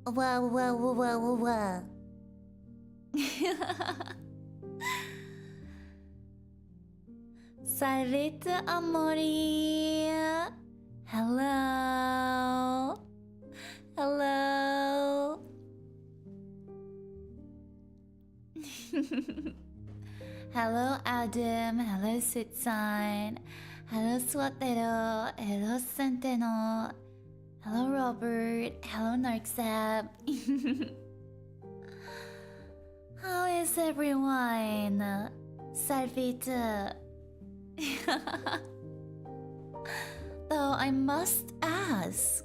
Wow, wow, wow, wow, wow. Salvete, amori. Hello. Hello. Hello, Adam. Hello, Sitsan. Hello, Swatero. Hello, Centeno. Hello, Robert. Hello, Narksab. How is everyone? Salvete. Though I must ask,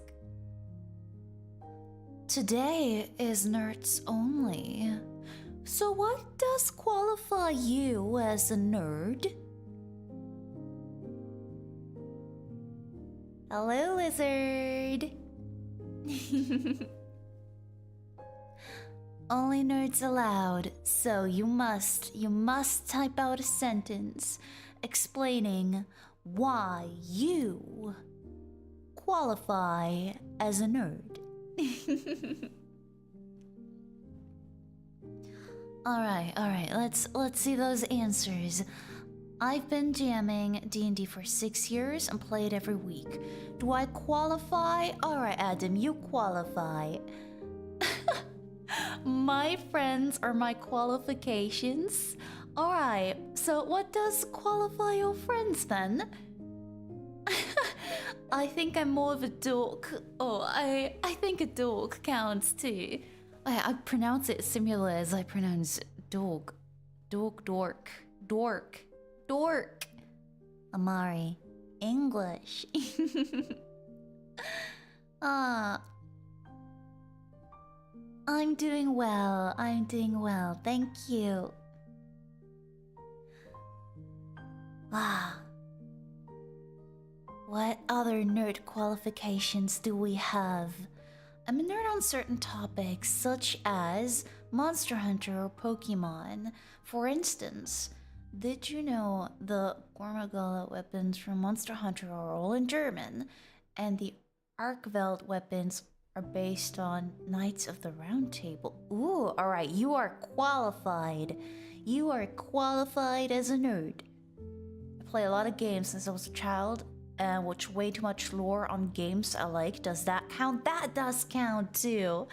today is nerds only. So what does qualify you as a nerd? Hello, lizard. Only nerds allowed, so you must type out a sentence explaining why you qualify as a nerd. Alright, let's see those answers. I've been jamming D&D for 6 years and play it every week. Do I qualify? Alright, Adam, you qualify. My friends are my qualifications. Alright, so what does qualify your friends then? I think I'm more of a dork. Oh, I think a dork counts too. I pronounce it similar as I pronounce dog. Dork. Amari. English. I'm doing well. Thank you. What other nerd qualifications do we have? I'm a nerd on certain topics, such as Monster Hunter or Pokemon. For instance, did you know the Gormagala weapons from Monster Hunter are all in German, and the Arkveld weapons are based on Knights of the Round Table? Ooh, alright, you are qualified. You are qualified as a nerd. I play a lot of games since I was a child, and watch way too much lore on games I like. Does that count? That does count too.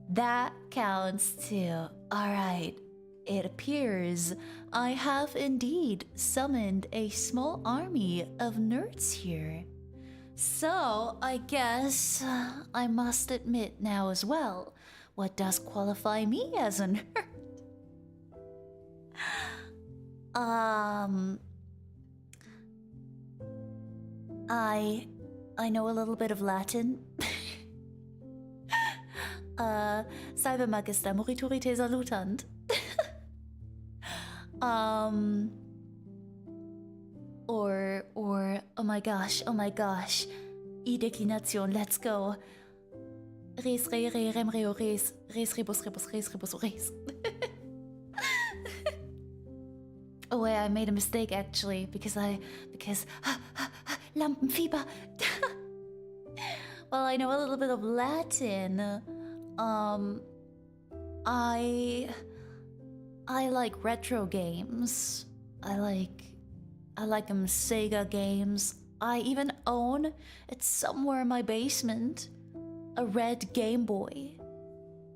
That counts too. Alright, it appears I have indeed summoned a small army of nerds here. So, I guess I must admit now as well, what does qualify me as a nerd? I know a little bit of Latin. Salve Magister, moriturite salutant. Or, oh my gosh, I declination, let's go. Res, re, rem, reo, res, rebus, res. Oh wait, I made a mistake actually, because Lampenfieber. Well, I know a little bit of Latin. I like retro games. I like Sega games. I even own, it's somewhere in my basement, a red Game Boy.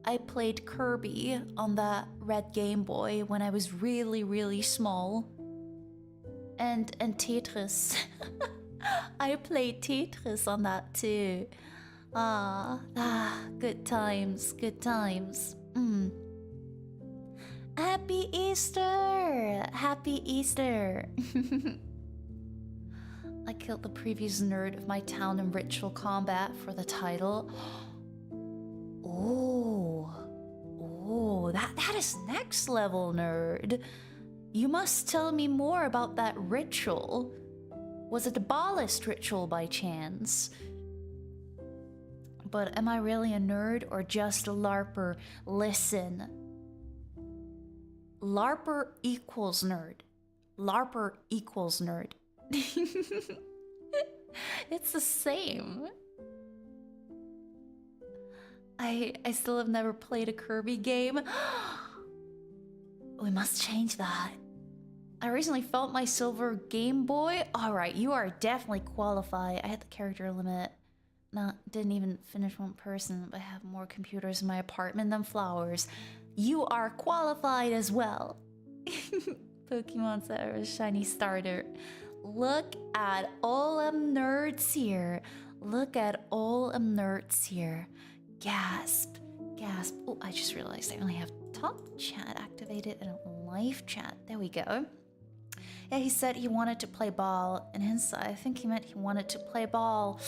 I played Kirby on that red Game Boy when I was really, really small. And Tetris. I played Tetris on that too. Good times. Happy Easter! I killed the previous nerd of my town in ritual combat for the title. Oh, that is next level, nerd. You must tell me more about that ritual. Was it a ballast ritual by chance? But am I really a nerd or just a LARPer? Listen. LARPer equals nerd. It's the same. I still have never played a Kirby game. We must change that. I recently felt my silver Game Boy. Alright, you are definitely qualified. I hit the character limit. No, didn't even finish one person, but I have more computers in my apartment than flowers. You are qualified as well. Pokemon Center, shiny starter. Look at all nerds here. Look at all nerds here. Gasp. Gasp. Oh, I just realized I only have top chat activated and live chat. There we go. Yeah, he said he wanted to play ball. And hence, I think he meant he wanted to play ball.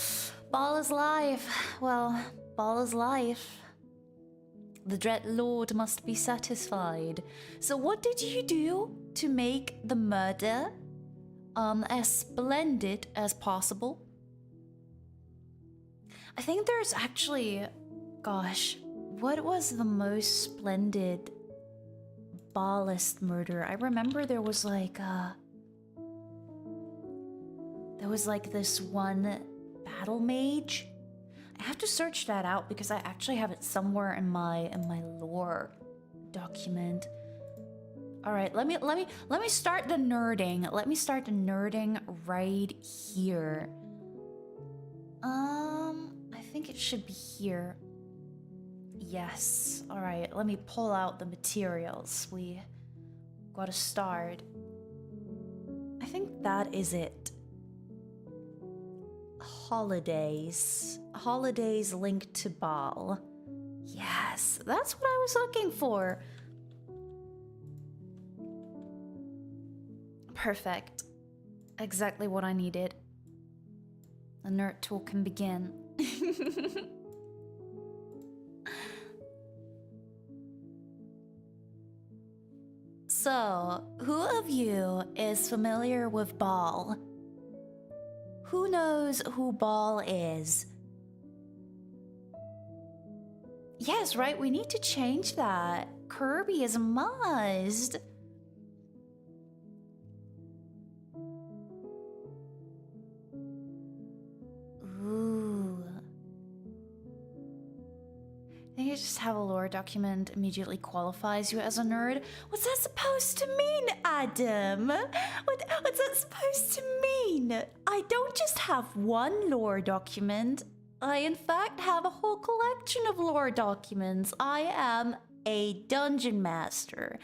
Ball is life. Well, ball is life. The dread lord must be satisfied. So what did you do to make the murder as splendid as possible? I think there's actually, gosh, what was the most splendid ballist murder? I remember there was like this one battle mage. I have to search that out because I actually have it somewhere in my lore document. All right, let me start the nerding. Let me start the nerding right here. I think it should be here. Yes. All right, let me pull out the materials. We gotta start. I think that is it. Holidays. Holidays linked to ball. Yes, that's what I was looking for. Perfect. Exactly what I needed. The nerd tool can begin. So, who of you is familiar with ball? Who knows who ball is? Yes, right? We need to change that. Kirby is a must. Ooh. I think you just have a lore document immediately qualifies you as a nerd. What's that supposed to mean, Adam? What's that supposed to mean? I don't just have one lore document. I, in fact, have a whole collection of lore documents. I am a dungeon master.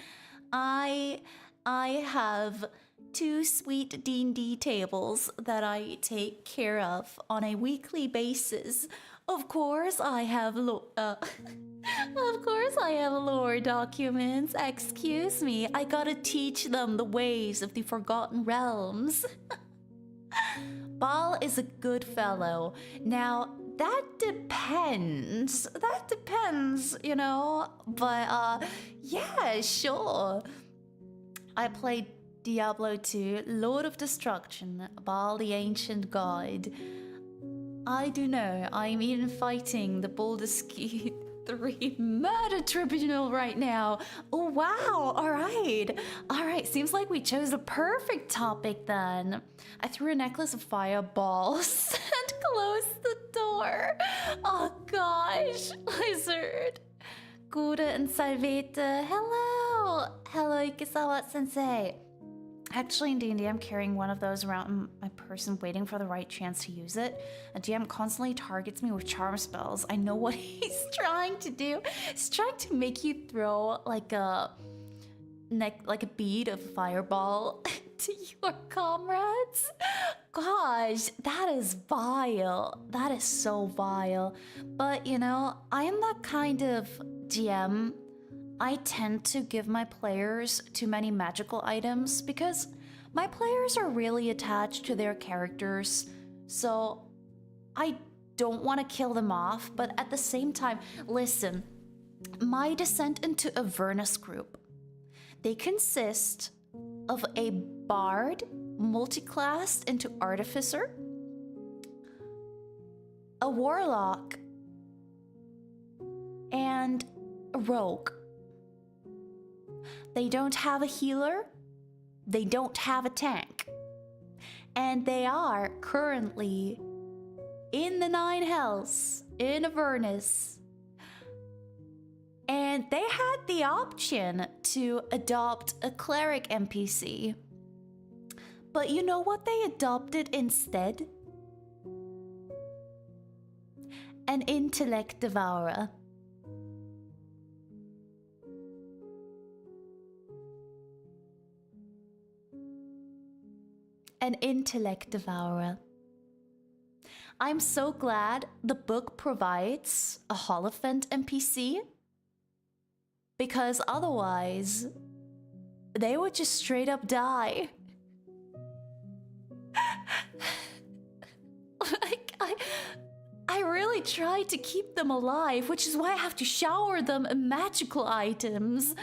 I have 2 sweet D&D tables that I take care of on a weekly basis. Of course, I have lore documents. Excuse me, I gotta teach them the ways of the Forgotten Realms. Ball is a good fellow. Now, that depends. That depends, you know? But, yeah, sure. I played Diablo 2, Lord of Destruction, Baal the Ancient God. I do know, I'm even fighting the Baldur's Gate 3 Murder Tribunal right now. Oh, wow, alright, seems like we chose the perfect topic then. I threw a necklace of fireballs and closed the door. Oh gosh, Lizard. Gura and Salvete, hello! Hello, Ikisawa-sensei. Actually, in D&D, I'm carrying one of those around in my person, waiting for the right chance to use it. A DM constantly targets me with charm spells. I know what he's trying to do. He's trying to make you throw like a bead of fireball to your comrades. Gosh, that is vile. That is so vile. But you know, I am that kind of DM. I tend to give my players too many magical items because my players are really attached to their characters, so I don't want to kill them off, but at the same time, listen, my descent into Avernus group, they consist of a bard multiclassed into artificer, a warlock, and a rogue. They don't have a healer, they don't have a tank, and they are currently in the Nine Hells, in Avernus. And they had the option to adopt a cleric NPC. But you know what they adopted instead? An intellect devourer. An intellect devourer. I'm so glad the book provides a Holophant NPC, because otherwise they would just straight up die. Like, I really tried to keep them alive, which is why I have to shower them in magical items.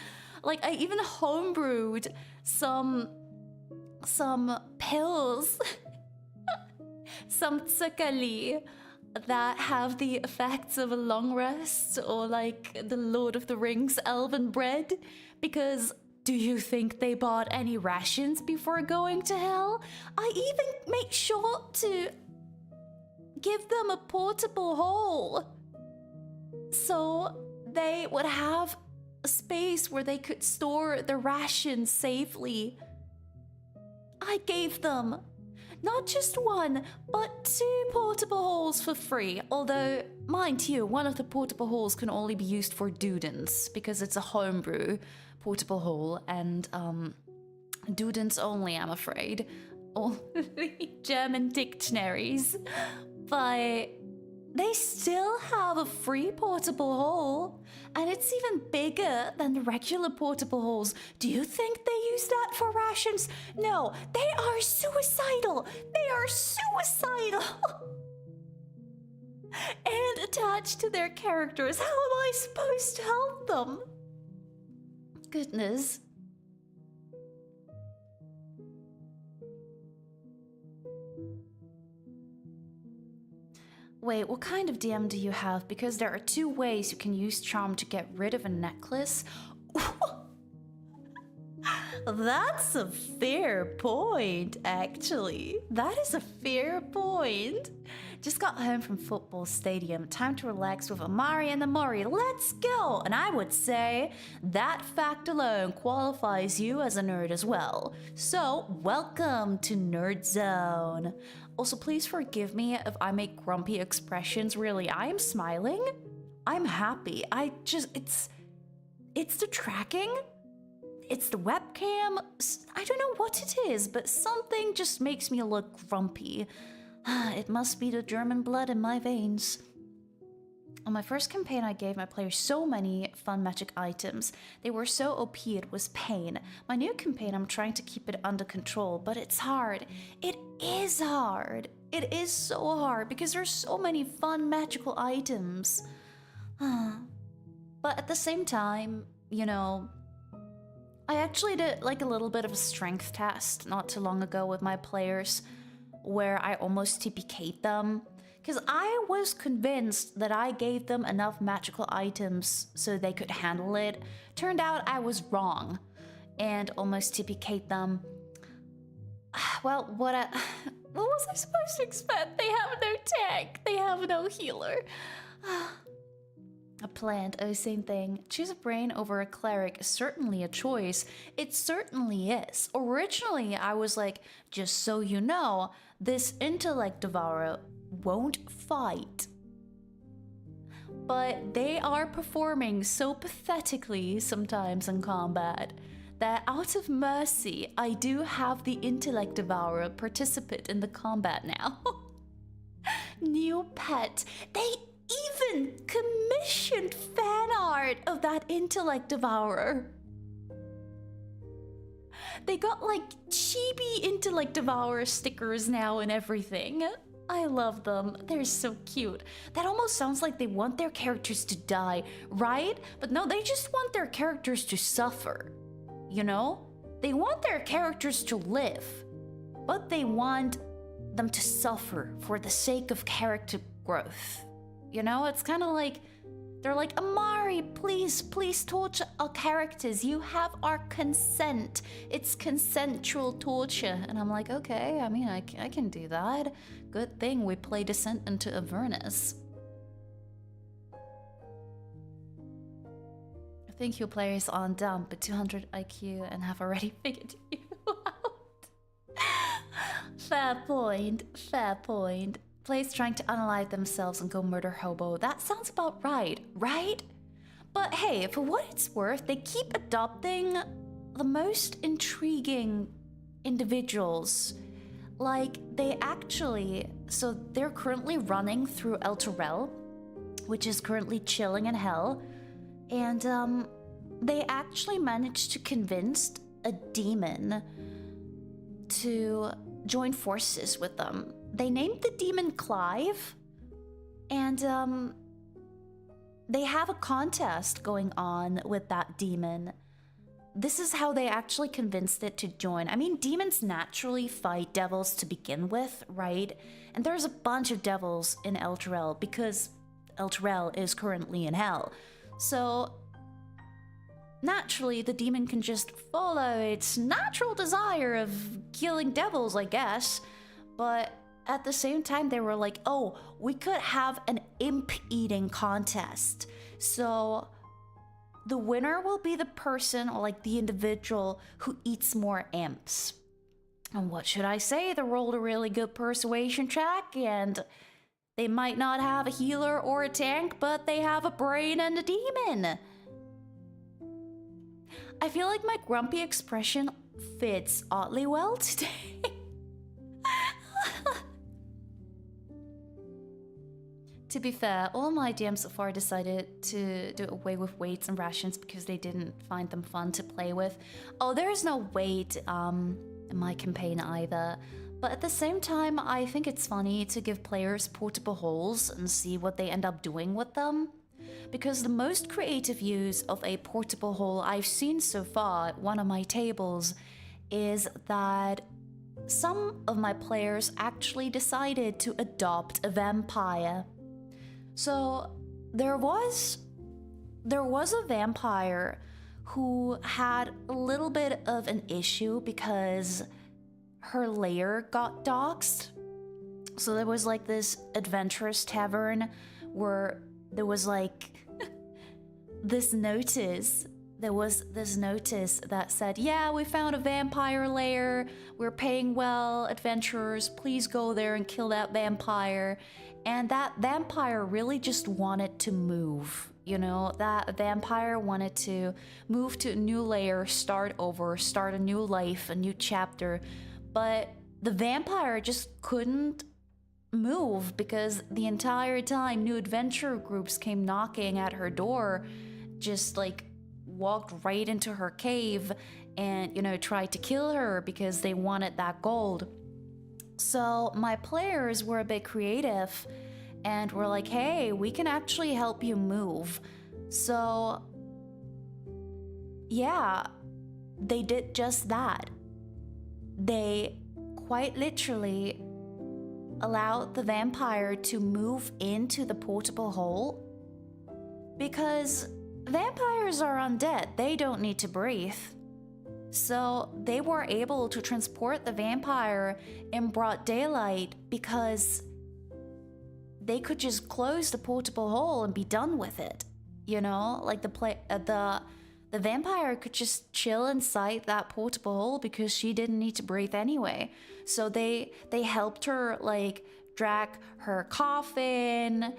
Like, I even homebrewed some pills, some tsukali that have the effects of a long rest, or like the Lord of the Rings elven bread, because do you think they bought any rations before going to hell? I even make sure to give them a portable hole so they would have a space where they could store the rations safely. I gave them not just one, but 2 portable holes for free. Although, mind you, one of the portable holes can only be used for Dudens, because it's a homebrew portable hole, and Dudens only, I'm afraid. Or German dictionaries. But they still have a free portable hole, and it's even bigger than the regular portable holes. Do you think they use that for rations? No, they are suicidal. They are suicidal. And attached to their characters. How am I supposed to help them? Goodness. Wait, what kind of DM do you have? Because there are 2 ways you can use charm to get rid of a necklace. That's a fair point, actually. That is a fair point. Just got home from football stadium. Time to relax with Amari and Amori. Let's go! And I would say that fact alone qualifies you as a nerd as well. So, welcome to Nerd Zone. Also, please forgive me if I make grumpy expressions. Really, I am smiling. I'm happy. It's the tracking. It's the webcam. I don't know what it is, but something just makes me look grumpy. It must be the German blood in my veins. On my first campaign, I gave my players so many fun magic items. They were so OP, it was pain. My new campaign, I'm trying to keep it under control, but it's hard. It is hard. It is so hard because there's so many fun magical items. But at the same time, you know, I actually did like a little bit of a strength test not too long ago with my players, where I almost TPK'd them. Because I was convinced that I gave them enough magical items so they could handle it. Turned out I was wrong and almost TPK'd them. Well, what was I supposed to expect? They have no tank. They have no healer. A plant, oh, same thing. Choose a brain over a cleric is certainly a choice. It certainly is. Originally, I was like, just so you know, this intellect devourer won't fight. But they are performing so pathetically sometimes in combat that out of mercy, I do have the intellect devourer participate in the combat now. New pet. They even commissioned fan art of that intellect devourer. They got like chibi intellect devourer stickers now and everything. I love them. They're so cute. That almost sounds like they want their characters to die, right? But no, they just want their characters to suffer. You know? They want their characters to live, but they want them to suffer for the sake of character growth. You know, it's kind of like, they're like, Amari, please torture our characters. You have our consent. It's consensual torture. And I'm like, okay, I mean, I can do that. Good thing we play Descent into Avernus. think you players on dump with 200 IQ and have already figured you out. Fair point, fair point. Players trying to unalive themselves and go murder hobo. That sounds about right, right? But hey, for what it's worth, they keep adopting the most intriguing individuals. Like, they actually... So they're currently running through El Terrell, which is currently chilling in hell. And they actually managed to convince a demon to join forces with them. They named the demon Clive, and they have a contest going on with that demon. This is how they actually convinced it to join. I mean, demons naturally fight devils to begin with, right? And there's a bunch of devils in El Terrell because El Terrell is currently in hell. So naturally, the demon can just follow its natural desire of killing devils, I guess. But at the same time, they were like, oh, we could have an imp eating contest. So the winner will be the person, or like the individual, who eats more imps. And what should I say? They rolled a really good persuasion check, and they might not have a healer or a tank, but they have a brain and a demon. I feel like my grumpy expression fits oddly well today. To be fair, all my DMs so far decided to do away with weights and rations because they didn't find them fun to play with. Oh, there is no weight in my campaign either. But at the same time, I think it's funny to give players portable holes and see what they end up doing with them. Because the most creative use of a portable hole I've seen so far at one of my tables is that some of my players actually decided to adopt a vampire. So there was a vampire who had a little bit of an issue because her lair got doxxed. So there was like this adventurous tavern where there was like this notice. There was this notice that said, yeah, we found a vampire lair. We're paying well, adventurers. Please go there and kill that vampire. And that vampire really just wanted to move. You know, that vampire wanted to move to a new lair, start over, start a new life, a new chapter. But the vampire just couldn't move because the entire time new adventure groups came knocking at her door, just like walked right into her cave and, you know, tried to kill her because they wanted that gold. So my players were a bit creative and were like, hey, we can actually help you move. So yeah, they did just that. They quite literally allowed the vampire to move into the portable hole because vampires are undead. They don't need to breathe. So they were able to transport the vampire in broad daylight because they could just close the portable hole and be done with it. You know, like the vampire could just chill inside that portable hole because she didn't need to breathe anyway. So they helped her like drag her coffin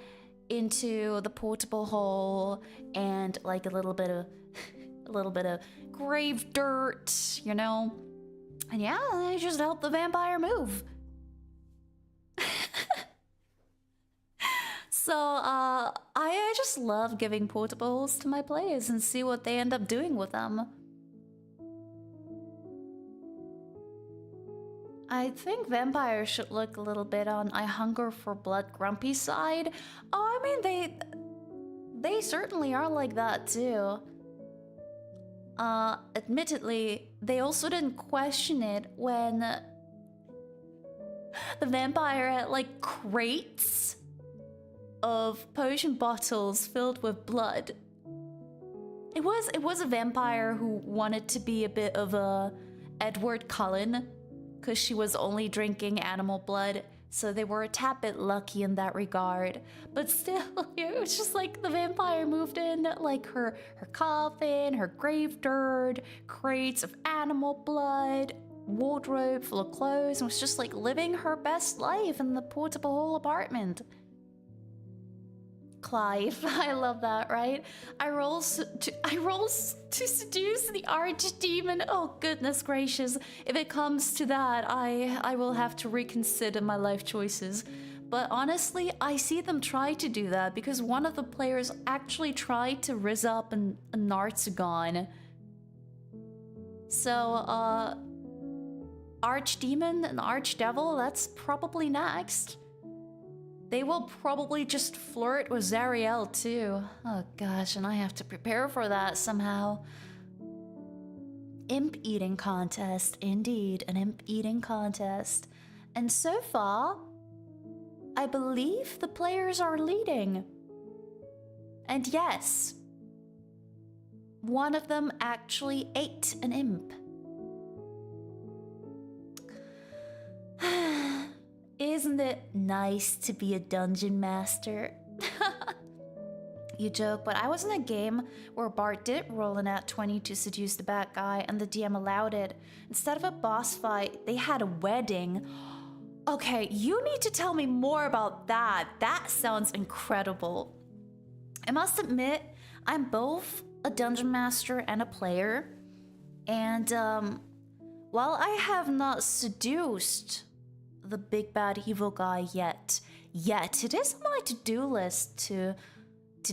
into the portable hole and like a little bit of grave dirt, you know? And yeah, they just helped the vampire move. So I just love giving portables to my players and see what they end up doing with them. I think vampires should look a little bit on I hunger for blood grumpy side. Oh, I mean, they certainly are like that too. Admittedly, they also didn't question it when the vampire had like crates of potion bottles filled with blood. It was a vampire who wanted to be a bit of a Edward Cullen because she was only drinking animal blood So they were a tad bit lucky in that regard. But still, it was just like the vampire moved in, like her coffin, her grave dirt, crates of animal blood, wardrobe full of clothes, and was just like living her best life in the portable hole apartment. Clive, I love that, right? I rolls to seduce the archdemon. Oh goodness gracious! If it comes to that, I will have to reconsider my life choices. But honestly, I see them try to do that because one of the players actually tried to rizz up a Nartzagon. So, archdemon and archdevil, that's probably next. They will probably just flirt with Zariel too. Oh gosh, and I have to prepare for that somehow. Imp eating contest, indeed, an imp eating contest. And so far, I believe the players are leading. And yes, one of them actually ate an imp. Isn't it nice to be a dungeon master? You joke, but I was in a game where Bart did roll an at 20 to seduce the bad guy and the DM allowed it. Instead of a boss fight, they had a wedding. Okay, you need to tell me more about that. That sounds incredible. I must admit, I'm both a dungeon master and a player. And while I have not seduced the big bad evil guy yet, it is on my to-do list to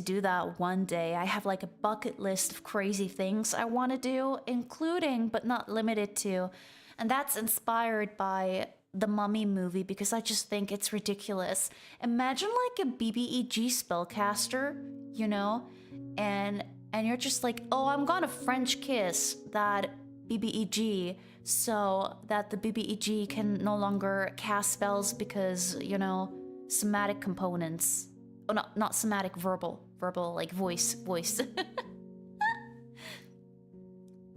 do that one day. I have like a bucket list of crazy things I want to do, including but not limited to, and that's inspired by the Mummy movie because I just think it's ridiculous. Imagine like a BBEG spellcaster, you know, and you're just like, oh, I'm gonna French kiss that BBEG so that the BBEG can no longer cast spells because, you know, somatic components. Oh, not somatic, verbal, like voice.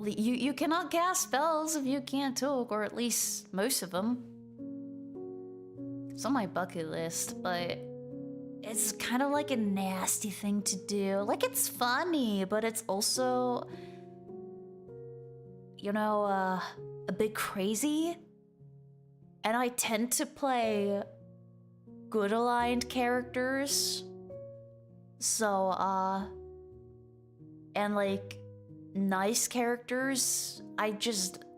You cannot cast spells if you can't talk, or at least most of them. It's on my bucket list, but it's kind of like a nasty thing to do. Like, it's funny, but it's also, you know, a bit crazy. And I tend to play good aligned characters. So, and like nice characters. I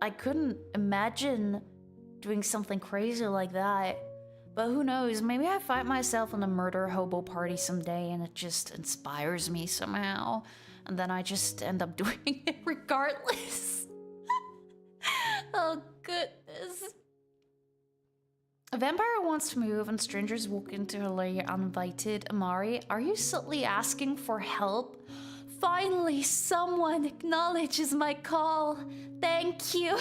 couldn't imagine doing something crazy like that. But who knows, maybe I find myself in a murder hobo party someday and it just inspires me somehow. And then I just end up doing it regardless. Oh, goodness. A vampire wants to move and strangers walk into her lair uninvited. Amari, are you subtly asking for help? Finally, someone acknowledges my call. Thank you.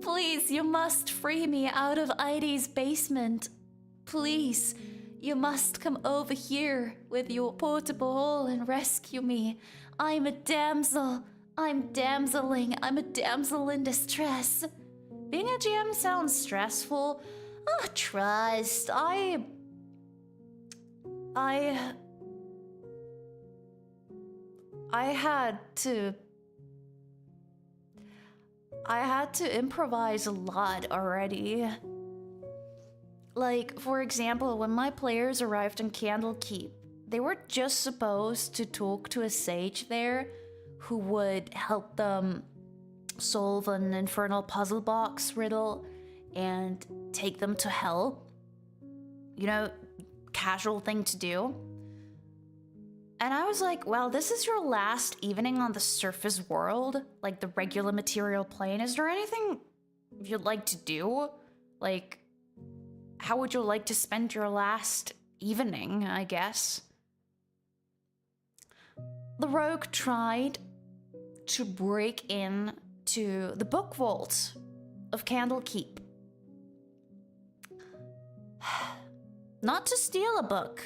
Please, you must free me out of Idi's basement. Please, you must come over here with your portable hole and rescue me. I'm a damsel. I'm damseling. I'm a damsel in distress. Being a GM sounds stressful. Oh, trust. I had to improvise a lot already. Like, for example, when my players arrived in Candlekeep, they were just supposed to talk to a sage there who would help them solve an infernal puzzle box riddle and take them to hell. You know, casual thing to do. And I was like, well, this is your last evening on the surface world, like the regular material plane. Is there anything you'd like to do? Like, how would you like to spend your last evening, I guess? The rogue tried to break in to the book vault of Candlekeep. Not to steal a book,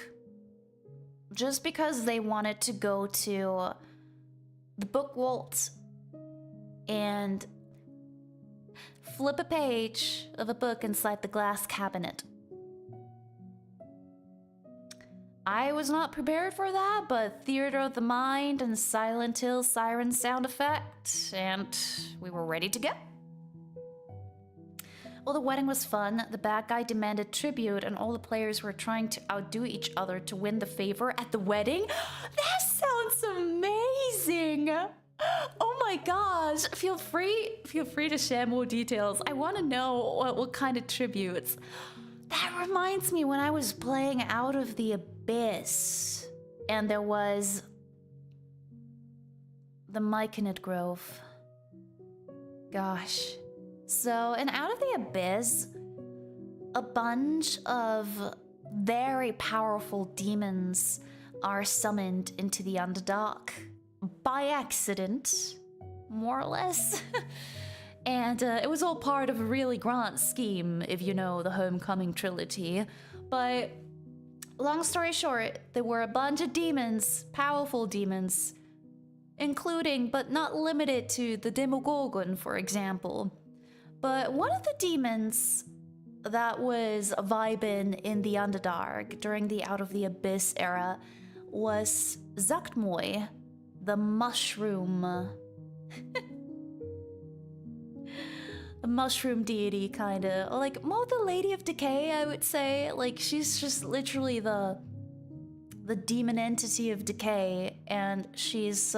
just because they wanted to go to the book vault and flip a page of a book inside the glass cabinet. I was not prepared for that, but Theater of the Mind and Silent Hill siren sound effect, and we were ready to go. Well, the wedding was fun. The bad guy demanded tribute, and all the players were trying to outdo each other to win the favor at the wedding. That sounds amazing! Oh my gosh! Feel free to share more details. I want to know what kind of tributes. That reminds me when I was playing Out of the Abyss, and there was the Myconid Grove. Gosh. So, in Out of the Abyss, a bunch of very powerful demons are summoned into the Underdark by accident, more or less. And it was all part of a really grand scheme, if you know the Homecoming trilogy. But long story short, there were a bunch of demons, powerful demons, including but not limited to the Demogorgon, for example. But one of the demons that was vibing in the Underdark during the Out of the Abyss era was Zaktmoy, the mushroom. The mushroom deity, kinda. Like, more the Lady of Decay, I would say. Like, she's just literally the demon entity of decay, and she's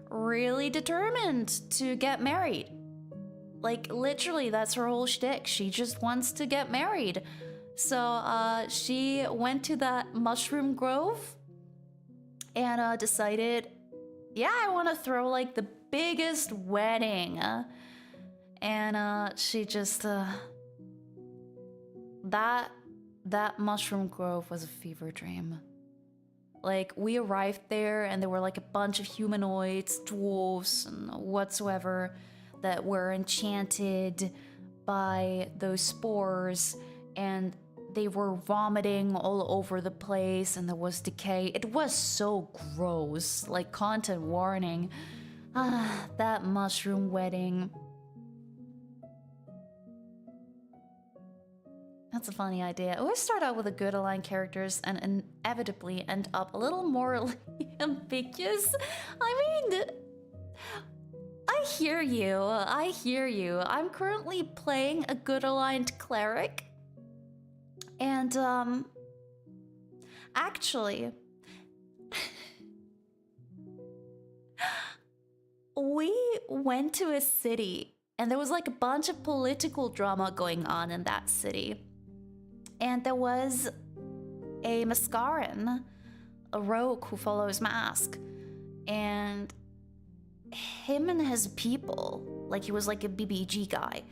really determined to get married. Like, literally, that's her whole shtick. She just wants to get married. So she went to that mushroom grove and decided, yeah, I want to throw like the biggest wedding. And she just that mushroom grove was a fever dream. Like, we arrived there and there were like a bunch of humanoids, dwarves, and whatsoever that were enchanted by those spores, and they were vomiting all over the place, and there was decay. It was so gross, like, content warning. That mushroom wedding. That's a funny idea. I always start out with the good aligned characters and inevitably end up a little morally ambiguous. I mean, I hear you. I hear you. I'm currently playing a good aligned cleric. And, actually, we went to a city and there was like a bunch of political drama going on in that city. And there was a Mascaran, a rogue who follows Mask, and him and his people, like he was like a BBG guy,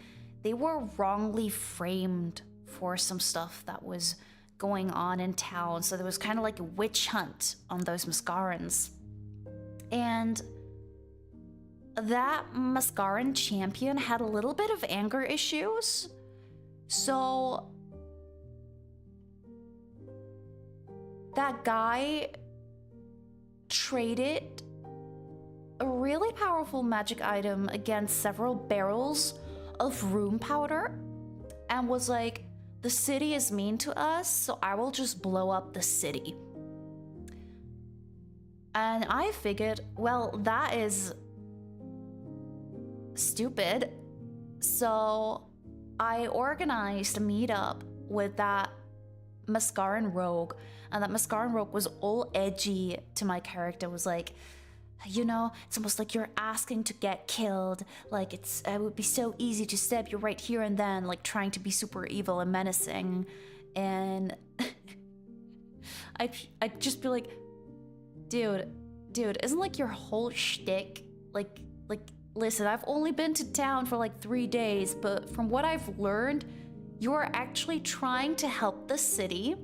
they were wrongly framed for some stuff that was going on in town. So there was kind of like a witch hunt on those Mascarans. And that Mascaran champion had a little bit of anger issues. So that guy traded a really powerful magic item against several barrels of rune powder and was like, the city is mean to us, so I will just blow up the city. And I figured, well, that is stupid. So I organized a meetup with that Mascaran rogue, and that Mascaran rogue was all edgy to my character. Was like, you know, it's almost like you're asking to get killed. Like, it would be so easy to stab you right here and then, like trying to be super evil and menacing. And I'd just be like, dude, isn't like your whole shtick, like, listen, I've only been to town for like 3 days, but from what I've learned, you're actually trying to help the city.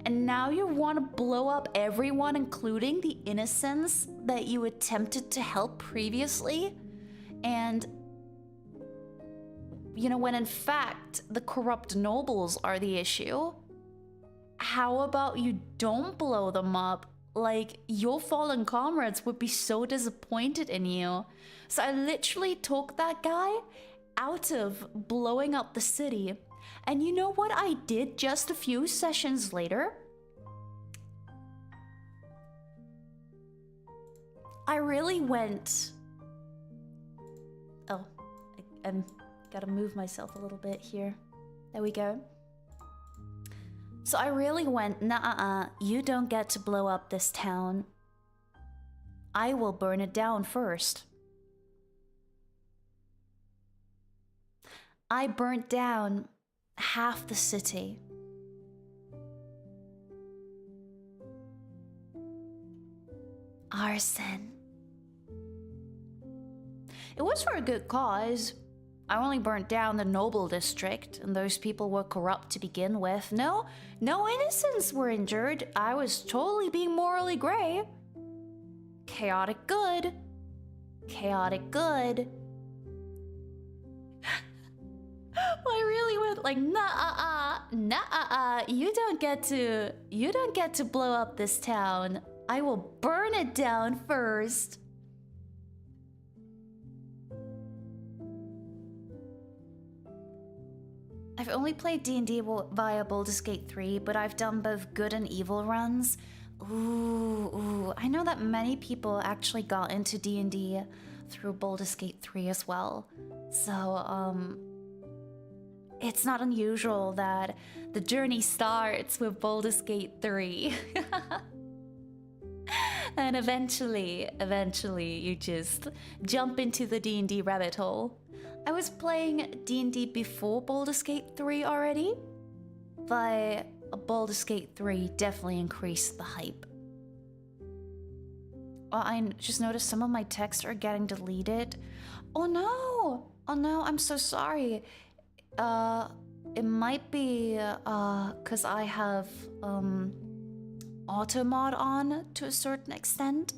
And now you want to blow up everyone, including the innocents that you attempted to help previously? And, you know, when in fact, the corrupt nobles are the issue. How about you don't blow them up? Like, your fallen comrades would be so disappointed in you. So I literally took that guy out of blowing up the city. And you know what I did just a few sessions later? I really went... Oh, I'm gotta move myself a little bit here. There we go. So I really went, nah, you don't get to blow up this town. I will burn it down first. I burnt down half the city. Arson. It was for a good cause. I only burnt down the noble district, and those people were corrupt to begin with. No innocents were injured. I was totally being morally gray. Chaotic good. Chaotic good. I really went like, nah, you don't get to blow up this town. I will burn it down first. I've only played D&D via Baldur's Gate 3, but I've done both good and evil runs. Ooh, I know that many people actually got into D&D through Baldur's Gate 3 as well. So, it's not unusual that the journey starts with Baldur's Gate 3. And eventually you just jump into the D&D rabbit hole. I was playing D&D before Baldur's Gate 3 already, but Baldur's Gate 3 definitely increased the hype. Oh, I just noticed some of my texts are getting deleted. Oh no, I'm so sorry. It might be because I have auto mod on to a certain extent.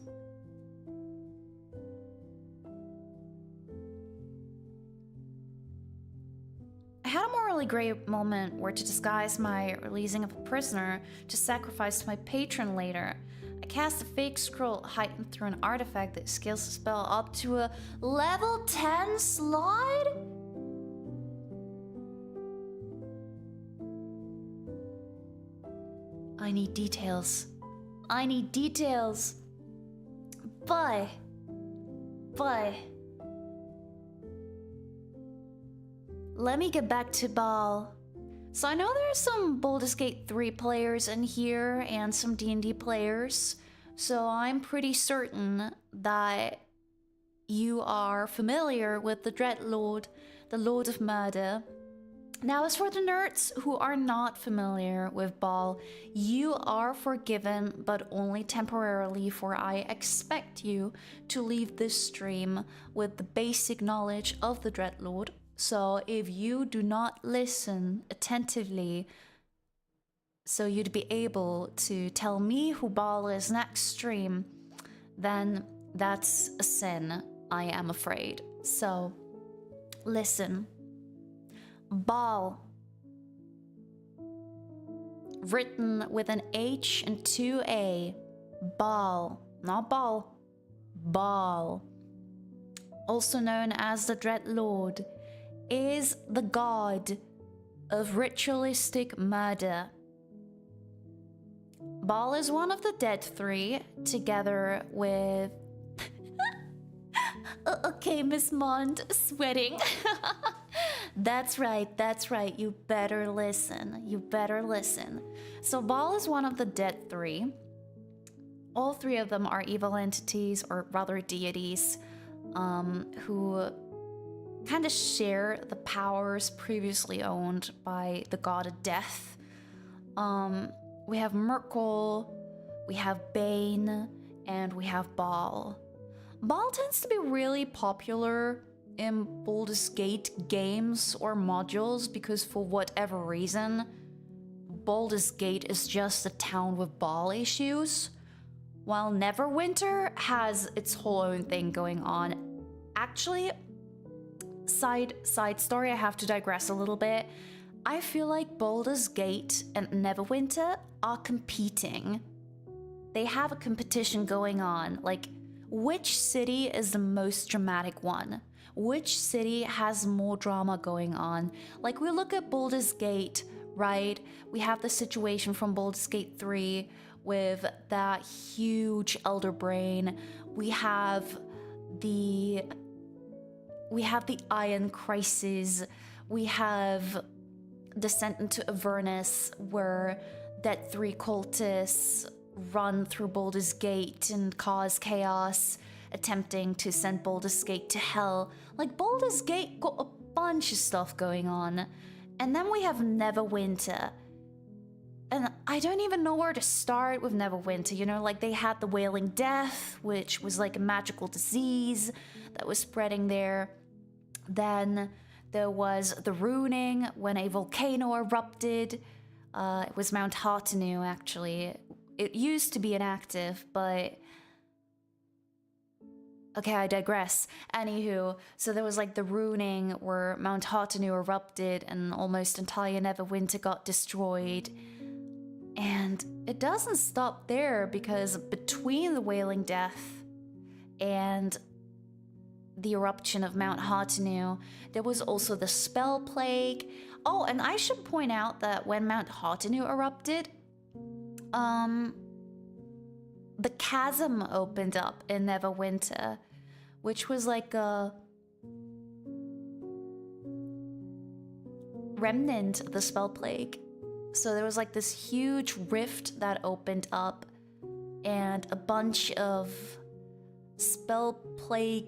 I had a morally gray moment where, to disguise my releasing of a prisoner, to sacrifice my patron later, I cast a fake scroll heightened through an artifact that scales the spell up to a level 10 slide? I need details. But let me get back to Ball. So I know there's some Baldur's Gate 3 players in here and some D&D players. So I'm pretty certain that you are familiar with the Dreadlord, the Lord of Murder. Now, as for the nerds who are not familiar with Ball, you are forgiven, but only temporarily, for I expect you to leave this stream with the basic knowledge of the Dreadlord. So if you do not listen attentively, so you'd be able to tell me who Ball is next stream, then that's a sin, I am afraid. So, listen. Ball. Written with an H and 2 A. Ball. Not ball. Ball. Also known as the Dreadlord, is the god of ritualistic murder. Ball is one of the dead three, together with... Okay, Miss Mond, sweating. That's right, you better listen. So Ball is one of the dead three. All three of them are evil entities, or rather deities, who kind of share the powers previously owned by the god of death. We have Merkel, we have Bane, and we have Ball. Ball tends to be really popular in Baldur's Gate games or modules because, for whatever reason, Baldur's Gate is just a town with Ball issues, while Neverwinter has its whole own thing going on. Actually, side story, I have to digress a little bit. I feel like Baldur's Gate and Neverwinter are competing. They have a competition going on, like, which city is the most dramatic one? Which city has more drama going on? Like, we look at Baldur's Gate, right? We have the situation from Baldur's Gate 3 with that huge elder brain. We have the Iron Crisis. We have Descent into Avernus, where that 3 cultists run through Baldur's Gate and cause chaos, attempting to send Baldur's Gate to hell. Like, Baldur's Gate got a bunch of stuff going on. And then we have Neverwinter. And I don't even know where to start with Neverwinter, you know? Like, they had the Wailing Death, which was like a magical disease that was spreading there. Then there was the Ruining, when a volcano erupted. It was Mount Hartenu, actually. It used to be inactive, but... Okay, I digress. Anywho, so there was like the Ruining, where Mount Hartenu erupted and almost entire Neverwinter got destroyed. And it doesn't stop there, because between the Wailing Death and the eruption of Mount Hartenu, there was also the Spell Plague. Oh, and I should point out that when Mount Hartenu erupted, the chasm opened up in Neverwinter, which was like a remnant of the Spell Plague. So there was like this huge rift that opened up, and a bunch of Spell Plague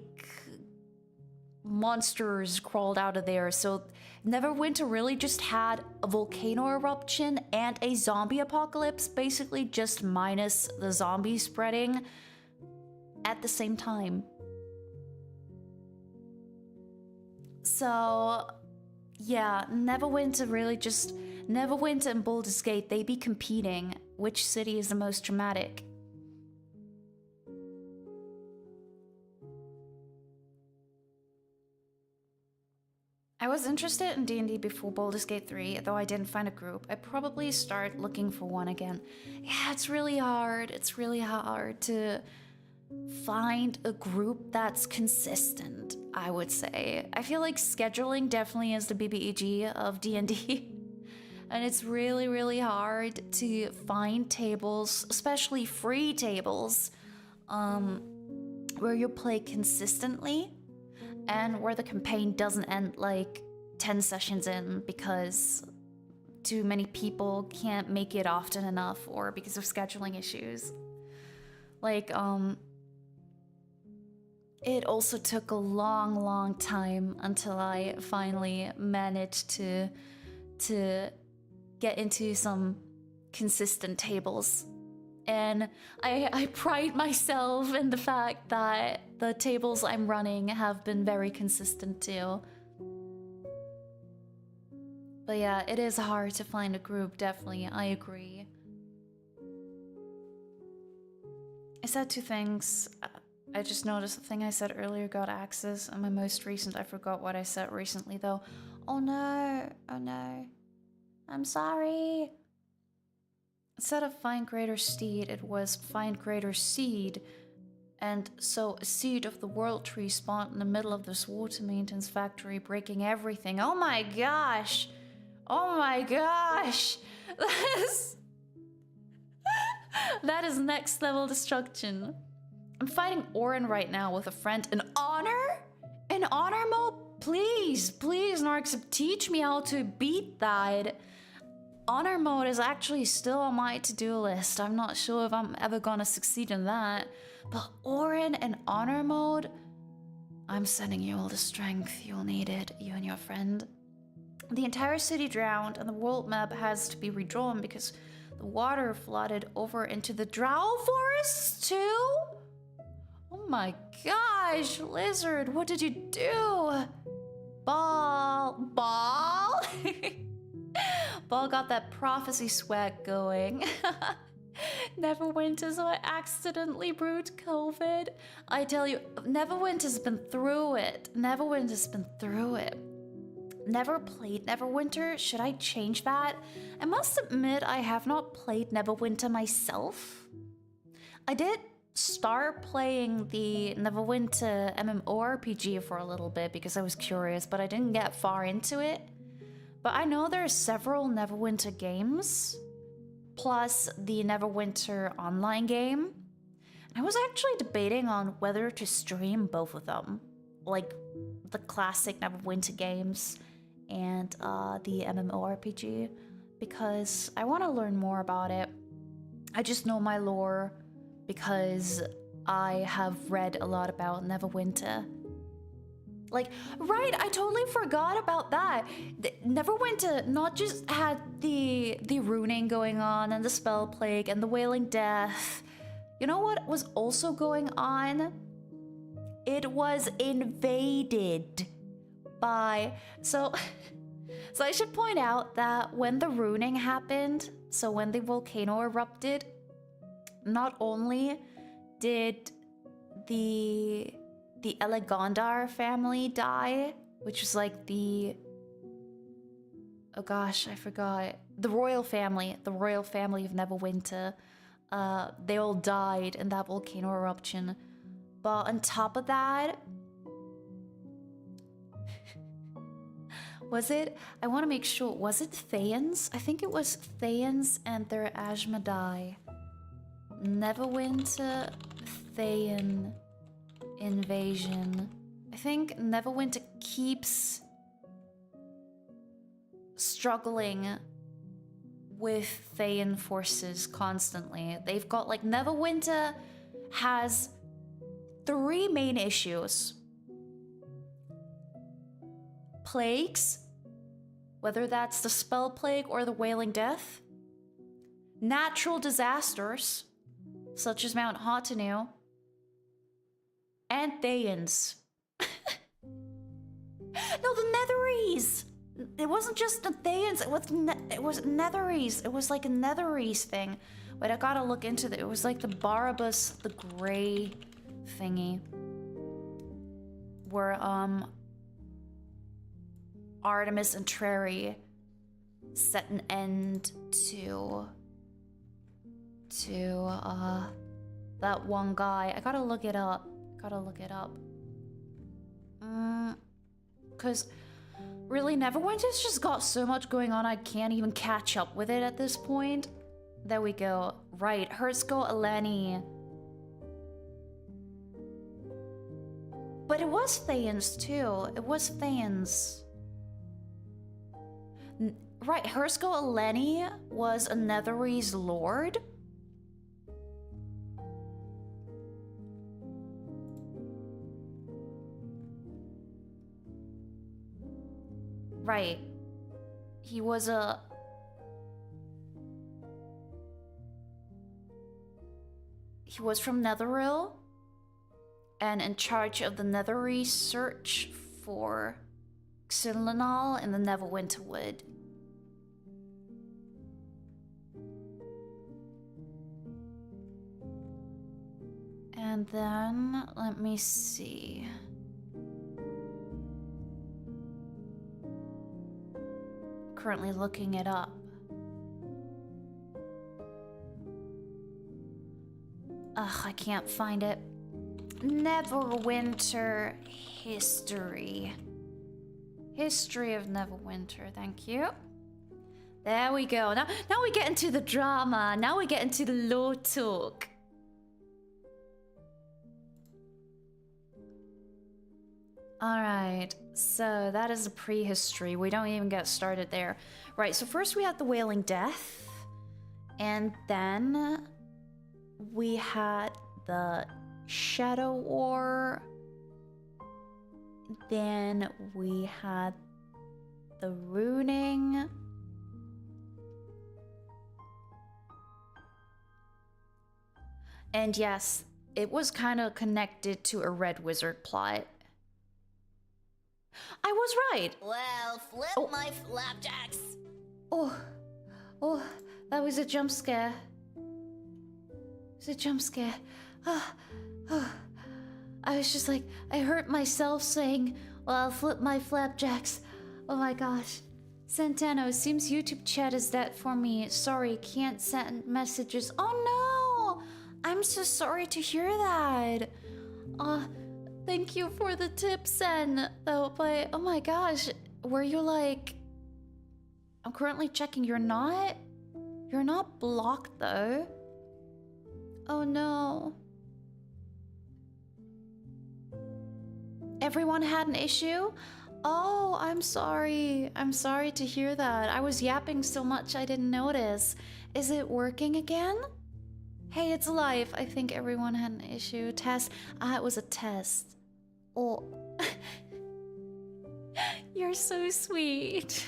monsters crawled out of there. So Neverwinter really just had a volcano eruption and a zombie apocalypse, basically just minus the zombies spreading at the same time. So yeah, Neverwinter and Baldur's Gate, they be competing. Which city is the most dramatic? I was interested in D&D before Baldur's Gate 3, though I didn't find a group. I probably start looking for one again. Yeah, it's really hard. It's really hard to find a group that's consistent, I would say. I feel like scheduling definitely is the BBEG of D&D. And it's really, really hard to find tables, especially free tables, where you play consistently. And where the campaign doesn't end like 10 sessions in because too many people can't make it often enough, or because of scheduling issues. Like, it also took a long, long time until I finally managed to get into some consistent tables. And I pride myself in the fact that the tables I'm running have been very consistent too. But yeah, it is hard to find a group, definitely, I agree. I said 2 things. I just noticed the thing I said earlier got access, and my most recent, I forgot what I said recently though. Oh no, I'm sorry. Instead of find greater steed, it was find greater seed. And so a seed of the world tree spawned in the middle of this water maintenance factory, breaking everything. Oh my gosh! Oh my gosh! That is next level destruction. I'm fighting Orin right now with a friend. In honor? In honor mode? Please, Narcs, teach me how to beat that. Honor mode is actually still on my to-do list. I'm not sure if I'm ever gonna succeed in that. But Orin in honor mode? I'm sending you all the strength. You'll need it, you and your friend. The entire city drowned, and the world map has to be redrawn because the water flooded over into the Drow forests too? Oh my gosh, Lizard, what did you do? Ball? Ball got that prophecy swag going. Neverwinter, so I accidentally brewed COVID. I tell you, Neverwinter's been through it. Never played Neverwinter. Should I change that? I must admit I have not played Neverwinter myself. I did start playing the Neverwinter MMORPG for a little bit because I was curious, but I didn't get far into it. But I know there's several Neverwinter games, plus the Neverwinter online game. And I was actually debating on whether to stream both of them, like the classic Neverwinter games and the MMORPG, because I want to learn more about it. I just know my lore because I have read a lot about Neverwinter. Like, right, I totally forgot about that. Neverwinter not just had the runing going on and the spell plague and the wailing death. You know what was also going on? It was invaded by... So I should point out that when the runing happened, so when the volcano erupted, not only did the Elegandar family die, which was like the... Oh gosh, I forgot. The royal family of Neverwinter. They all died in that volcano eruption. But on top of that... Was it? I want to make sure. Was it Thaans? I think it was Thaans and their Ashmedai. Neverwinter Thaan invasion. I think Neverwinter keeps struggling with Thaan forces constantly. They've got like Neverwinter has 3 main issues. Plagues, whether that's the spell plague or the wailing death. Natural disasters, such as Mount Hotenu. And Thaans. No, the Netherese! It wasn't just the Thaans, it was Netherese. It was like a Netherese thing. But I gotta look into it. It was like the Barabbas, the gray thingy. Where, Artemis and Trary set an end to that one guy. I gotta look it up. Cause really Neverwinter's just got so much going on I can't even catch up with it at this point. There we go. Right, Herzko Eleni. But it was Thaans too. It was Thaans. Right, Herzko Eleni was a Netherese lord. Right. He was from Netheril and in charge of the Netherese search for Xylanal in the Neverwinter Wood. And then, let me see. Currently looking it up. Ugh, I can't find it. Neverwinter history. History of Neverwinter, thank you. There we go. Now we get into the drama. Now we get into the lore talk. Alright, so that is the prehistory. We don't even get started there. Right, so first we had the Wailing Death. And then we had the Shadow War. Then we had the Runing. And yes, it was kind of connected to a Red Wizard plot. I was right. Well, flip my flapjacks. Oh, that was a jump scare. It was a jump scare. I was just like, I hurt myself saying, well, I'll flip my flapjacks. Oh my gosh. Centeno, seems YouTube chat is dead for me. Sorry, can't send messages. Oh no! I'm so sorry to hear that. Thank you for the tips and though, but oh my gosh, were you like... I'm currently checking, you're not blocked though. Oh no. Everyone had an issue? Oh, I'm sorry. I'm sorry to hear that. I was yapping so much I didn't notice. Is it working again? Hey, it's live. I think everyone had an issue. Test. It was a test. Oh. You're so sweet.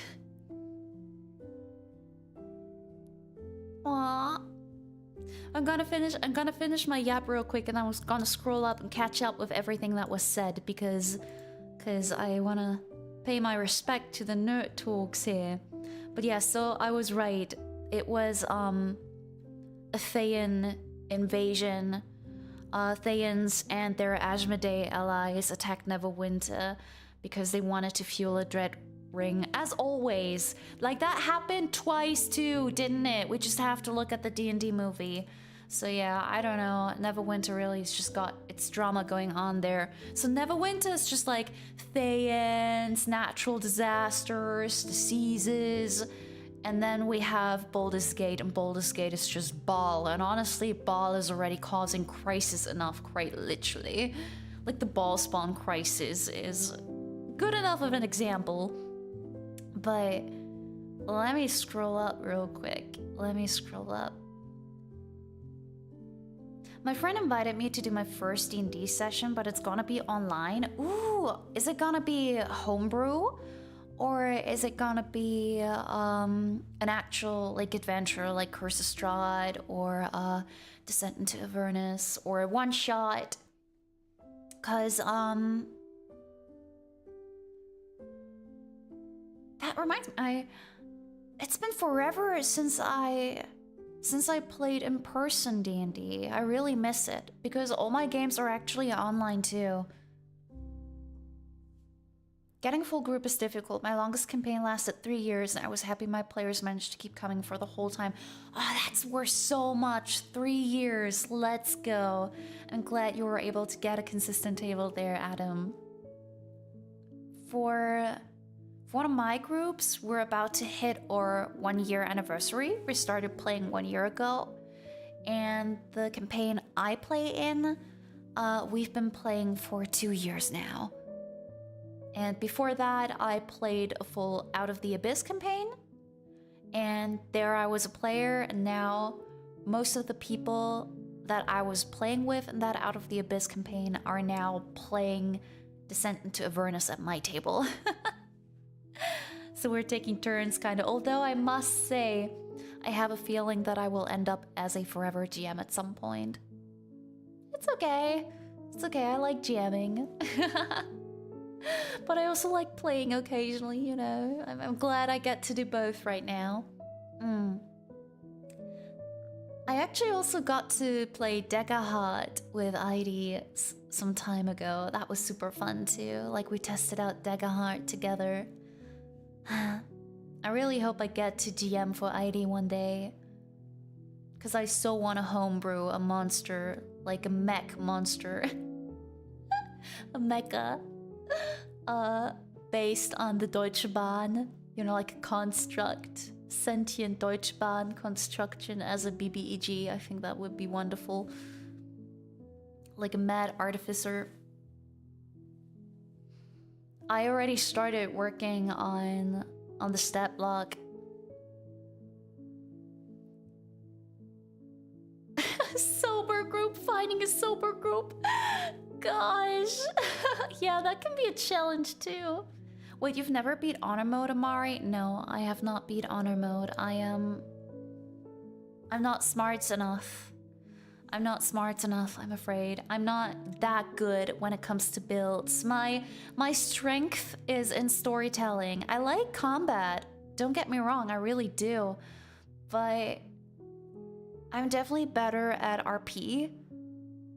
Aww. I'm gonna finish my yap real quick, and I was gonna scroll up and catch up with everything that was said because I wanna pay my respect to the nerd talks here. But yeah, so I was right. It was a Thayan invasion. Thayans and their Asmodee allies attacked Neverwinter because they wanted to fuel a dread ring, as always. Like, that happened twice too, didn't it? We just have to look at the D&D movie. So yeah, I don't know. Neverwinter really has just got its drama going on there. So Neverwinter is just like Thayans, natural disasters, diseases, and then we have Baldur's Gate, and Baldur's Gate is just Baal. And honestly, Baal is already causing crisis enough, quite literally. Like, the Baal spawn crisis is good enough of an example. But let me scroll up real quick. Let me scroll up. My friend invited me to do my first D&D session, but it's gonna be online. Ooh, is it gonna be homebrew? Or is it gonna be an actual like adventure like Curse of Strahd or Descent into Avernus or a one-shot? Cause that reminds me, it's been forever since I played in person D&D. I really miss it because all my games are actually online too. Getting a full group is difficult. My longest campaign lasted 3 years, and I was happy my players managed to keep coming for the whole time. Oh, that's worth so much. 3 years. Let's go. I'm glad you were able to get a consistent table there, Adam. For one of my groups, we're about to hit our 1 year anniversary. We started playing 1 year ago. And the campaign I play in, we've been playing for 2 years now. And before that, I played a full Out of the Abyss campaign. And there I was a player, and now most of the people that I was playing with in that Out of the Abyss campaign are now playing Descent into Avernus at my table. So we're taking turns, kind of. Although I must say, I have a feeling that I will end up as a forever GM at some point. It's okay. It's okay, I like GMing. But I also like playing occasionally, you know. I'm glad I get to do both right now. I actually also got to play Daggerheart with ID some time ago. That was super fun too. Like, we tested out Daggerheart together. I really hope I get to GM for ID one day. Because I so want to homebrew a monster, like a mech monster. A mecha. Based on the Deutsche Bahn, you know, like a construct, sentient Deutsche Bahn construction as a BBEG. I think that would be wonderful. Like a mad artificer. I already started working on the stat block. Sober group, finding a sober group. Gosh. Yeah, that can be a challenge too. Wait, you've never beat honor mode, Amari? No, I have not beat honor mode. I'm not smart enough. I'm not smart enough, I'm afraid. I'm not that good when it comes to builds. My strength is in storytelling. I like combat. Don't get me wrong, I really do. But I'm definitely better at RP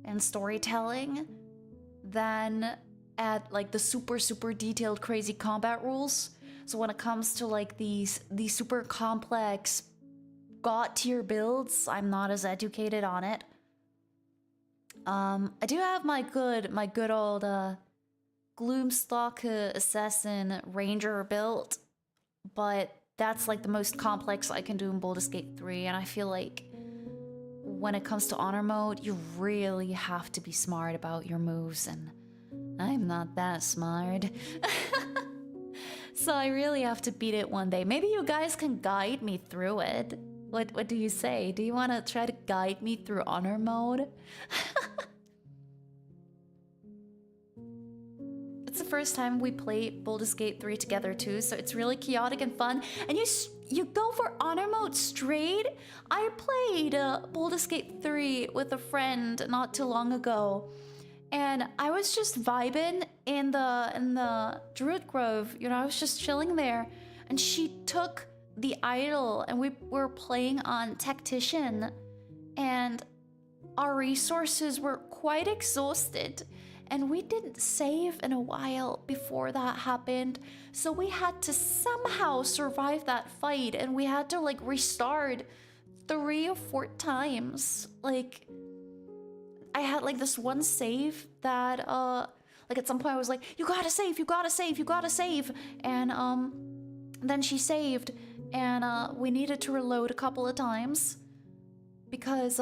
and storytelling than at like the super detailed crazy combat rules. So when it comes to like these super complex god tier builds, I'm not as educated on it. I do have my good old Gloomstalker Assassin Ranger build, but that's like the most complex I can do in Baldur's Gate 3, and I feel like when it comes to honor mode, you really have to be smart about your moves, and I'm not that smart. So I really have to beat it one day. Maybe you guys can guide me through it. What do you say? Do you want to try to guide me through honor mode? It's the first time we play Baldur's Gate 3 together too, so it's really chaotic and fun. And you go for honor mode straight? I played Baldur's Gate 3 with a friend not too long ago, and I was just vibing in the Druid Grove. You know, I was just chilling there, and she took the idol, and we were playing on Tactician, and our resources were quite exhausted. And we didn't save in a while before that happened. So we had to somehow survive that fight, and we had to like restart 3 or 4 times. Like, I had like this one save that like at some point I was like, you gotta save, you gotta save, you gotta save. And then she saved, and we needed to reload a couple of times because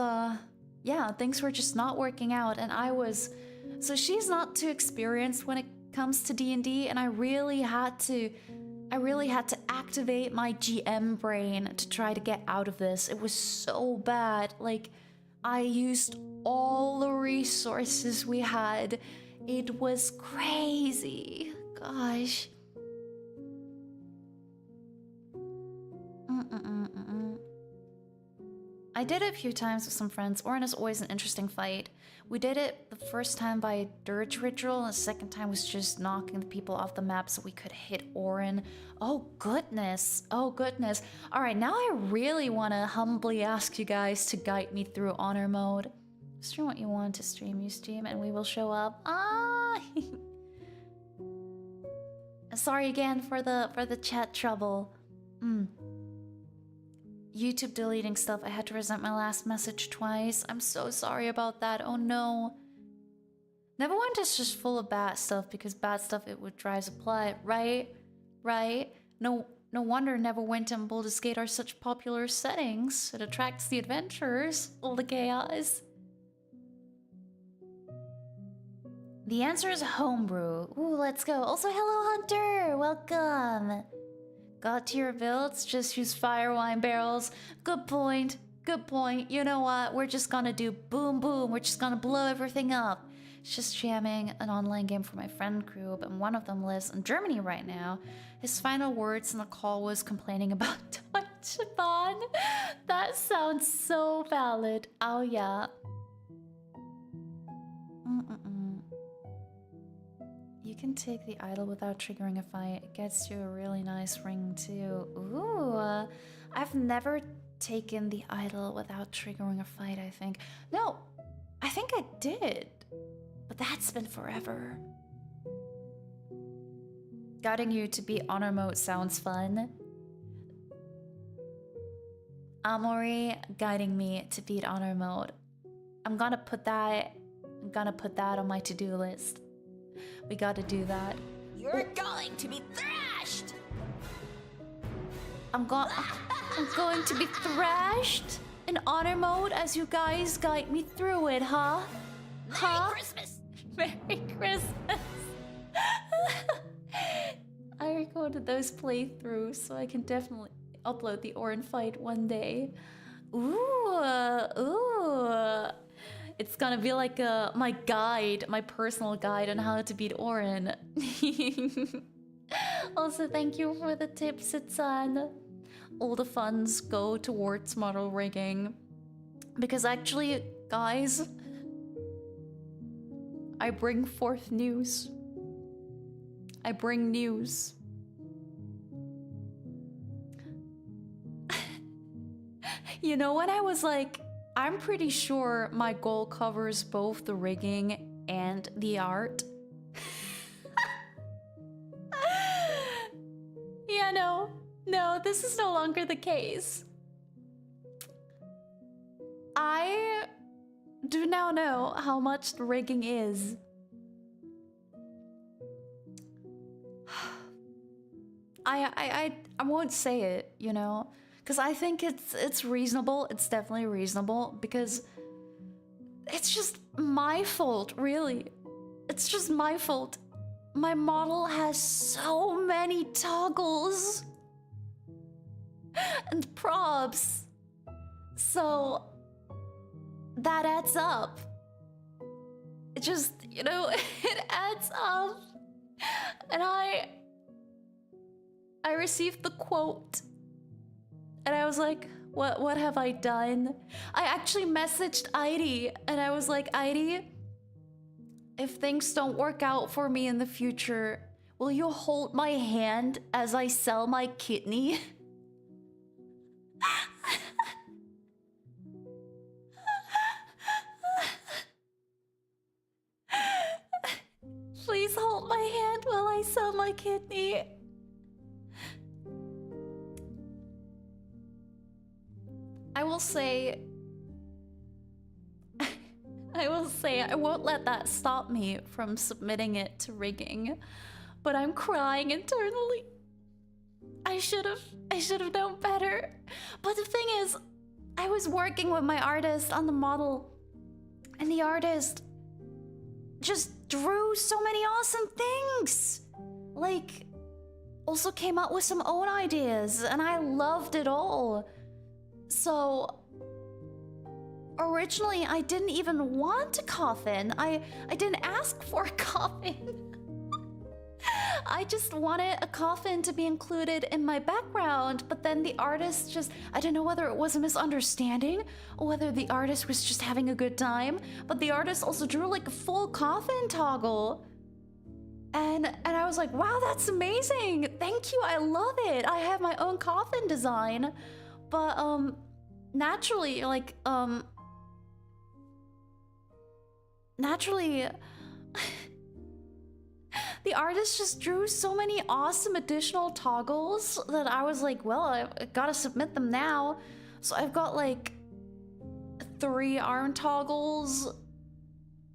yeah, things were just not working out, and so she's not too experienced when it comes to D&D, and I really had to activate my GM brain to try to get out of this. It was so bad. Like, I used all the resources we had. It was crazy. Gosh. I did it a few times with some friends. Orin is always an interesting fight. We did it the first time by a dirge ritual, and the second time was just knocking the people off the map so we could hit Orin. Oh goodness, oh goodness. All right, now I really want to humbly ask you guys to guide me through honor mode. Stream what you want to stream, you stream, and we will show up. Ah! Sorry again for the chat trouble. YouTube deleting stuff. I had to resent my last message twice. I'm so sorry about that. Oh no. Neverwinter is just full of bad stuff, because bad stuff, it would drive a plot, right? Right? No wonder Neverwinter and Baldur's Gate are such popular settings. It attracts the adventurers, all the chaos. The answer is homebrew. Ooh, let's go. Also, hello Hunter! Welcome! Got to your builds? Just use fire wine barrels. Good point. Good point. You know what? We're just gonna do boom boom. We're just gonna blow everything up. It's just jamming an online game for my friend group, and one of them lives in Germany right now. His final words in the call was complaining about Deutsche Bahn. That sounds so valid. Oh yeah. You can take the idol without triggering a fight. It gets you a really nice ring too. Ooh, I've never taken the idol without triggering a fight, I think. No, I think I did, but that's been forever. Guiding you to beat honor mode sounds fun. Amori guiding me to beat honor mode. I'm gonna put that on my to-do list. We gotta do that. You're going to be thrashed! I'm going to be thrashed in honor mode as you guys guide me through it, huh? Merry Christmas! Merry Christmas! I recorded those playthroughs, so I can definitely upload the Orin fight one day. Ooh. It's gonna be like my guide, my personal guide on how to beat Orin. Also, thank you for the tips, Itsan. All the funds go towards model rigging. Because actually, guys, I bring forth news. I bring news. You know, when I was like, I'm pretty sure my goal covers both the rigging and the art. Yeah, no, this is no longer the case. I do now know how much the rigging is. I won't say it, you know, because I think it's reasonable. It's definitely reasonable because it's just my fault, really. It's just my fault. My model has so many toggles and props, so that adds up. It just, you know, it adds up. And I received the quote and I was like, what have I done? I actually messaged Heidi and I was like, Heidi, if things don't work out for me in the future, will you hold my hand as I sell my kidney? Please hold my hand while I sell my kidney. I will say, I won't let that stop me from submitting it to rigging, but I'm crying internally. I should have known better. But the thing is, I was working with my artist on the model, and the artist just drew so many awesome things. Like, also came up with some own ideas, and I loved it all. So originally I didn't even want a coffin. I didn't ask for a coffin. I just wanted a coffin to be included in my background, but then the artist just, I don't know whether it was a misunderstanding or whether the artist was just having a good time, but the artist also drew like a full coffin toggle. And I was like, wow, that's amazing. Thank you, I love it. I have my own coffin design. But naturally, like, naturally, the artist just drew so many awesome additional toggles that I was like, well, I gotta submit them now. So I've got like 3 arm toggles,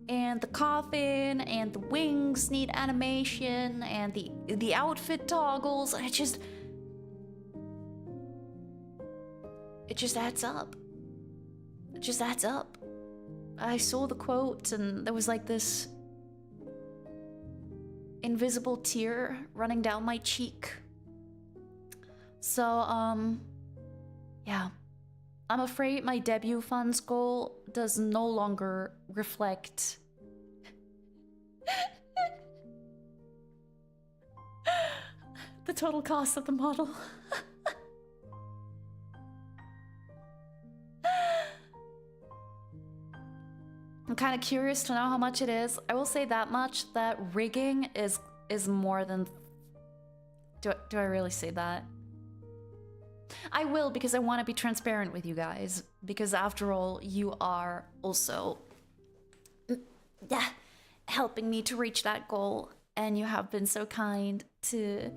and the coffin, and the wings need animation, and the outfit toggles. And it just adds up. It just adds up. I saw the quote and there was like this invisible tear running down my cheek. So, yeah. I'm afraid my debut funds goal does no longer reflect the total cost of the model. I'm kind of curious to know how much it is. I will say that much, that rigging is more than... Do I really say that? I will, because I want to be transparent with you guys. Because after all, you are also helping me to reach that goal. And you have been so kind to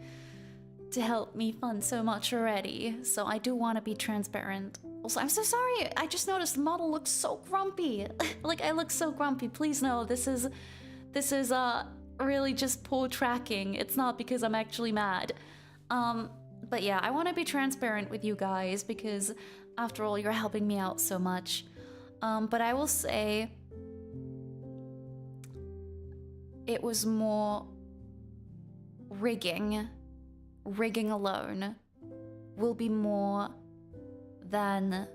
help me fund so much already. So I do want to be transparent. Also, I'm so sorry. I just noticed the model looks so grumpy. Like, I look so grumpy. Please know this is really just poor tracking. It's not because I'm actually mad. But yeah, I want to be transparent with you guys because after all, you're helping me out so much. But I will say it was more rigging. Rigging alone will be more than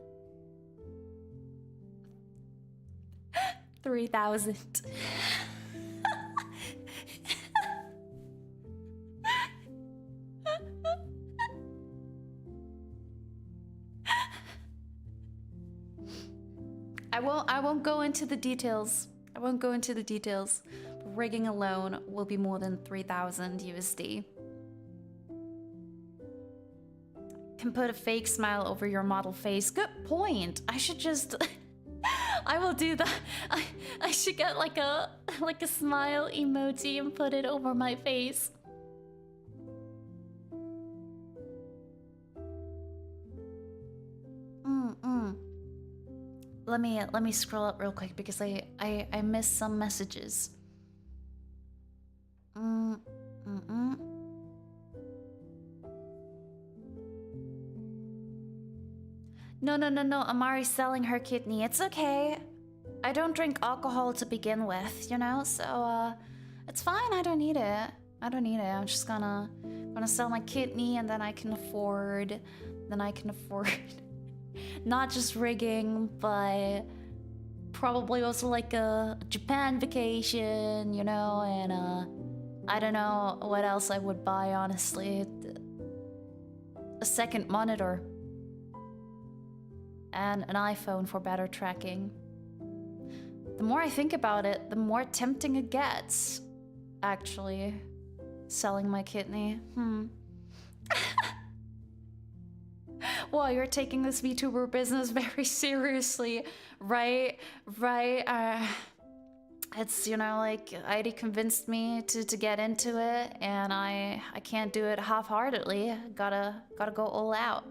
3,000. I won't go into the details. I won't go into the details. Rigging alone will be more than 3,000 USD. Can put a fake smile over your model face. Good point. I should just I will do that. I should get like a smile emoji and put it over my face. let me scroll up real quick because I missed some messages. No, Amari's selling her kidney. It's okay. I don't drink alcohol to begin with, you know? So, it's fine. I don't need it. I'm just gonna sell my kidney and then I can afford not just rigging, but probably also like a Japan vacation, you know, and I don't know what else I would buy, honestly. A second monitor. And an iPhone for better tracking. The more I think about it, the more tempting it gets, actually. Selling my kidney. Well, you're taking this VTuber business very seriously, right? It's, you know, like, Heidi convinced me to get into it, and I can't do it half-heartedly. Gotta go all out.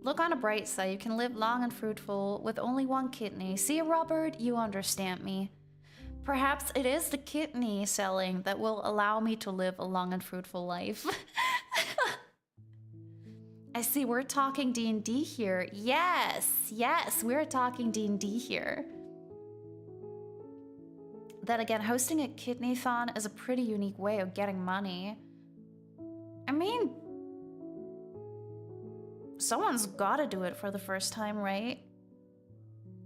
Look on a bright side, you can live long and fruitful with only one kidney. See, Robert, you understand me. Perhaps it is the kidney selling that will allow me to live a long and fruitful life. I see, we're talking D&D here. Yes, we're talking D&D here. Then again, hosting a kidney-thon is a pretty unique way of getting money. I mean, someone's gotta do it for the first time, right?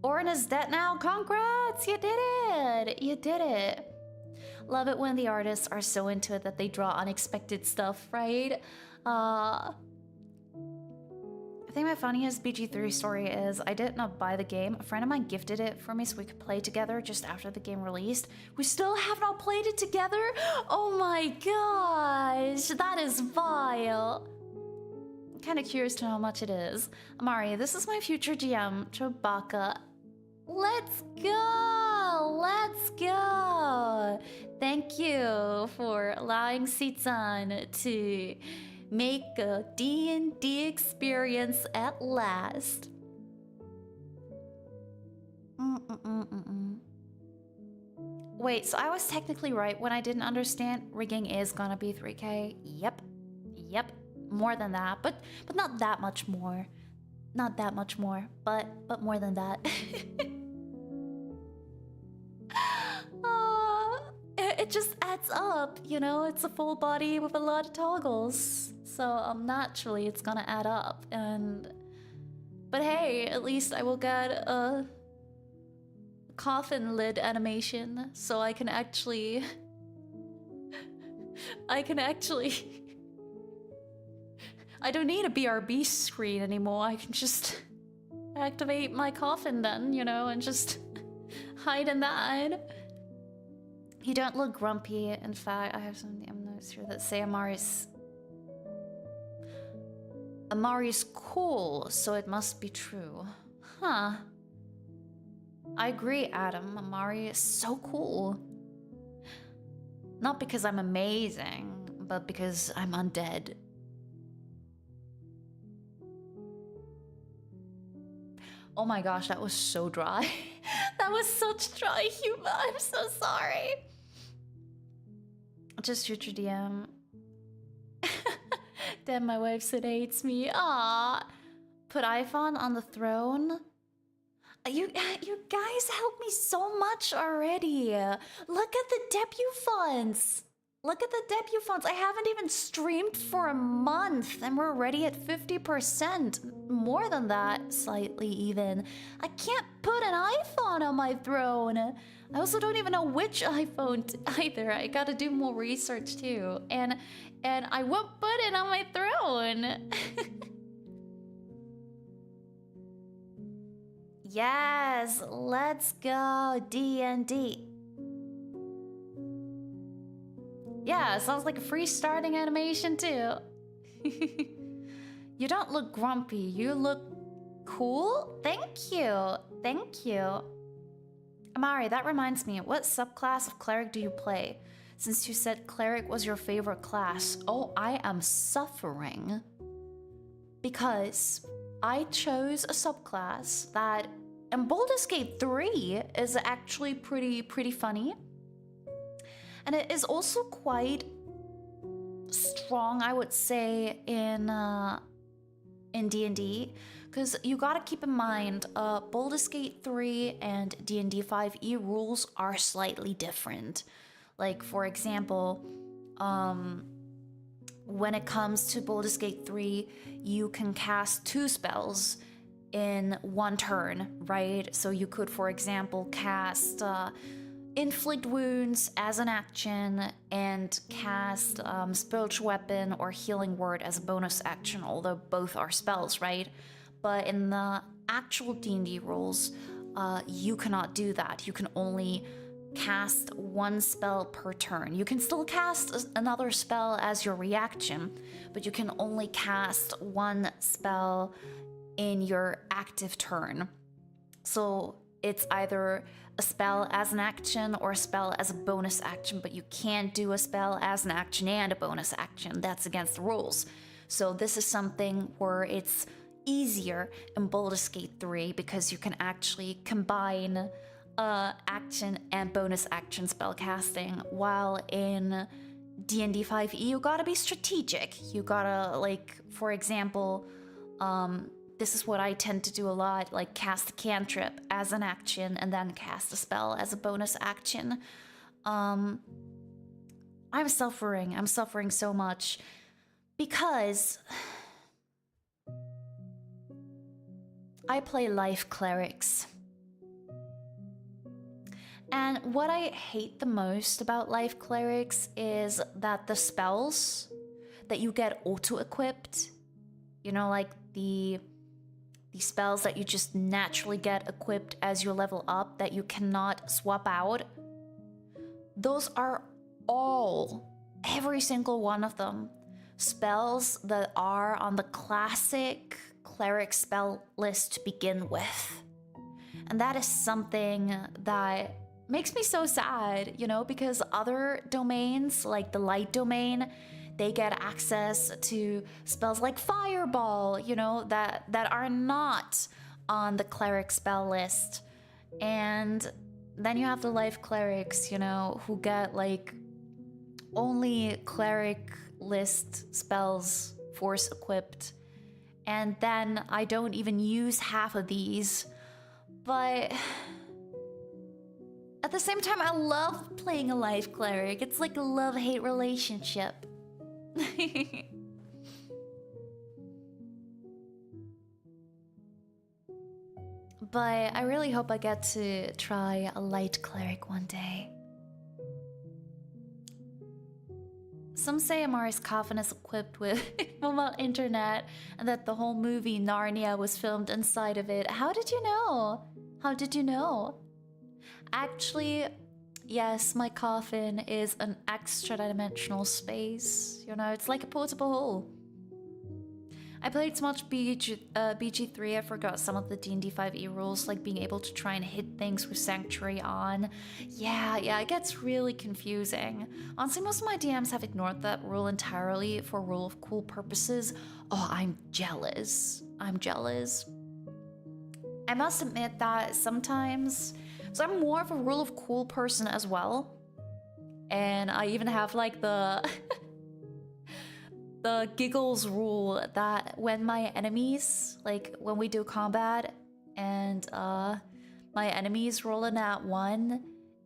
Orin is dead now. Congrats! You did it! Love it when the artists are so into it that they draw unexpected stuff, right? I think my funniest BG3 story is I did not buy the game. A friend of mine gifted it for me so we could play together just after the game released. We still have not played it together? Oh my gosh, that is vile. I'm kind of curious to know how much it is. Amari, this is my future GM, Chewbacca. Let's go! Thank you for allowing Sitsan to make a D&D experience at last. Wait, so I was technically right when I didn't understand rigging is gonna be 3K? Yep. More than that, but not that much more. Not that much more, but more than that. It just adds up, you know? It's a full body with a lot of toggles. So naturally it's gonna add up. But hey, at least I will get a coffin lid animation so I can actually I don't need a BRB screen anymore. I can just activate my coffin then, you know, and just hide in that. You don't look grumpy. In fact, I have some notes here that say Amari's cool, so it must be true. Huh. I agree, Adam. Amari is so cool. Not because I'm amazing, but because I'm undead. Oh my gosh, that was so dry. That was such dry humor. I'm so sorry. Just future DM. Damn, my wife said hates me. Ah, put iPhone on the throne. You guys helped me so much already. Look at the debut funds. I haven't even streamed for a month and we're already at 50%. More than that, slightly even. I can't put an iPhone on my throne. I also don't even know which iPhone either. I gotta do more research too. And I won't put it on my throne. Yes, let's go D&D. Yeah, sounds like a free starting animation too. You don't look grumpy, you look cool? Thank you. Amari, that reminds me, what subclass of cleric do you play? Since you said cleric was your favorite class. Oh, I am suffering. Because I chose a subclass that And Baldur's Gate 3 is actually pretty funny. And it is also quite strong, I would say, in D&D, because you gotta keep in mind, Baldur's Gate 3 and D&D 5e rules are slightly different. Like, for example, when it comes to Baldur's Gate 3, you can cast 2 spells in one turn, right? So you could, for example, cast Inflict Wounds as an action and cast Spiritual Weapon or Healing Word as a bonus action, although both are spells, right? But in the actual D&D rules, you cannot do that. You can only cast 1 spell per turn. You can still cast another spell as your reaction, but you can only cast 1 spell in your active turn. So it's either a spell as an action or a spell as a bonus action, but you can't do a spell as an action and a bonus action. That's against the rules. So this is something where it's easier in Baldur's Gate 3 because you can actually combine action and bonus action spell casting, while in D&D 5e you gotta be strategic. You gotta, like, for example, this is what I tend to do a lot, like cast a cantrip as an action and then cast a spell as a bonus action. I'm suffering so much because I play life clerics. And what I hate the most about life clerics is that the spells that you get auto-equipped, you know, like the spells that you just naturally get equipped as you level up that you cannot swap out, those are all, every single one of them, spells that are on the classic cleric spell list to begin with. And that is something that makes me so sad, you know, because other domains, like the light domain, they get access to spells like Fireball, you know, that are not on the cleric spell list. And then you have the life clerics, you know, who get like only cleric list spells force equipped. And then I don't even use half of these. But at the same time, I love playing a life cleric. It's like a love-hate relationship. But I really hope I get to try a light cleric one day. Some say Amari's coffin is equipped with mobile internet and that the whole movie Narnia was filmed inside of it. How did you know? How did you know? Actually, yes, my coffin is an extra-dimensional space. You know, it's like a portable hole. I played so much BG3, I forgot some of the D&D 5e rules, like being able to try and hit things with Sanctuary on. Yeah, it gets really confusing. Honestly, most of my DMs have ignored that rule entirely for rule of cool purposes. Oh, I'm jealous. I'm jealous. I must admit that sometimes, so I'm more of a rule of cool person as well. And I even have like the the giggles rule that when my enemies, like when we do combat and my enemies roll a nat 1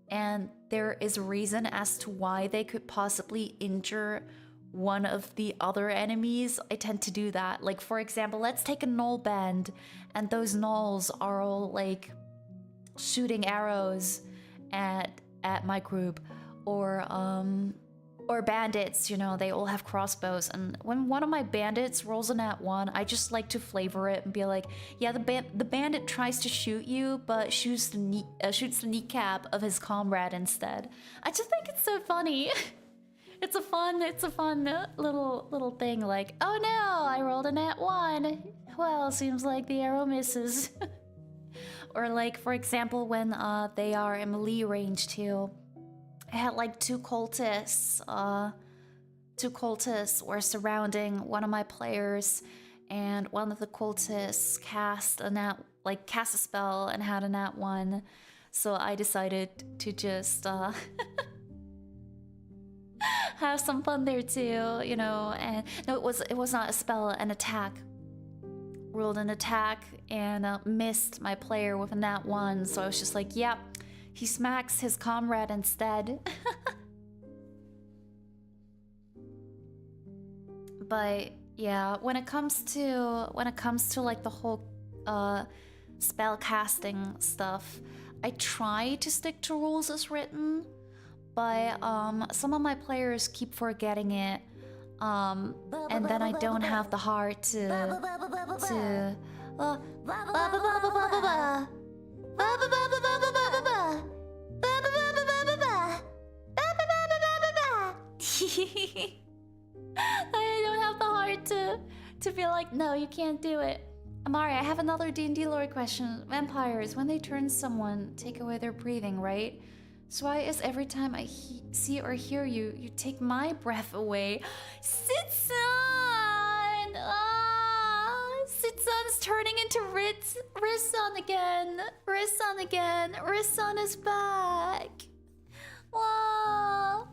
and there is a reason as to why they could possibly injure one of the other enemies, I tend to do that. Like, for example, let's take a gnoll band and those gnolls are all like shooting arrows at my group, or bandits, you know, they all have crossbows. And when one of my bandits rolls a nat 1, I just like to flavor it and be like, yeah, the bandit tries to shoot you, but shoots the kneecap of his comrade instead. I just think it's so funny. It's a fun little thing. Like, oh no, I rolled a nat 1. Well, seems like the arrow misses. Or like, for example, when they are in melee range too. I had like two cultists were surrounding one of my players, and one of the cultists cast a spell and had a nat 1. So I decided to just have some fun there too, you know. And no, it was not a spell, an attack. Rolled an attack and missed my player with a nat 1. So I was just like, yep, he smacks his comrade instead. But yeah, when it comes to like the whole spell casting stuff, I try to stick to rules as written, but some of my players keep forgetting it, and then I don't have the heart to I don't have the heart to be like, no, you can't do it. Amari, I have another D&D lore question. Vampires, when they turn someone, take away their breathing, right? So why is every time I see or hear you, you take my breath away? Sitsun! Sitsun's turning into Risson again. Risson is back. Wow.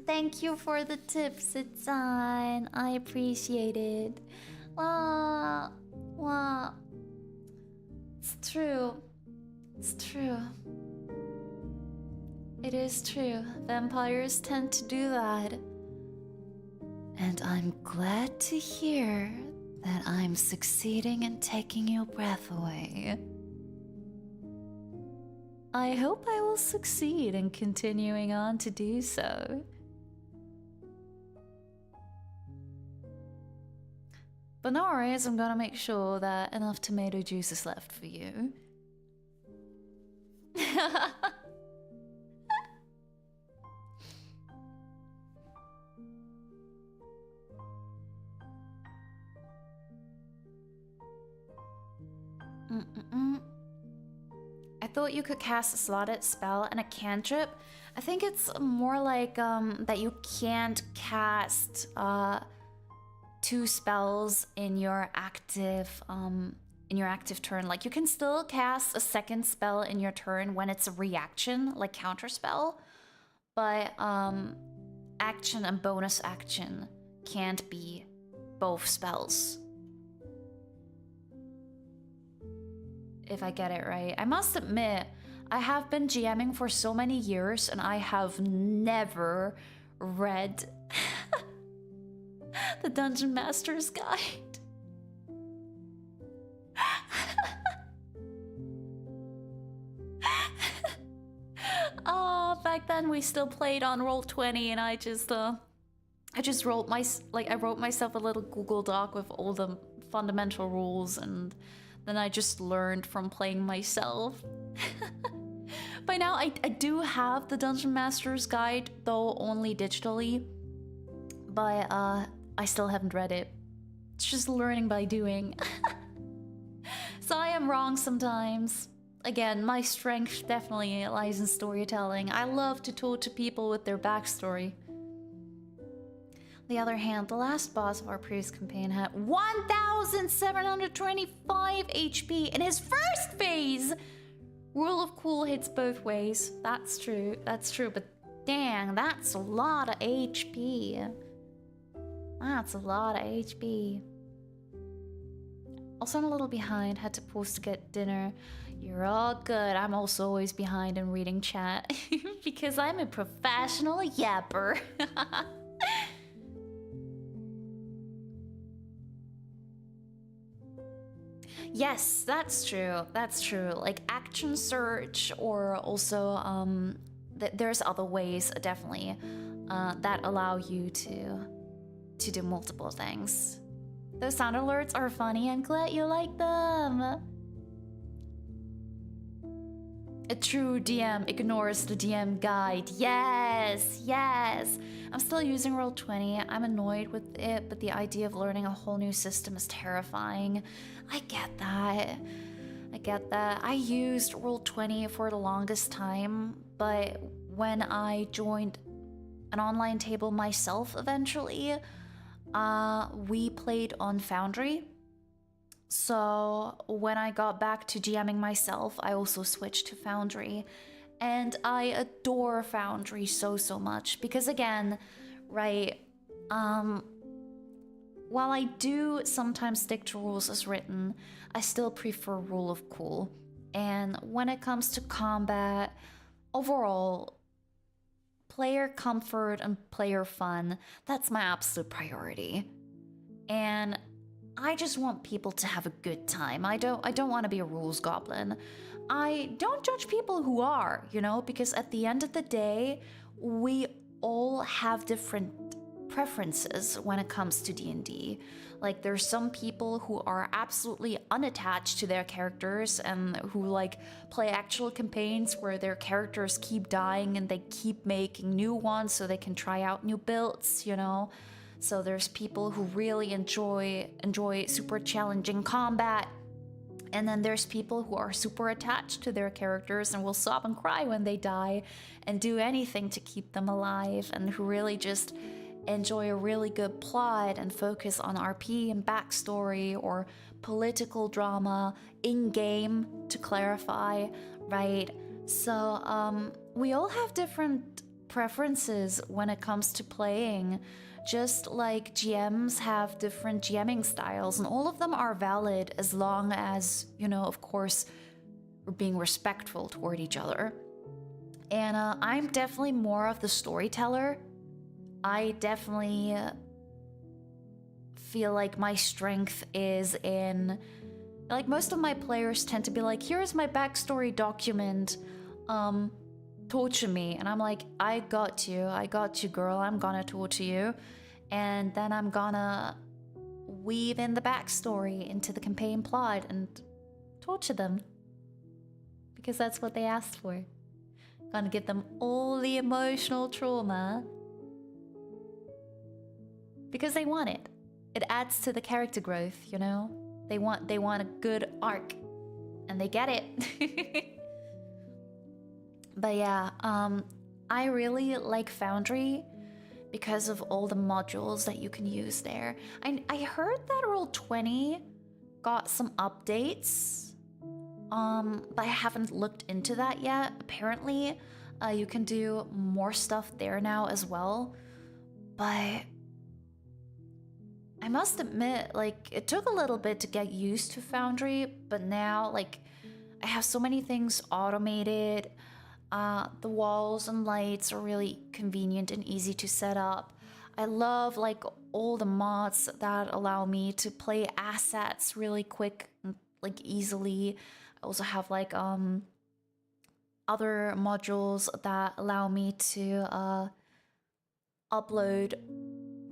Thank you for the tips, Sitsun. I appreciate it. Wow. It's true. It is true. Vampires tend to do that. And I'm glad to hear that I'm succeeding in taking your breath away. I hope I will succeed in continuing on to do so. But no worries, I'm gonna make sure that enough tomato juice is left for you. I thought you could cast a slotted spell and a cantrip. I think it's more like that you can't cast 2 spells in your active turn. Like you can still cast a second spell in your turn when it's a reaction, like counter spell, but action and bonus action can't be both spells. If I get it right. I must admit, I have been GMing for so many years and I have never read the Dungeon Master's Guide. Oh, back then we still played on Roll20 and I just wrote I wrote myself a little Google Doc with all the fundamental rules, and then I just learned from playing myself. By now, I do have the Dungeon Master's Guide, though only digitally. But I still haven't read it. It's just learning by doing. So I am wrong sometimes. Again, my strength definitely lies in storytelling. I love to talk to people with their backstory. On the other hand, the last boss of our previous campaign had 1,725 HP in his first phase! Rule of cool hits both ways. That's true, but dang, that's a lot of HP. That's a lot of HP. Also, I'm a little behind, had to pause to get dinner. You're all good, I'm also always behind in reading chat. Because I'm a professional yapper. Yes, that's true. Like action search, or also there's other ways definitely that allow you to do multiple things. Those sound alerts are funny. I'm glad you like them. A true DM ignores the DM guide. Yes. I'm still using Roll20. I'm annoyed with it, but the idea of learning a whole new system is terrifying. I get that. I used Roll20 for the longest time, but when I joined an online table myself eventually, we played on Foundry. So when I got back to GMing myself, I also switched to Foundry. And I adore Foundry so much because again, right, while I do sometimes stick to rules as written, I still prefer rule of cool. And when it comes to combat, overall, player comfort and player fun, that's my absolute priority. And I just want people to have a good time. I don't want to be a rules goblin. I don't judge people who are, you know, because at the end of the day, we all have different preferences when it comes to D&D. Like there's some people who are absolutely unattached to their characters and who like play actual campaigns where their characters keep dying and they keep making new ones so they can try out new builds, you know. So there's people who really enjoy super challenging combat. And then there's people who are super attached to their characters and will sob and cry when they die and do anything to keep them alive, and who really just enjoy a really good plot and focus on RP and backstory or political drama in-game, to clarify, right? So we all have different preferences when it comes to playing, just like GMs have different GMing styles, and all of them are valid as long as, you know, of course, we're being respectful toward each other. And I'm definitely more of the storyteller. I definitely feel like my strength is in, like, most of my players tend to be like, here's my backstory document, torture me. And I'm like, I got you, girl, I'm gonna torture you. And then I'm gonna weave in the backstory into the campaign plot and torture them. Because that's what they asked for. Gonna give them all the emotional trauma. Because they want it. It adds to the character growth, you know? They want a good arc. And they get it. But yeah, I really like Foundry because of all the modules that you can use there. I heard that Roll20 got some updates, but I haven't looked into that yet. Apparently, you can do more stuff there now as well. But I must admit, like, it took a little bit to get used to Foundry, but now, like, I have so many things automated. The walls and lights are really convenient and easy to set up. I love like all the mods that allow me to play assets really quick and like easily. I also have like other modules that allow me to upload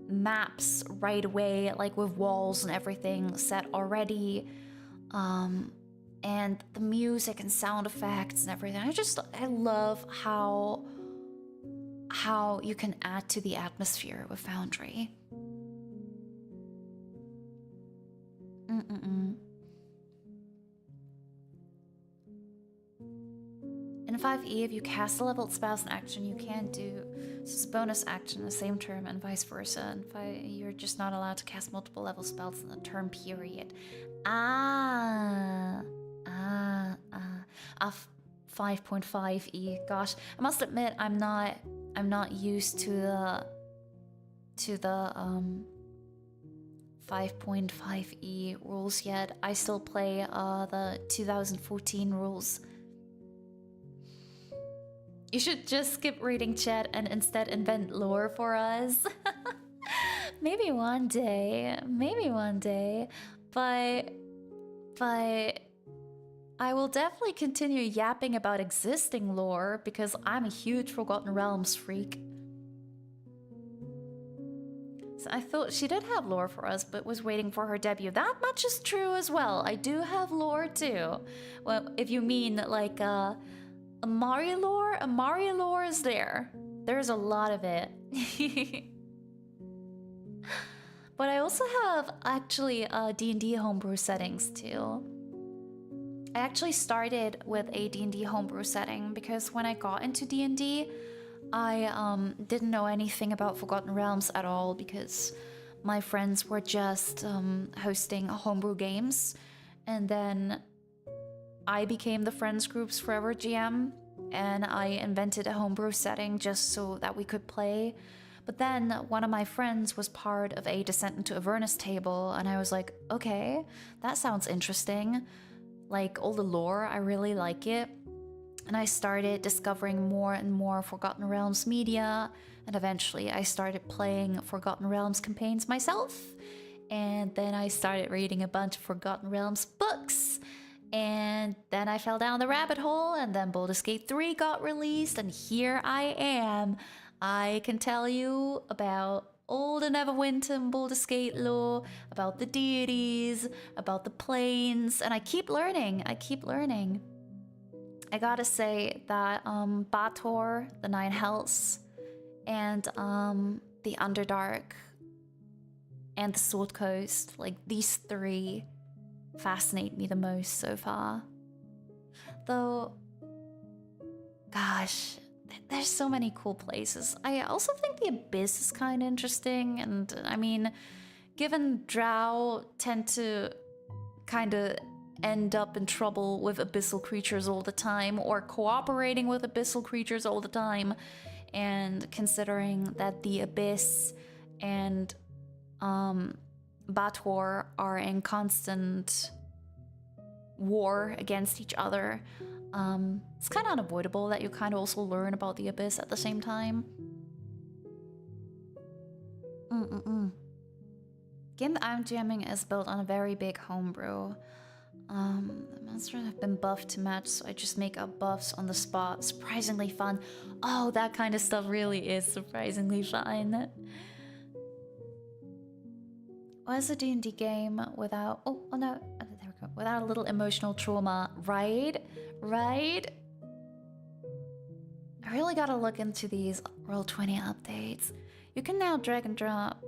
maps right away, like with walls and everything set already. And the music and sound effects and everything. I love how you can add to the atmosphere with Foundry. In 5e, if you cast a leveled spell as an action, you can do so it's a bonus action in the same turn and vice versa. And you're just not allowed to cast multiple level spells in the turn period. 5.5e. Gosh, I must admit I'm not used to the 5.5e rules yet. I still play the 2014 rules. You should just skip reading chat and instead invent lore for us. Maybe one day, but I will definitely continue yapping about existing lore because I'm a huge Forgotten Realms freak. So I thought she did have lore for us, but was waiting for her debut. That much is true as well. I do have lore too. Well, if you mean like Amari lore is there. There's a lot of it. But I also have actually D&D homebrew settings too. I actually started with a D&D homebrew setting because when I got into D&D, I didn't know anything about Forgotten Realms at all because my friends were just hosting homebrew games, and then I became the friends group's forever GM, and I invented a homebrew setting just so that we could play. But then one of my friends was part of a Descent into Avernus table, and I was like, okay, that sounds interesting. Like, all the lore, I really like it. And I started discovering more and more Forgotten Realms media, and eventually I started playing Forgotten Realms campaigns myself. And then I started reading a bunch of Forgotten Realms books. And then I fell down the rabbit hole, and then Baldur's Gate 3 got released, and here I am. I can tell you about all the Neverwinter and Baldur's Gate lore, about the deities, about the planes, and I keep learning. I gotta say that Bator, the Nine Hells, and the Underdark, and the Sword Coast, like these three fascinate me the most so far. Though, gosh, there's so many cool places. I also think the Abyss is kind of interesting, and I mean, given Drow tend to kind of end up in trouble with abyssal creatures all the time, or cooperating with abyssal creatures all the time, and considering that the Abyss and Bator are in constant war against each other, it's kind of unavoidable that you kind of also learn about the Abyss at the same time. Game that I'm jamming is built on a very big homebrew. The monsters have been buffed to match, so I just make up buffs on the spot. Surprisingly fun. Oh, that kind of stuff really is surprisingly fun. What is a D&D game without... Oh no, there we go. Without a little emotional trauma, right? Right? I really gotta look into these Roll20 updates. You can now drag and drop...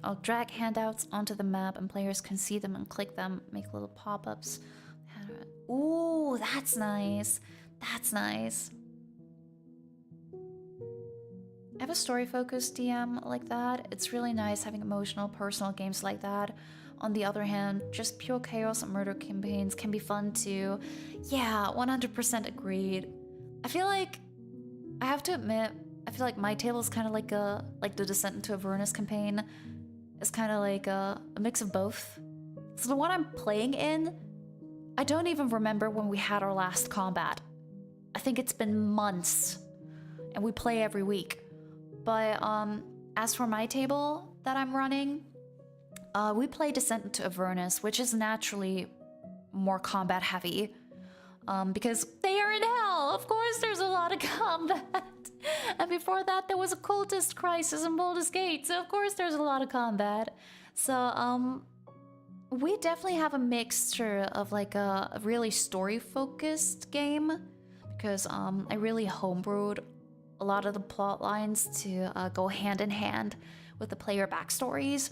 I'll drag handouts onto the map and players can see them and click them, make little pop-ups. Ooh, that's nice. That's nice. I have a story-focused DM like that. It's really nice having emotional, personal games like that. On the other hand, just pure chaos and murder campaigns can be fun too. Yeah, 100% agreed. I feel like, I have to admit, I feel like my table is kind of like the Descent into Avernus campaign. It's kind of like a mix of both. So the one I'm playing in, I don't even remember when we had our last combat. I think it's been months, and we play every week. But as for my table that I'm running, we play Descent into Avernus, which is naturally more combat heavy. Because they are in hell. Of course there's a lot of combat. And before that there was a cultist crisis in Baldur's Gate, so of course there's a lot of combat. So we definitely have a mixture of like a really story-focused game, because I really homebrewed a lot of the plot lines to go hand in hand with the player backstories.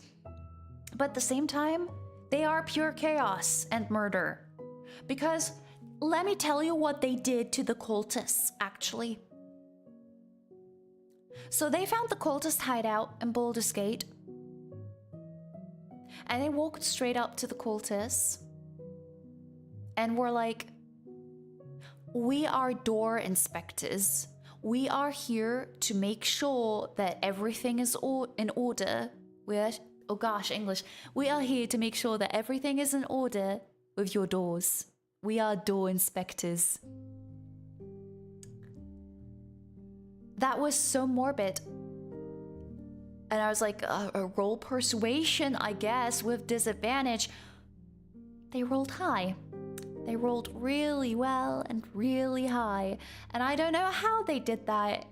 But at the same time, they are pure chaos and murder. Because let me tell you what they did to the cultists, actually. So they found the cultist hideout in Baldur's Gate, and they walked straight up to the cultists and were like, "We are door inspectors. We are here to make sure that everything is in order with..." Oh gosh, English. "We are here to make sure that everything is in order with your doors. We are door inspectors." That was so morbid. And I was like, a roll persuasion, I guess, with disadvantage. They rolled high. They rolled really well and really high. And I don't know how they did that,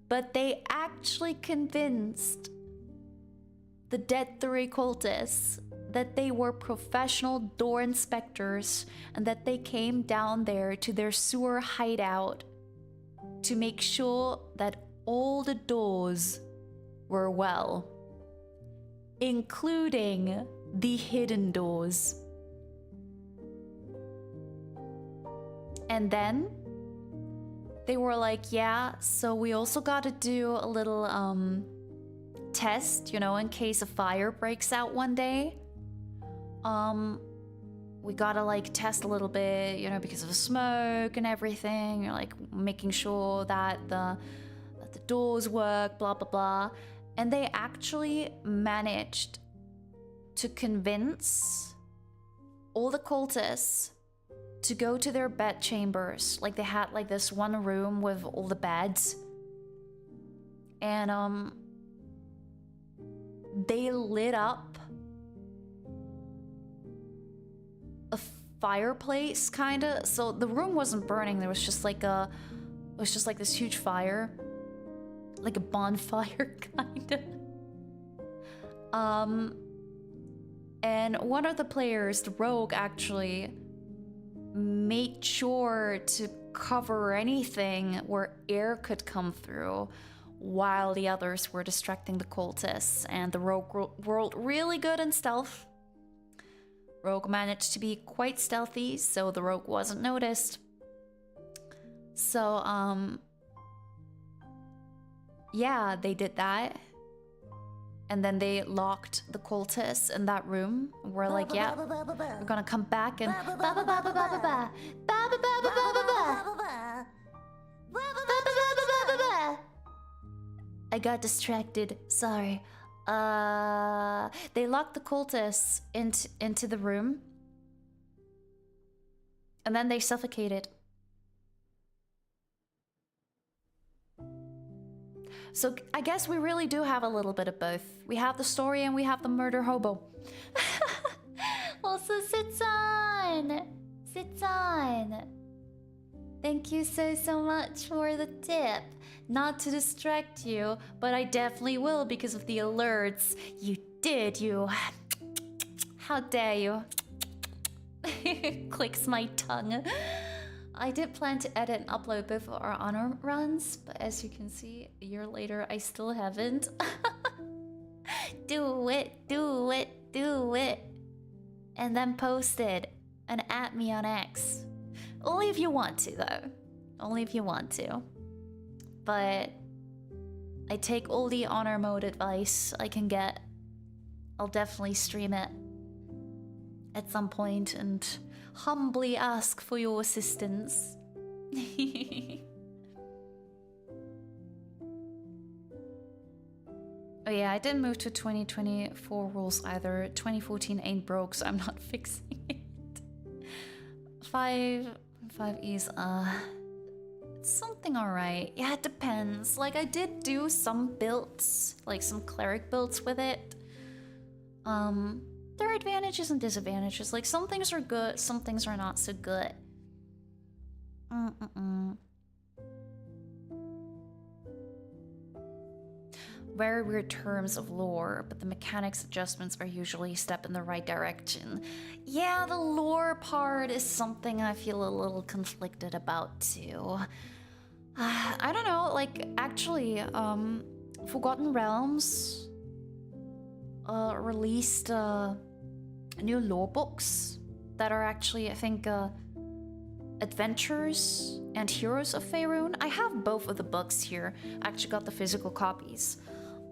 but they actually convinced the dead 3 cultists that they were professional door inspectors and that they came down there to their sewer hideout to make sure that all the doors were well, including the hidden doors. And then they were like, "Yeah, so we also got to do a little test, you know, in case a fire breaks out one day. We gotta like test a little bit, you know, because of the smoke and everything. You're like making sure that the doors work, blah blah blah. And they actually managed to convince all the cultists to go to their bed chambers. Like they had like this one room with all the beds. And they lit up a fireplace kinda. So the room wasn't burning, there was just like this huge fire. Like a bonfire kinda. And one of the players, the rogue, actually made sure to cover anything where air could come through while the others were distracting the cultists. And the rogue rolled really good in stealth. Rogue managed to be quite stealthy, so the rogue wasn't noticed. So, yeah, they did that. And then they locked the cultists in that room. We're like, yeah, we're gonna come back and I got distracted, sorry. They locked the cultists into the room. And then they suffocated. So I guess we really do have a little bit of both. We have the story and we have the murder hobo. Also, Sitson! Sitson! Thank you so much for the tip. Not to distract you, but I definitely will because of the alerts. You did, you. How dare you? Clicks my tongue. I did plan to edit and upload both of our honor runs, but as you can see, a year later, I still haven't. Do it, do it, do it. And then post it and at me on X. Only if you want to, though. Only if you want to. But I take all the honor mode advice I can get. I'll definitely stream it at some point and humbly ask for your assistance. Oh yeah, I didn't move to 2024 rules either. 2014 ain't broke, so I'm not fixing it. 5E's, it's something alright. Yeah, it depends. Like, I did do some builds, like some cleric builds with it. There are advantages and disadvantages. Like, some things are good, some things are not so good. Very weird terms of lore, but the mechanics adjustments are usually a step in the right direction. Yeah, the lore part is something I feel a little conflicted about too. I don't know, like, actually, Forgotten Realms released new lore books that are actually, I think, Adventures and Heroes of Faerun. I have both of the books here. I actually got the physical copies.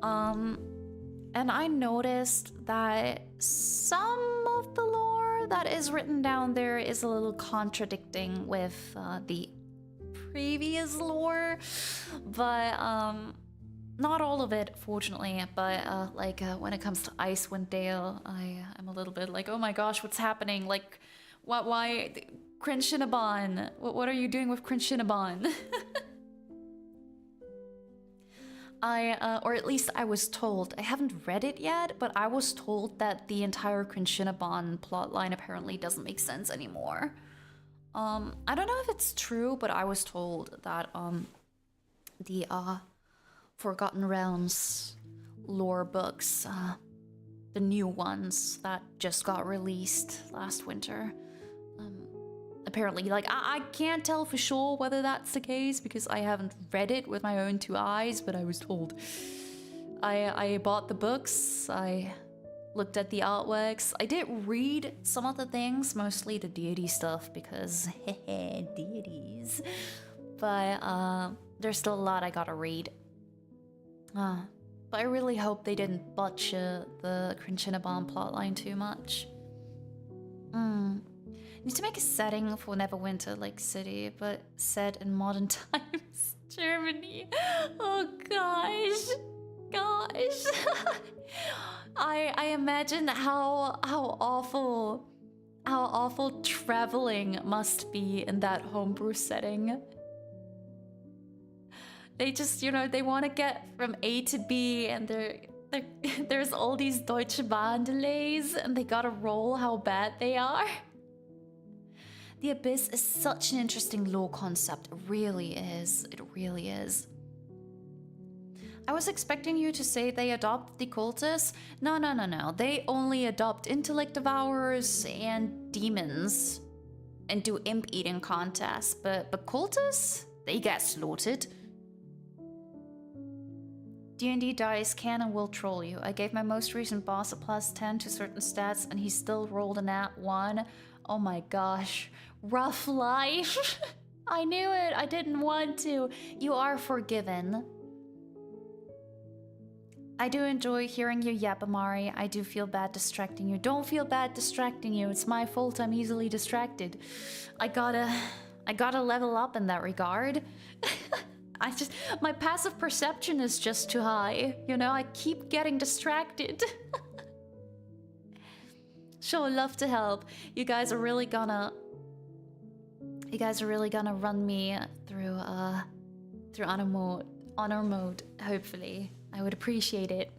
And I noticed that some of the lore that is written down there is a little contradicting with the previous lore, but not all of it, fortunately. But like when it comes to Icewind Dale, I'm a little bit like, oh my gosh, what's happening? Like, why Kryn Shinabon? What are you doing with Kryn Shinabon? Or at least I was told, I haven't read it yet, but I was told that the entire Kryn Shinabon plotline apparently doesn't make sense anymore. I don't know if it's true, but I was told that the Forgotten Realms lore books, the new ones that just got released last winter, apparently, like, I can't tell for sure whether that's the case because I haven't read it with my own two eyes, but I was told. I bought the books, I looked at the artworks, I did read some of the things, mostly the deity stuff because, deities. But there's still a lot I gotta read. But I really hope they didn't butcher the Crinchinaban plotline too much. Need to make a setting for Neverwinter Lake City, but set in modern times. Germany. Oh gosh. I imagine how awful traveling must be in that homebrew setting. They just, you know, they want to get from A to B, and there's all these Deutsche Bahn delays, and they gotta roll how bad they are. The Abyss is such an interesting lore concept. It really is. It really is. I was expecting you to say they adopt the cultists. No. They only adopt intellect devourers and demons and do imp eating contests. But cultists? They get slaughtered. D&D dice can and will troll you. I gave my most recent boss a +10 to certain stats and he still rolled a nat 1. Oh my gosh. Rough life. I knew it. I didn't want to. You are forgiven. I do enjoy hearing you yap, Amari. I do feel bad distracting you. Don't feel bad distracting you. It's my fault I'm easily distracted. I gotta level up in that regard. My passive perception is just too high. You know, I keep getting distracted. Sure, love to help. You guys are really gonna run me through honor mode, hopefully. I would appreciate it.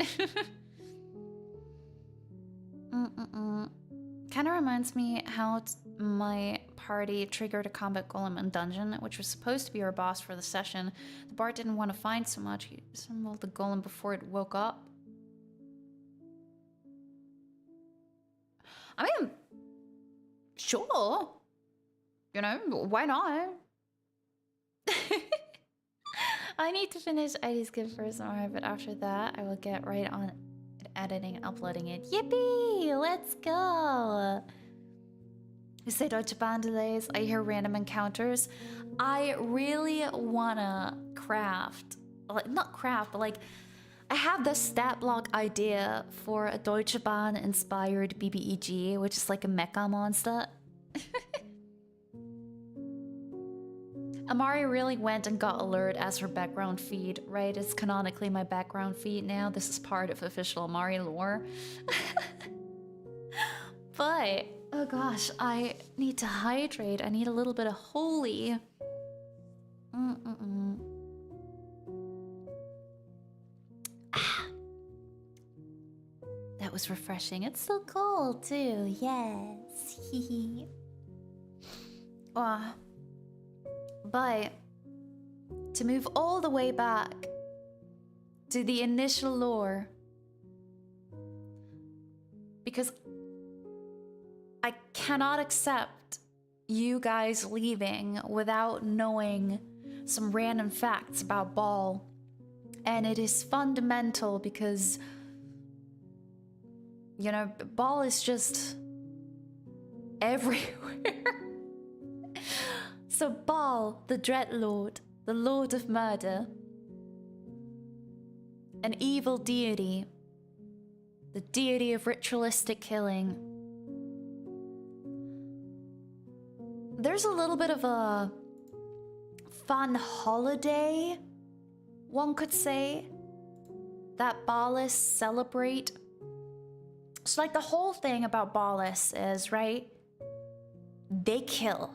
Kinda reminds me how my party triggered a combat golem in dungeon, which was supposed to be our boss for the session. The bard didn't want to find so much. He assembled the golem before it woke up. I mean, sure. You know, why not? I need to finish ID Skip first, alright, but after that, I will get right on editing and uploading it. Yippee! Let's go! You say Deutsche Bahn delays, I hear random encounters. I really wanna craft, not craft, but like, I have this stat block idea for a Deutsche Bahn inspired BBEG, which is like a mecha monster. Amari really went and got alert as her background feed, right? It's canonically my background feed now. This is part of official Amari lore. But, oh gosh, I need to hydrate. I need a little bit of holy. That was refreshing. It's so cold too. Yes. Oh. But to move all the way back to the initial lore, because I cannot accept you guys leaving without knowing some random facts about Ball. And it is fundamental because, you know, Ball is just everywhere. So Baal, the Dreadlord, the Lord of Murder, an evil deity, the deity of ritualistic killing. There's a little bit of a fun holiday, one could say, that Baalists celebrate. So like the whole thing about Baalists is, right, they kill.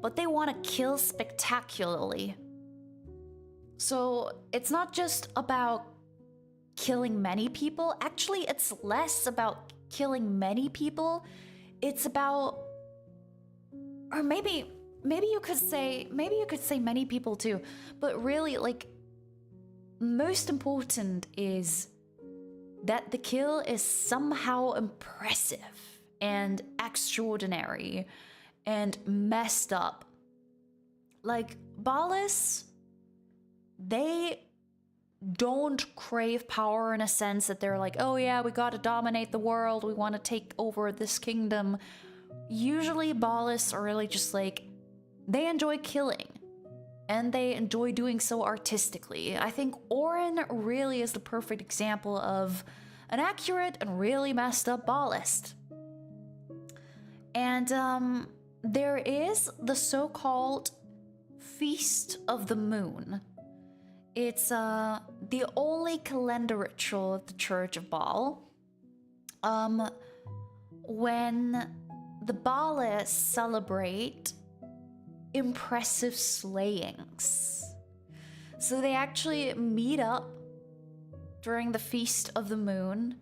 But they want to kill spectacularly. So it's not just about killing many people. Actually, it's less about killing many people. It's about, or maybe you could say many people too. But really, like, most important is that the kill is somehow impressive and extraordinary and messed up. Like, Baalists, they don't crave power in a sense that they're like, oh yeah, we gotta dominate the world, we want to take over this kingdom. Usually Baalists are really just like, they enjoy killing. and they enjoy doing so artistically. I think Orin really is the perfect example of an accurate and really messed up ballist. And there is the so-called Feast of the Moon. It's the only calendar ritual of the Church of Baal. When the Baalists celebrate impressive slayings. So they actually meet up during the Feast of the Moon,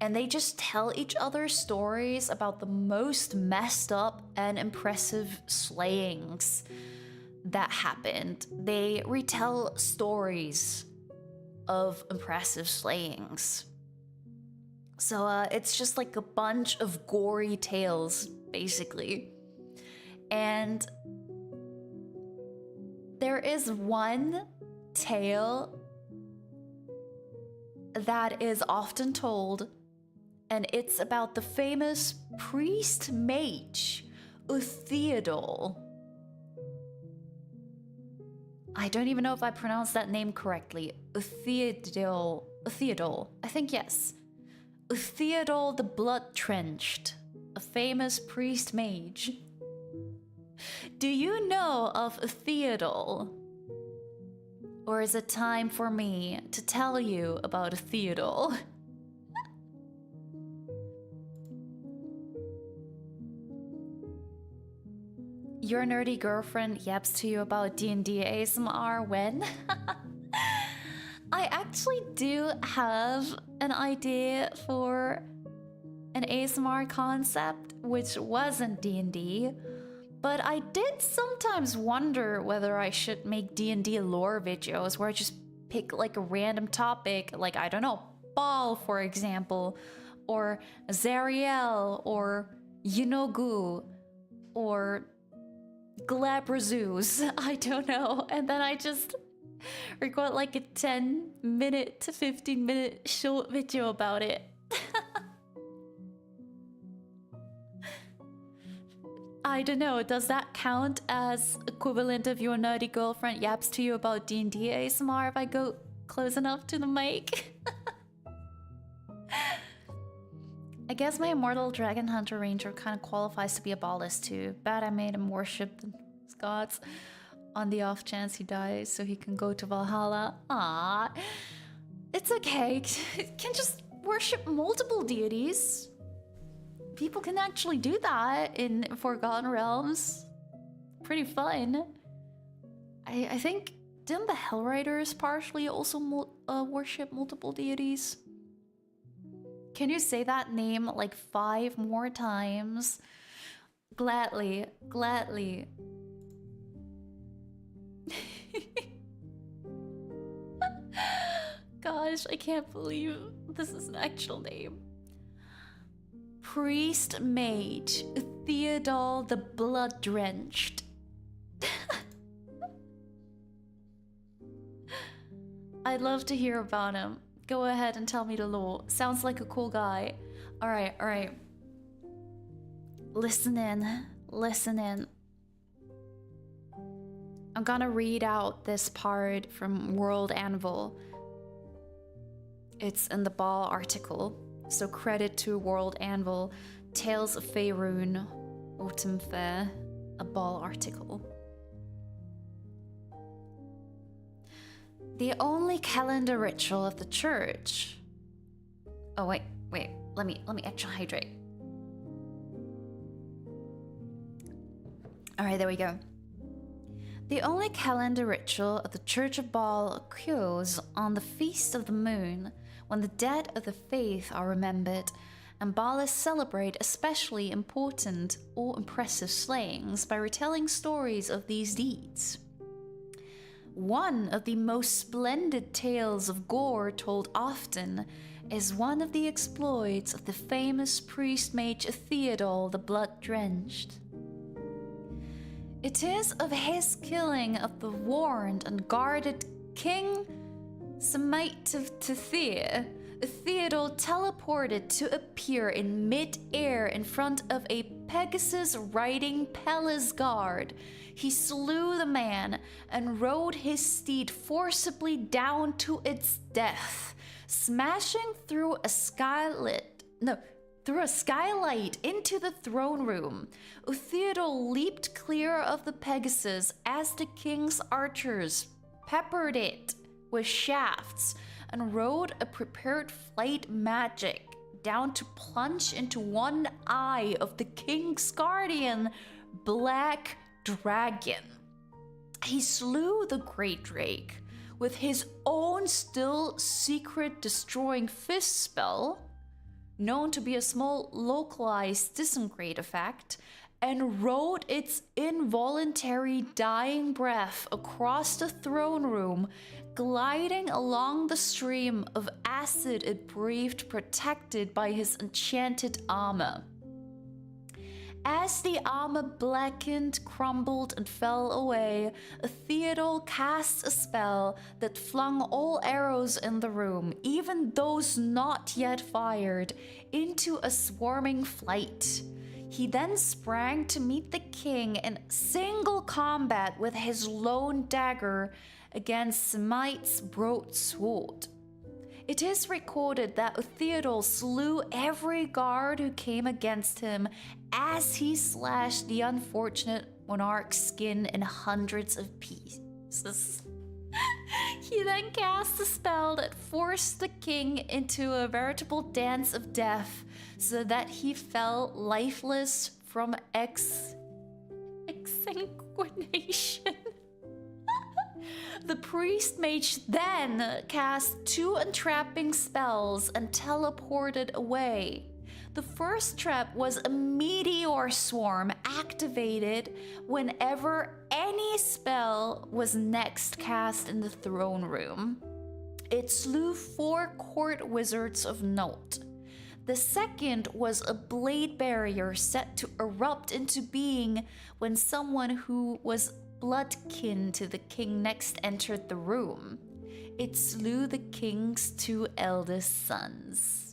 and they just tell each other stories about the most messed up and impressive slayings that happened. They retell stories of impressive slayings. So it's just like a bunch of gory tales, basically. And there is one tale that is often told, and it's about the famous priest mage, Theodol. I don't even know if I pronounced that name correctly. Theodol. I think yes. Theodol the Blood-Drenched, a famous priest mage. Do you know of Theodol? Or is it time for me to tell you about Theodol? Your nerdy girlfriend yaps to you about D&D ASMR when? I actually do have an idea for an ASMR concept, which wasn't D&D, but I did sometimes wonder whether I should make D&D lore videos where I just pick like a random topic, like, I don't know, Baal, for example, or Zariel, or Yinogu, or Glabrazoos, I don't know, and then I just record like a 10-minute to 15-minute short video about it. I don't know, does that count as equivalent of your nerdy girlfriend yaps to you about D&D ASMR if I go close enough to the mic? I guess my Immortal Dragon Hunter Ranger kind of qualifies to be a ballist too. Bad I made him worship the gods on the off chance he dies so he can go to Valhalla. Ah, it's okay. Can just worship multiple deities. People can actually do that in Forgotten Realms. Pretty fun. I think, didn't the Hellriders partially also worship multiple deities? Can you say that name like 5 more times? Gladly, gladly. Gosh, I can't believe this is an actual name. Priest Mage Theodol the Blood-Drenched. I'd love to hear about him. Go ahead and tell me the lore. Sounds like a cool guy. Alright, alright. Listen in. Listen in. I'm gonna read out this part from World Anvil. It's in the Baal article, so credit to World Anvil. Tales of Faerun, Autumn Fair, a Baal article. The only calendar ritual of the church. Oh wait, let me extra hydrate. Alright, there we go. The only calendar ritual of the Church of Baal occurs on the Feast of the Moon, when the dead of the faith are remembered, and Baalists celebrate especially important or impressive slayings by retelling stories of these deeds. One of the most splendid tales of gore told often is one of the exploits of the famous priest mage Theodol the Blood-Drenched. It is of his killing of the warned and guarded King Semite of Tethir, Theodore teleported to appear in mid-air in front of a Pegasus riding palace guard. He slew the man and rode his steed forcibly down to its death, smashing through a skylight into the throne room. Theodore leaped clear of the Pegasus as the king's archers peppered it with shafts and rode a prepared flight magic down to plunge into one eye of the king's guardian, Black Dragon. He slew the Great Drake with his own still secret destroying fist spell, known to be a small localized disintegrate effect, and rode its involuntary dying breath across the throne room, gliding along the stream of acid it breathed, protected by his enchanted armor. As the armor blackened, crumbled, and fell away, Theodore cast a spell that flung all arrows in the room, even those not yet fired, into a swarming flight. He then sprang to meet the king in single combat with his lone dagger against Smite's broadsword. It is recorded that Theodore slew every guard who came against him as he slashed the unfortunate monarch's skin in hundreds of pieces. He then cast a spell that forced the king into a veritable dance of death, so that he fell lifeless from exsanguination. The priest mage then cast 2 entrapping spells and teleported away. The first trap was a meteor swarm activated whenever any spell was next cast in the throne room. It slew 4 court wizards of note. The second was a blade barrier set to erupt into being when someone who was bloodkin to the king next entered the room. It slew the king's 2 eldest sons.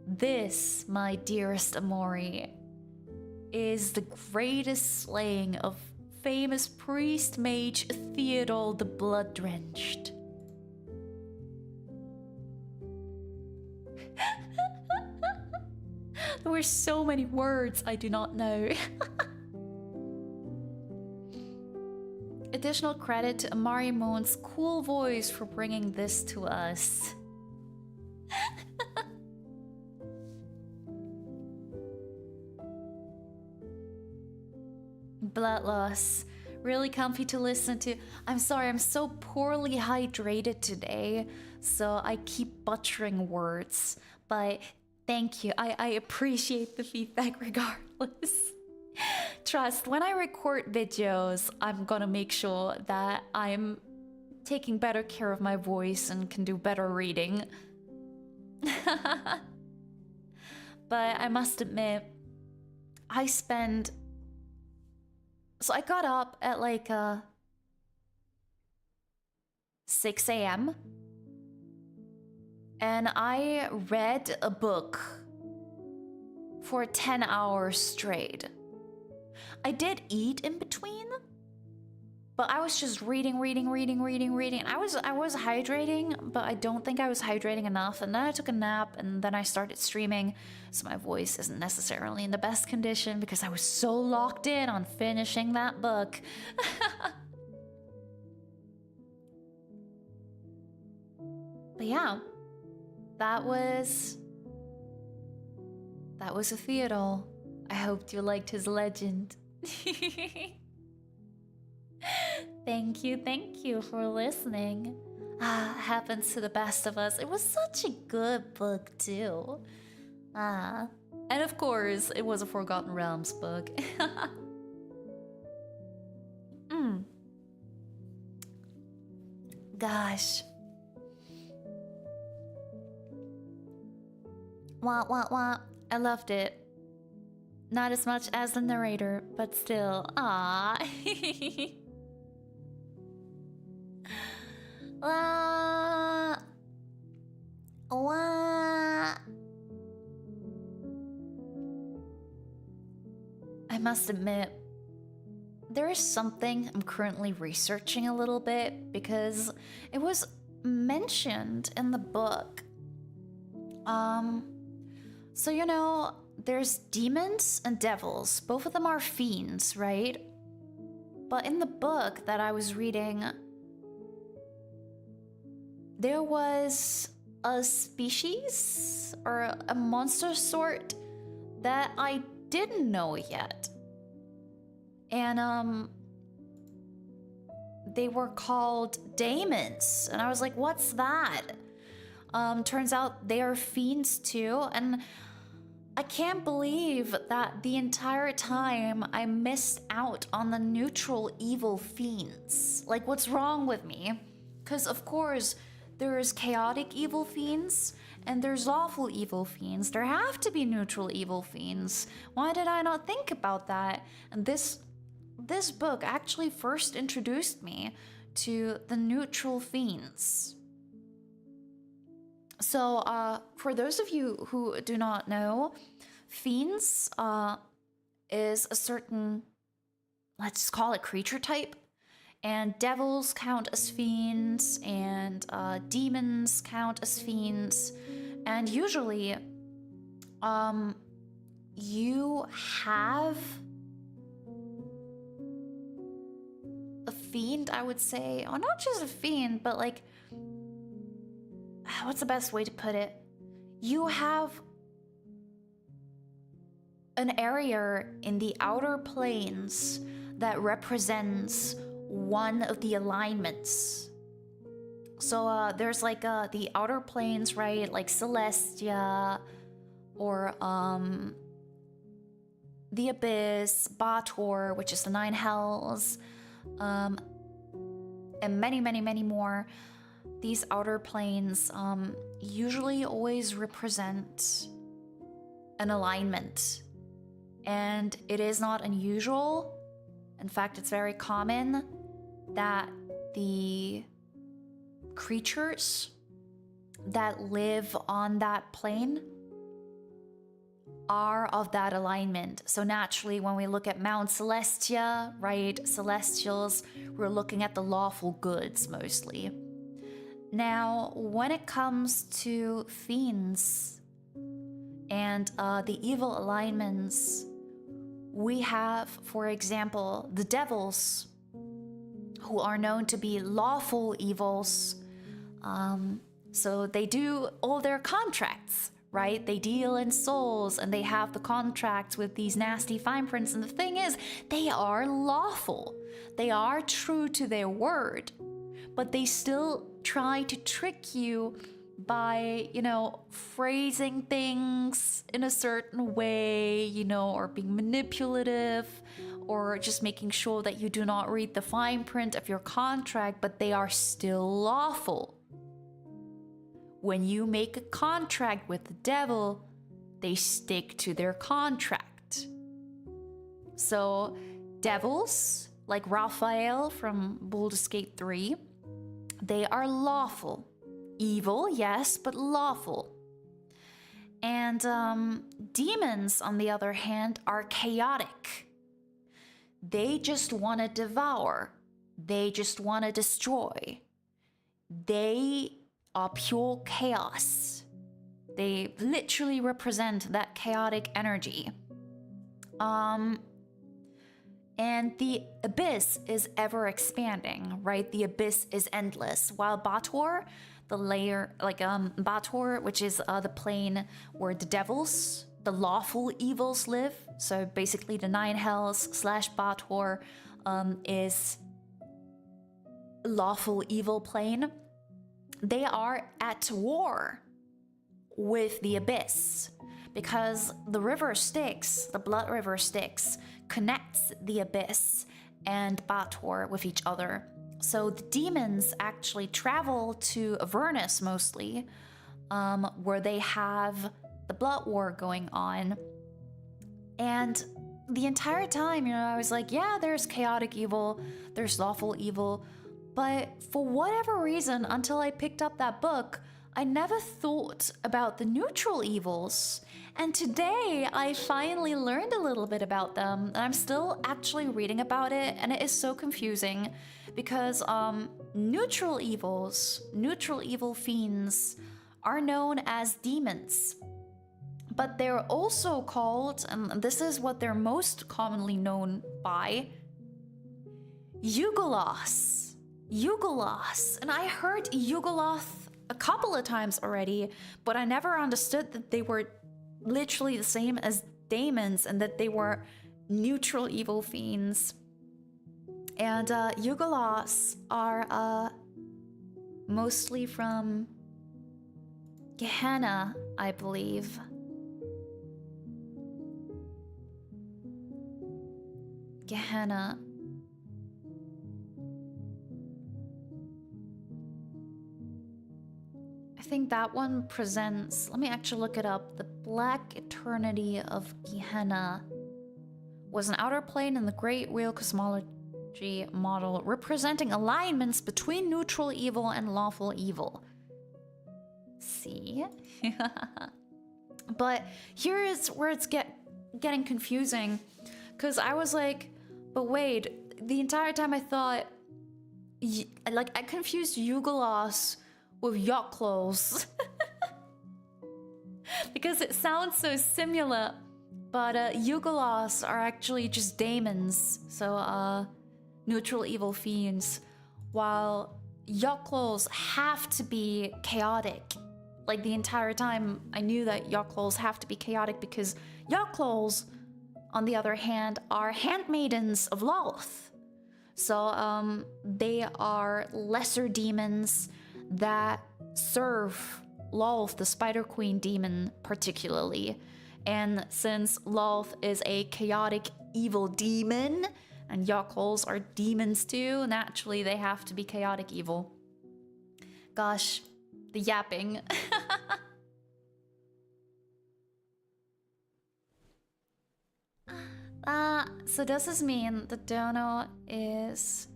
This, my dearest Amori, is the greatest slaying of famous priest mage Theodore the Blood-Drenched. There were so many words I do not know. Additional credit to Amari Moon's cool voice for bringing this to us. Blood loss. Really comfy to listen to. I'm sorry, I'm so poorly hydrated today, so I keep butchering words. But thank you. I appreciate the feedback regardless. Trust, when I record videos, I'm gonna make sure that I'm taking better care of my voice and can do better reading. But I must admit, so I got up at like 6 a.m. and I read a book for 10 hours straight. I did eat in between, but I was just reading. I was hydrating, but I don't think I was hydrating enough. And then I took a nap, and then I started streaming, so my voice isn't necessarily in the best condition because I was so locked in on finishing that book. But yeah, that was a Theodore. I hoped you liked his legend. Thank you for listening. Happens to the best of us. It was such a good book too. And of course, it was a Forgotten Realms book. Gosh. Wah. I loved it. Not as much as the narrator, but still, ah. What? I must admit, there is something I'm currently researching a little bit because it was mentioned in the book. So you know, there's demons and devils. Both of them are fiends, right? But in the book that I was reading, there was a species or a monster sort that I didn't know yet. And they were called daemons. And I was like, what's that? Turns out they are fiends too. And I can't believe that the entire time I missed out on the neutral evil fiends. Like, what's wrong with me? Because of course, there's chaotic evil fiends and there's lawful evil fiends. There have to be neutral evil fiends. Why did I not think about that? And this book actually first introduced me to the neutral fiends. So, for those of you who do not know, fiends is a certain, let's call it creature type. And devils count as fiends, and demons count as fiends. And usually, you have a fiend, I would say. Or not just a fiend, but like, what's the best way to put it? You have an area in the outer planes that represents one of the alignments. So there's like the outer planes, right? Like Celestia, or the Abyss, Bator, which is the 9 hells, and many, many, many more. These outer planes usually always represent an alignment. And it is not unusual, in fact, it's very common, that the creatures that live on that plane are of that alignment. So naturally, when we look at Mount Celestia, right, Celestials, we're looking at the lawful goods mostly. Now, when it comes to fiends and the evil alignments, we have, for example, the devils, who are known to be lawful evils. So they do all their contracts, right? They deal in souls and they have the contracts with these nasty fine prints. And the thing is, they are lawful. They are true to their word, but they still try to trick you by, you know, phrasing things in a certain way, you know, or being manipulative, or just making sure that you do not read the fine print of your contract, but they are still lawful. When you make a contract with the devil, they stick to their contract. So, devils, like Raphael from Baldur's Gate 3, they are lawful. Evil, yes, but lawful. And demons, on the other hand, are chaotic. They just want to devour. They just want to destroy. They are pure chaos. They literally represent that chaotic energy. And the abyss is ever expanding, right? The abyss is endless. While Bator, the layer, like Bator, which is the plane where the devils, the lawful evils live. So basically the 9 hells / Bator is lawful evil plane. They are at war with the abyss because the river Styx, the blood river Styx, connects the abyss and Bator with each other. So the demons actually travel to Avernus mostly, where they have the blood war going on. And the entire time, you know, I was like, yeah, there's chaotic evil, there's lawful evil. But for whatever reason, until I picked up that book, I never thought about the neutral evils. And today I finally learned a little bit about them. And I'm still actually reading about it, and it is so confusing because neutral evils, neutral evil fiends, are known as demons. But they're also called, and this is what they're most commonly known by, Yugolos. Yugolos. And I heard Yugoloth a couple of times already, but I never understood that they were literally the same as daemons and that they were neutral evil fiends. And Yugolos are mostly from Gehenna, I believe. Gehenna. I think that one presents, let me actually look it up. The Black Eternity of Gehenna was an outer plane in the Great Wheel cosmology model representing alignments between neutral evil and lawful evil. See? But here is where it's getting confusing, because I was like, but wait, the entire time I thought, like, I confused Yugolos with Yoklos. Because it sounds so similar, but Yugolos are actually just daemons, so neutral evil fiends, while Yoklos have to be chaotic. Like, the entire time I knew that Yoklos have to be chaotic because Yoklos, on the other hand, are handmaidens of Lolth. So they are lesser demons that serve Lolth, the Spider Queen demon, particularly. And since Lolth is a chaotic evil demon, and Yoklos are demons too, naturally they have to be chaotic evil. Gosh, the yapping. So does this mean the dono is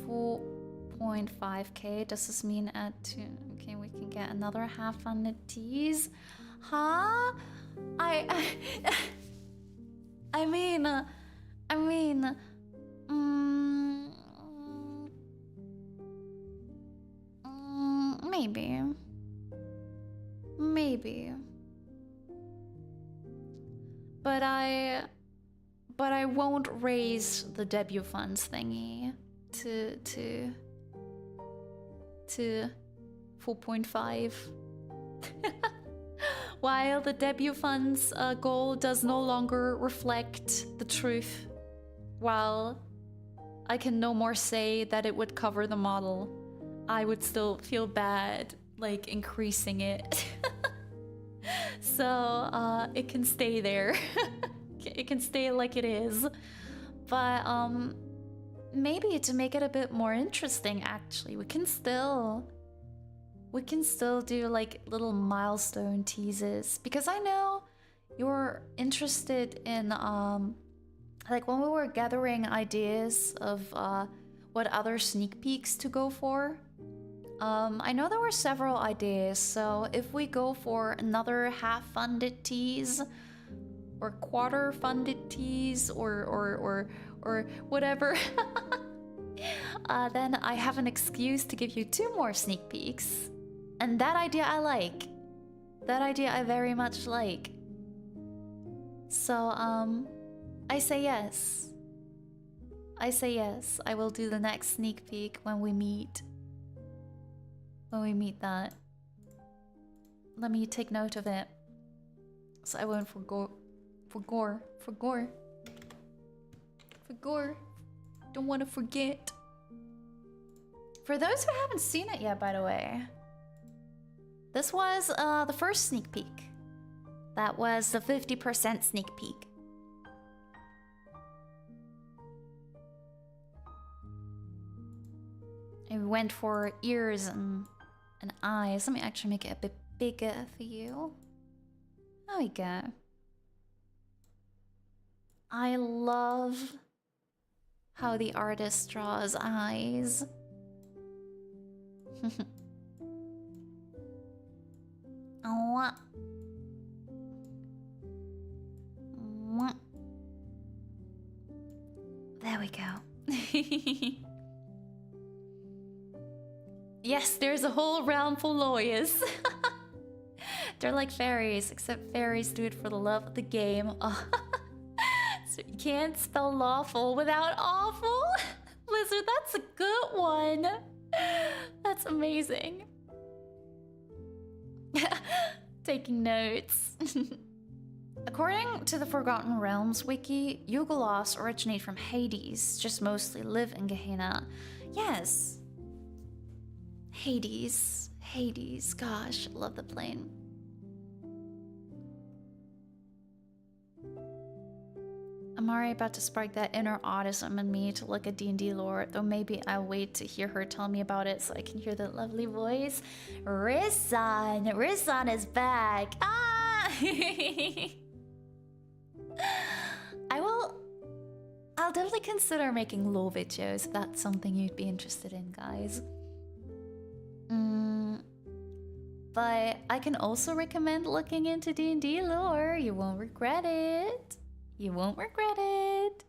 4.5k? Does this mean at 2? Okay, we can get another half-funded tease. Huh? I mean, maybe. But I won't raise the debut funds thingy to 4.5. While the debut funds goal does no longer reflect the truth, while I can no more say that it would cover the model, I would still feel bad, like, increasing it. So it can stay there. It can stay like it is. But maybe to make it a bit more interesting, actually, we can still do like little milestone teases, because I know you're interested in like when we were gathering ideas of what other sneak peeks to go for. I know there were several ideas, so if we go for another half-funded tease or quarter-funded tease or whatever, then I have an excuse to give you 2 more sneak peeks. And that idea I like. That idea I very much like. So, I say yes. I say yes. I will do the next sneak peek when we meet. When we meet that. Let me take note of it, so I won't forgo. Don't want to forget. For those who haven't seen it yet, by the way, this was the first sneak peek. That was the 50% sneak peek. And we went for ears and eyes. Let me actually make it a bit bigger for you. There we go. I love how the artist draws eyes. Mwah. Mwah. There we go. Yes, there's a whole realm for lawyers. They're like fairies, except fairies do it for the love of the game. So you can't spell lawful without awful. Blizzard, that's a good one. That's amazing. Taking notes. According to the Forgotten Realms wiki, Yugolas originate from Hades, just mostly live in Gehenna. Yes. Hades. Hades. Gosh, love the plane. Amari about to spark that inner autism in me to look at D&D lore, though maybe I'll wait to hear her tell me about it so I can hear that lovely voice. Rizan! Rizan is back! Ah! I'll definitely consider making lore videos if that's something you'd be interested in, guys. But I can also recommend looking into D&D lore. You won't regret it. You won't regret it.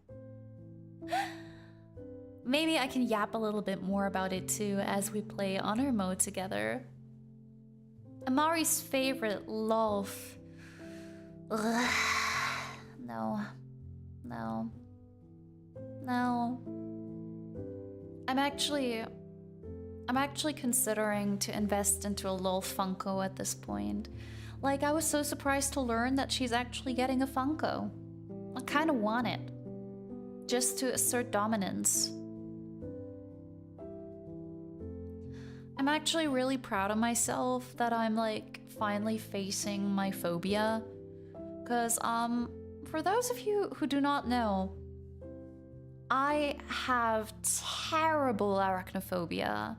Maybe I can yap a little bit more about it too as we play Honor Mode together. Amari's favorite love. Ugh. No. No. No. I'm actually considering to invest into a LOL Funko at this point. Like, I was so surprised to learn that she's actually getting a Funko. I kind of want it. Just to assert dominance. I'm actually really proud of myself that I'm like finally facing my phobia. Cause for those of you who do not know, I have terrible arachnophobia.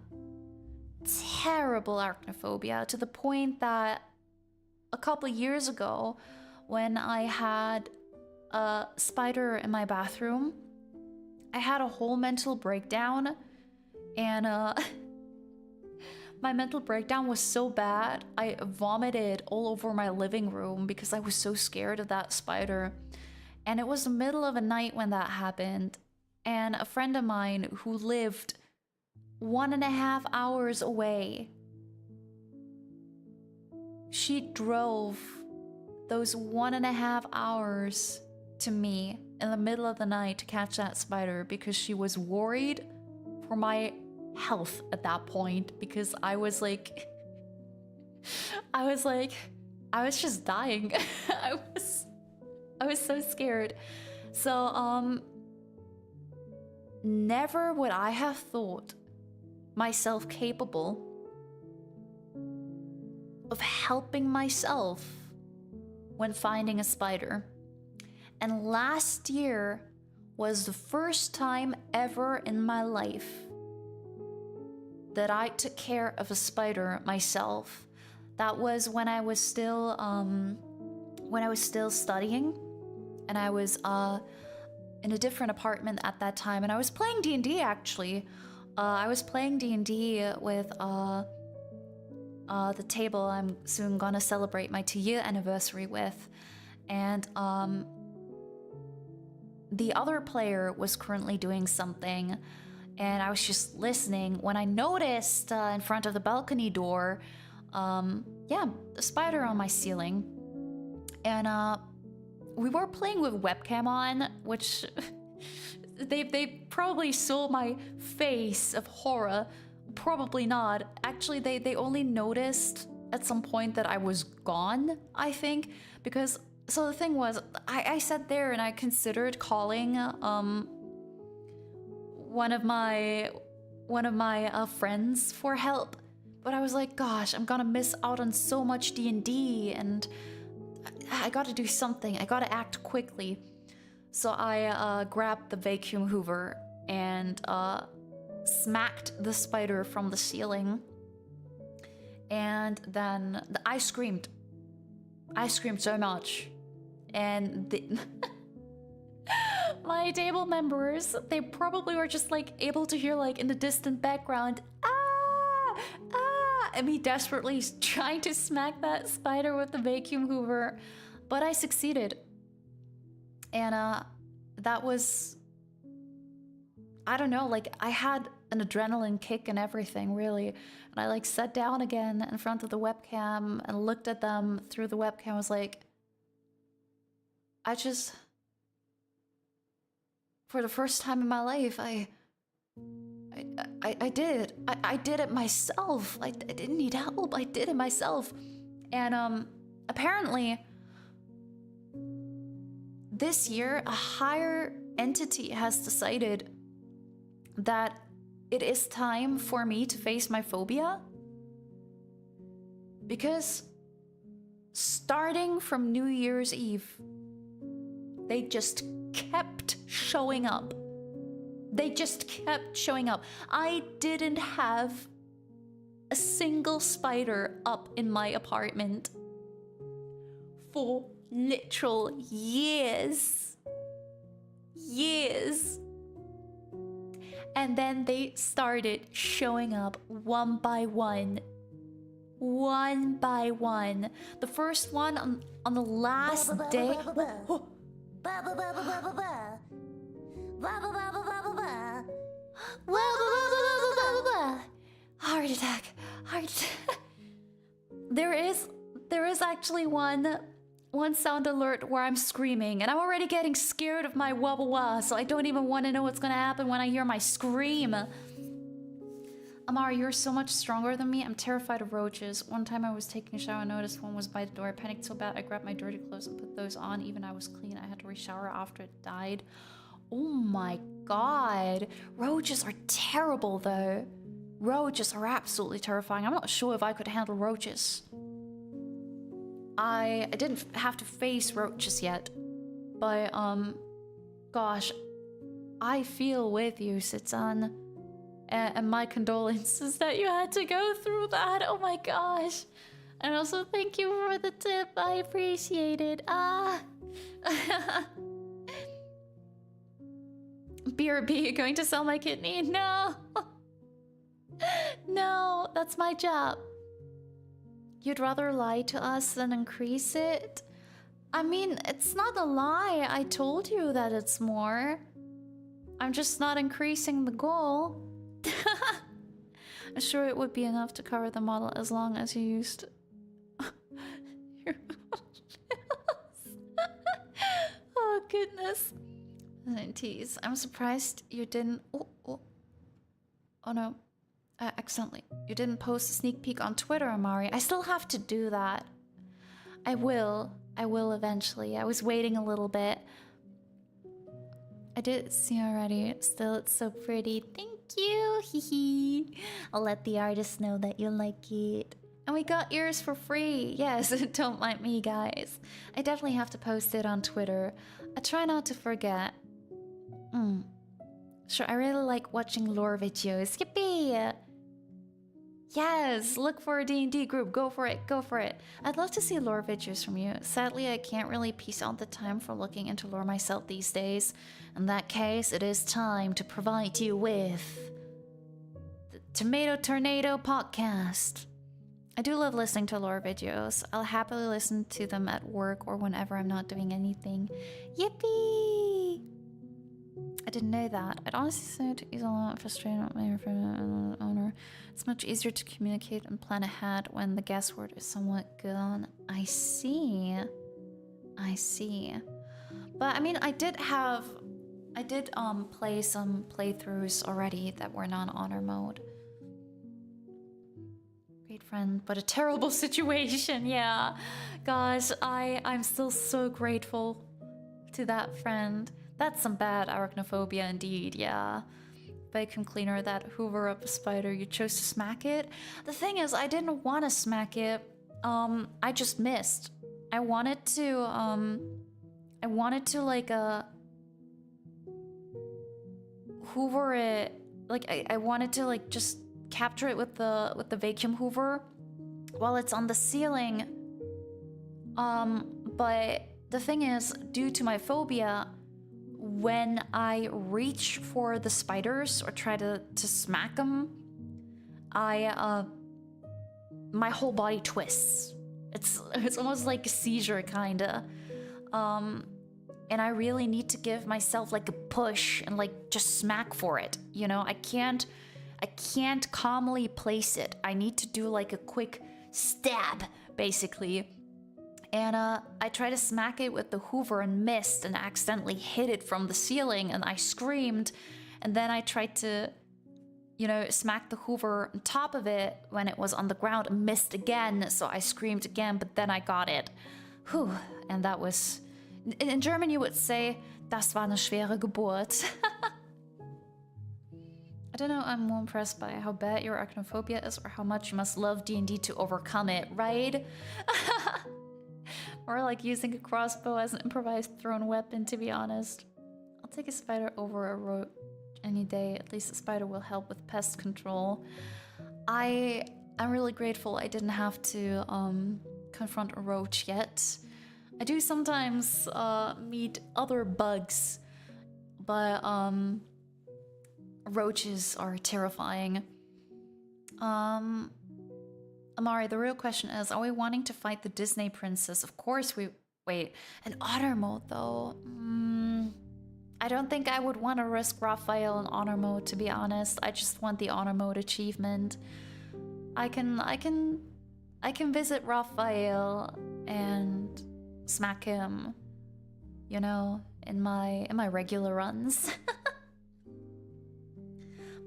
Terrible arachnophobia to the point that a couple years ago when I had a spider in my bathroom, I had a whole mental breakdown, and my mental breakdown was so bad I vomited all over my living room because I was so scared of that spider. And it was the middle of the night when that happened, and a friend of mine who lived 1.5 hours away, she drove those 1.5 hours to me in the middle of the night to catch that spider because she was worried for my health at that point, because I was just dying. I was so scared. So never would I have thought myself capable of helping myself when finding a spider. And last year was the first time ever in my life that I took care of a spider myself. That was when I was still studying, and I was in a different apartment at that time, and I was playing D&D actually. I was playing D&D with the table I'm soon gonna celebrate my 2-year anniversary with, and the other player was currently doing something, and I was just listening when I noticed in front of the balcony door, a spider on my ceiling. And we were playing with webcam on, which they probably saw my face of horror. Probably not. Actually, they only noticed at some point that I was gone, I think, because so the thing was, I sat there and I considered calling one of my friends for help, but I was like, gosh, I'm gonna miss out on so much D&D, and I gotta do something. I gotta act quickly. So I grabbed the vacuum hoover and smacked the spider from the ceiling, and then I screamed. I screamed so much, and my table members, they probably were just like able to hear like in the distant background, ah, ah, and me desperately trying to smack that spider with the vacuum hoover, but I succeeded. And that was, I don't know, like I had an adrenaline kick and everything, really. And I like sat down again in front of the webcam and looked at them through the webcam. I was like, for the first time in my life, I did it myself. I didn't need help. I did it myself. And apparently this year a higher entity has decided that it is time for me to face my phobia. Because starting from New Year's Eve, they just kept showing up. They just kept showing up. I didn't have a single spider up in my apartment for literal years. Years. And then they started showing up one by one. One by one. The first one on the last day. Heart attack. Heart attack. There is actually one sound alert where I'm screaming, and I'm already getting scared of my wah wah wah, so I don't even want to know what's gonna happen when I hear my scream. Amara, you're so much stronger than me. I'm terrified of roaches. One time I was taking a shower and noticed one was by the door. I panicked so bad I grabbed my dirty clothes and put those on. Even I was clean. I had to re-shower after it died. Oh my god. Roaches are terrible though. Roaches are absolutely terrifying. I'm not sure if I could handle roaches. I didn't have to face roaches yet, but gosh, I feel with you, Sitsan, and my condolences that you had to go through that. Oh my gosh. And also thank you for the tip. I appreciate it. BRB, you're going to sell my kidney? No. No, that's my job. You'd rather lie to us than increase it? I mean, it's not a lie. I told you that it's more. I'm just not increasing the goal. I'm sure it would be enough to cover the model as long as you used your oh goodness. Tease. I'm surprised you didn't. Oh no. Accidentally. You didn't post a sneak peek on Twitter, Amari. I still have to do that. I will eventually. I was waiting a little bit. I did see already. Still, it's so pretty. Thank you. Hee. I'll let the artist know that you like it. And we got yours for free. Yes, don't mind me, guys. I definitely have to post it on Twitter. I try not to forget. Sure, I really like watching lore videos. Yippee! Yes, look for a D&D group. Go for it, go for it. I'd love to see lore videos from you. Sadly, I can't really piece out the time for looking into lore myself these days. In that case, it is time to provide you with the Tomato Tornado podcast. I do love listening to lore videos. I'll happily listen to them at work or whenever I'm not doing anything. Yippee! I didn't know that. I'd honestly say to ease a lot frustrated with my friend owner. It's much easier to communicate and plan ahead when the guesswork is somewhat gone. I see. I see. But I mean, I did play some playthroughs already that were non-honor mode. Great friend, but a terrible situation, yeah. Gosh, I'm still so grateful to that friend. That's some bad arachnophobia indeed, yeah. Vacuum cleaner that hoover up a spider, you chose to smack it? The thing is, I didn't want to smack it. I just missed. I wanted to like, hoover it. Like, I wanted to, like, just capture it with the vacuum hoover while it's on the ceiling. But the thing is, due to my phobia, when I reach for the spiders or try to smack them, I my whole body twists. It's almost like a seizure, kinda. And I really need to give myself like a push and like just smack for it. You know, I can't calmly place it. I need to do like a quick stab, basically. And I tried to smack it with the Hoover and missed and accidentally hit it from the ceiling, and I screamed. And then I tried to, you know, smack the Hoover on top of it when it was on the ground and missed again, so I screamed again, but then I got it. Whew, and that was... In German you would say, das war eine schwere Geburt. I don't know, I'm more impressed by how bad your arachnophobia is or how much you must love D&D to overcome it, right? Or like using a crossbow as an improvised thrown weapon, to be honest. I'll take a spider over a roach any day. At least a spider will help with pest control. I'm really grateful I didn't have to confront a roach yet. I do sometimes meet other bugs, but roaches are terrifying. Amari, the real question is, are we wanting to fight the Disney princess? Of course we... Wait, an honor mode though? I don't think I would want to risk Raphael in honor mode, to be honest. I just want the honor mode achievement. I can visit Raphael and smack him, you know, in my regular runs.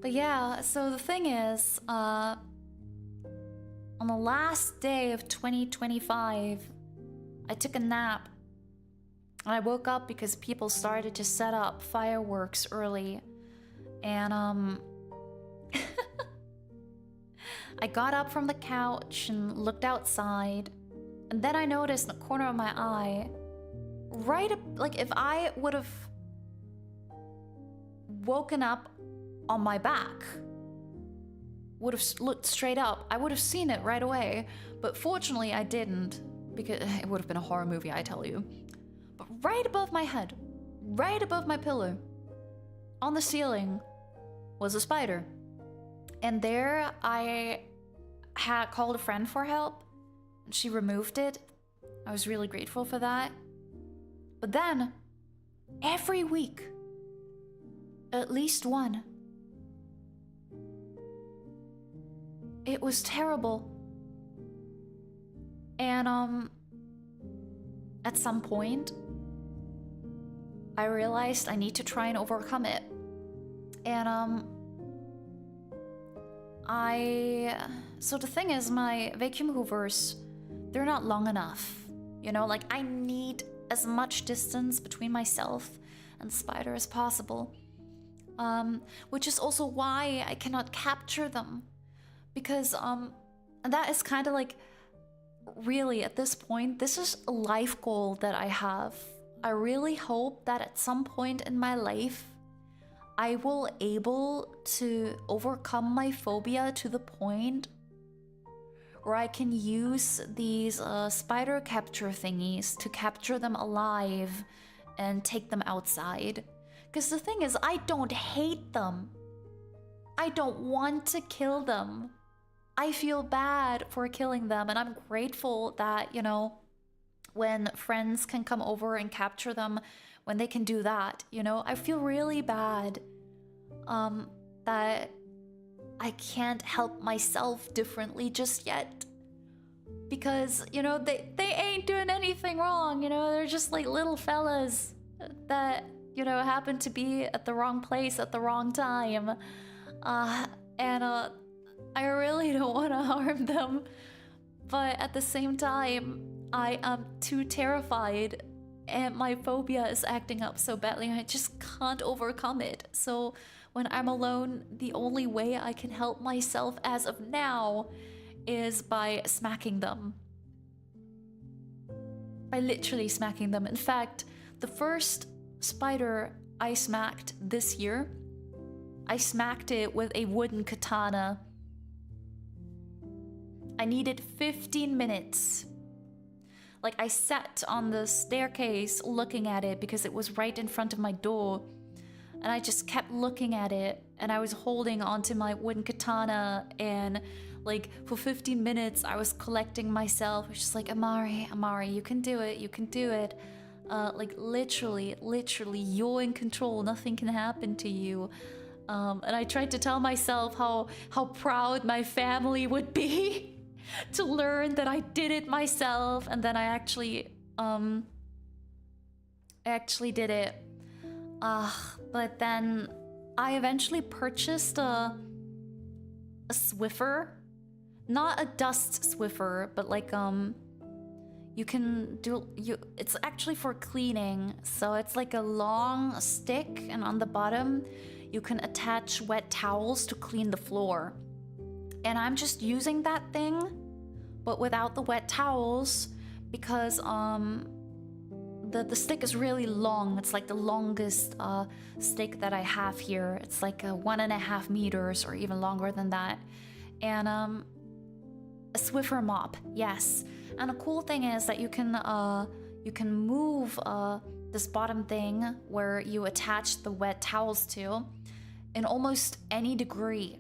But yeah, so the thing is, on the last day of 2025, I took a nap. And I woke up because people started to set up fireworks early. And I got up from the couch and looked outside. And then I noticed in the corner of my eye, like if I would have woken up on my back, would have looked straight up, I would have seen it right away. But fortunately I didn't, because it would have been a horror movie, I tell you. But right above my head, right above my pillow, on the ceiling, was a spider. And there I had called a friend for help. She removed it. I was really grateful for that. But then, every week, at least one. It was terrible. And at some point, I realized I need to try and overcome it. And so the thing is, my vacuum hoovers, they're not long enough. You know, like I need as much distance between myself and the spider as possible. Which is also why I cannot capture them. Because that is kind of like, really at this point, this is a life goal that I have. I really hope that at some point in my life, I will able to overcome my phobia to the point where I can use these spider capture thingies to capture them alive and take them outside. Because the thing is, I don't hate them. I don't want to kill them. I feel bad for killing them, and I'm grateful that, you know, when friends can come over and capture them, when they can do that, you know, I feel really bad that I can't help myself differently just yet. Because, you know, they ain't doing anything wrong, you know, they're just like little fellas that, you know, happen to be at the wrong place at the wrong time. I really don't want to harm them. But at the same time, I am too terrified and my phobia is acting up so badly. I just can't overcome it. So when I'm alone, the only way I can help myself as of now is by smacking them. By literally smacking them. In fact, the first spider I smacked this year, I smacked it with a wooden katana. I needed 15 minutes. Like, I sat on the staircase looking at it because it was right in front of my door. And I just kept looking at it, and I was holding onto my wooden katana and Like for 15 minutes, I was collecting myself. I was just like, Amari, you can do it. You can do it. Like literally, you're in control. Nothing can happen to you. And I tried to tell myself how proud my family would be to learn that I did it myself, and then I actually did it. But then I eventually purchased a Swiffer, not a dust Swiffer, but like it's actually for cleaning. So it's like a long stick, and on the bottom you can attach wet towels to clean the floor. And I'm just using that thing, but without the wet towels, because the stick is really long. It's like the longest stick that I have here. It's like 1.5 meters or even longer than that. And a Swiffer mop, yes. And the cool thing is that you can move this bottom thing where you attach the wet towels to in almost any degree,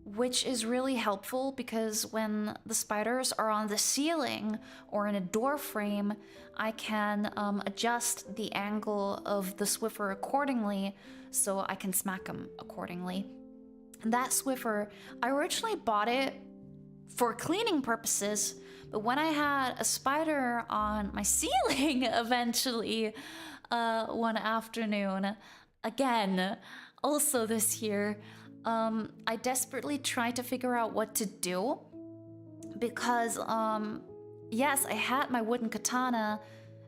which is really helpful because when the spiders are on the ceiling or in a door frame, I can adjust the angle of the Swiffer accordingly so I can smack them accordingly. And that Swiffer, I originally bought it for cleaning purposes, but when I had a spider on my ceiling eventually one afternoon, again, also this year, I desperately tried to figure out what to do because, yes, I had my wooden katana,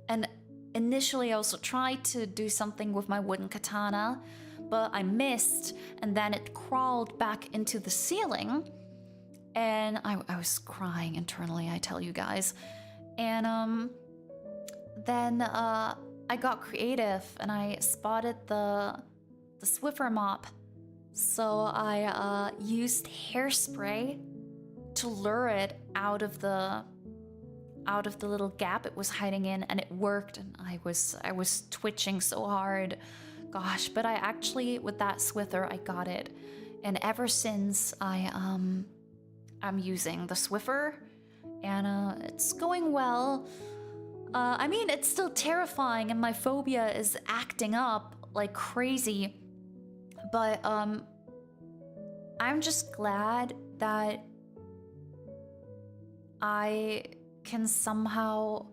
and initially I also tried to do something with my wooden katana, but I missed, and then it crawled back into the ceiling, and I was crying internally, I tell you guys. And then I got creative, and I spotted the Swiffer mop. So I used hairspray to lure it out of the little gap it was hiding in, and it worked. And I was twitching so hard, gosh! But I actually, with that Swiffer, I got it, and ever since I'm using the Swiffer, and it's going well. I mean, it's still terrifying, and my phobia is acting up like crazy. But I'm just glad that I can somehow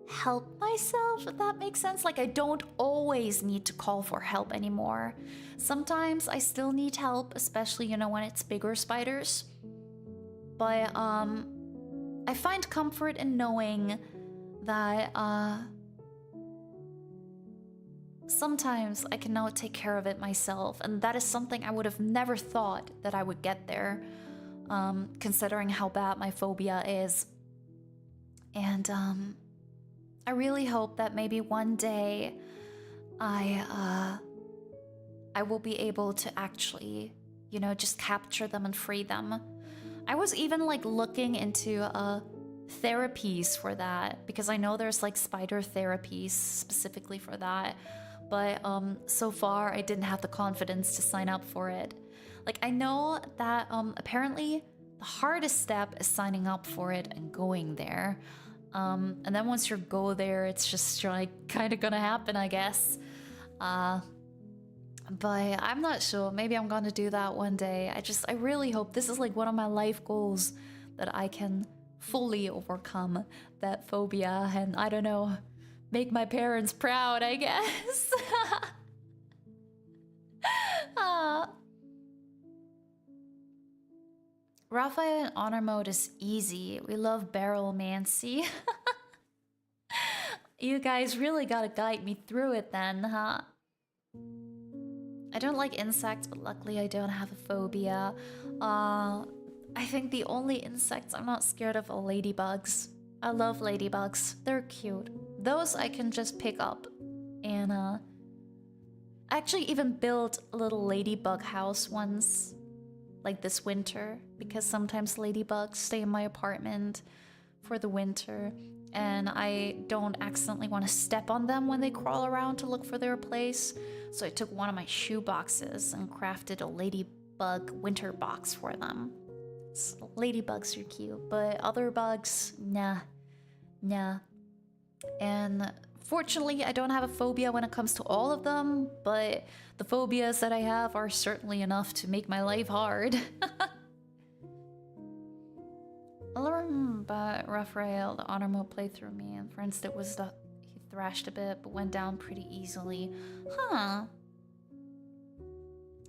help myself, if that makes sense. Like, I don't always need to call for help anymore. Sometimes I still need help, especially, you know, when it's bigger spiders. But I find comfort in knowing that sometimes I can now take care of it myself, and that is something I would have never thought that I would get there, considering how bad my phobia is. And I really hope that maybe one day I will be able to actually, you know, just capture them and free them. I was even like looking into therapies for that, because I know there's like spider therapies specifically for that. But so far I didn't have the confidence to sign up for it. Like, I know that apparently the hardest step is signing up for it and going there. And then once you go there, it's just like kind of gonna happen, I guess. But I'm not sure. Maybe I'm gonna do that one day. I really hope this is like one of my life goals, that I can fully overcome that phobia, and I don't know, make my parents proud, I guess. Raphael in honor mode is easy. We love barrelmancy. You guys really gotta guide me through it then, huh? I don't like insects, but luckily I don't have a phobia. I think the only insects I'm not scared of are ladybugs. I love ladybugs. They're cute. Those I can just pick up. And I actually even built a little ladybug house once, like this winter, because sometimes ladybugs stay in my apartment for the winter, and I don't accidentally want to step on them when they crawl around to look for their place. So I took one of my shoe boxes and crafted a bug winter box for them. Ladybugs are cute, but other bugs, nah. And fortunately, I don't have a phobia when it comes to all of them, but the phobias that I have are certainly enough to make my life hard. I learned about Refrain, the honor mode playthrough me, and for instance, it was that he thrashed a bit, but went down pretty easily. Huh.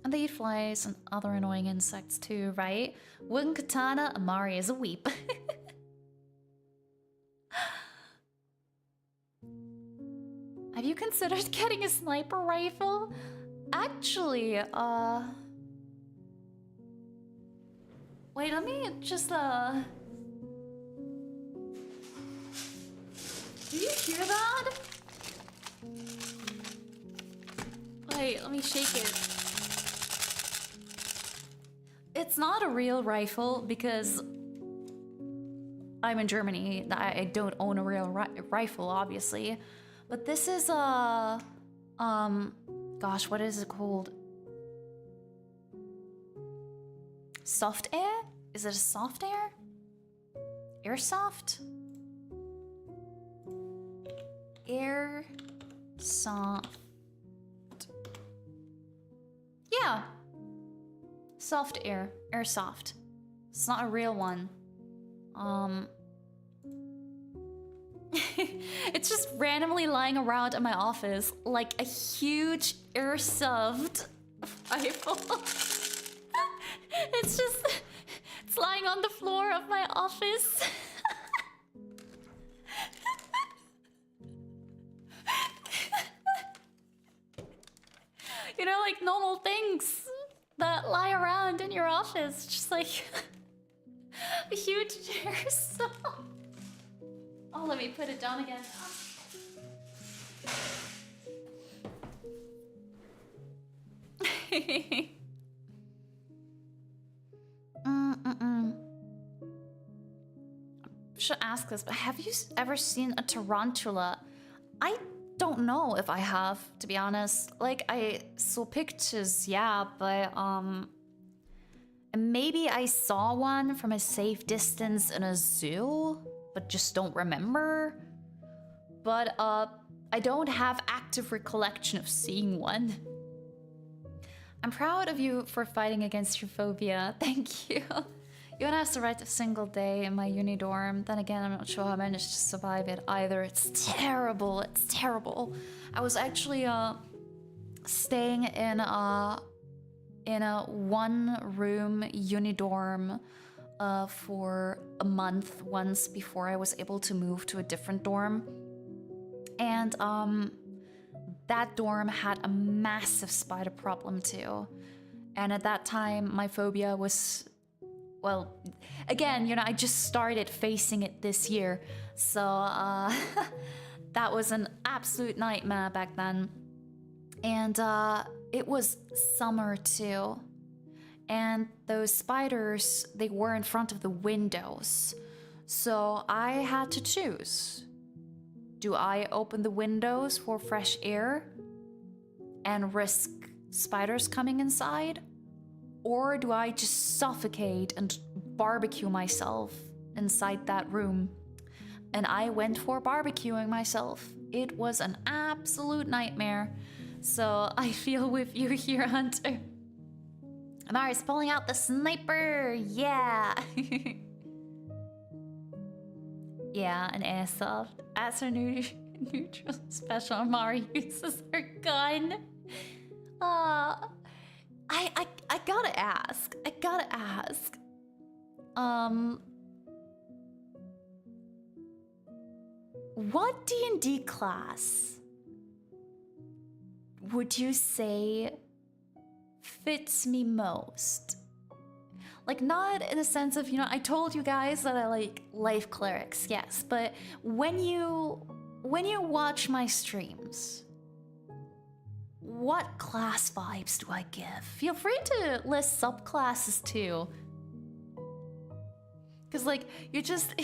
And they eat flies and other annoying insects too, right? Wooden katana, Amari is a weep. Have you considered getting a sniper rifle? Actually, wait, let me just, do you hear that? Wait, let me shake it. It's not a real rifle because I'm in Germany. I don't own a real rifle, obviously. But this is a, gosh, what is it called? Soft air? Is it a soft air? Airsoft? Airsoft. Yeah. Soft air. Airsoft. It's not a real one. It's just randomly lying around in my office like a huge airsoft rifle. It's lying on the floor of my office. You know, like normal things that lie around in your office, just like a huge airsoft. Oh, let me put it down again. Should ask this, but have you ever seen a tarantula? I don't know if I have, to be honest. Like, I saw pictures, yeah, but maybe I saw one from a safe distance in a zoo, but just don't remember. But I don't have active recollection of seeing one. I'm proud of you for fighting against your phobia. Thank you. You won't have to write a single day in my uni dorm. Then again, I'm not sure how I managed to survive it either. It's terrible. It's terrible. I was actually staying in a one-room uni dorm for a month once before I was able to move to a different dorm. And that dorm had a massive spider problem too. And at that time, my phobia was, well, again, you know, I just started facing it this year. So that was an absolute nightmare back then. And it was summer too. And those spiders, they were in front of the windows. So I had to choose. Do I open the windows for fresh air and risk spiders coming inside? Or do I just suffocate and barbecue myself inside that room? And I went for barbecuing myself. It was an absolute nightmare. So I feel with you here, Hunter. Amari's pulling out the sniper. Yeah. Yeah, an airsoft. As her neutral special, Amari uses her gun. I gotta ask. What D&D class would you say fits me most? Like, not in the sense of, you know, I told you guys that I like life clerics, yes, but when you watch my streams, what class vibes do I give? Feel free to list subclasses too. Because, like, you just...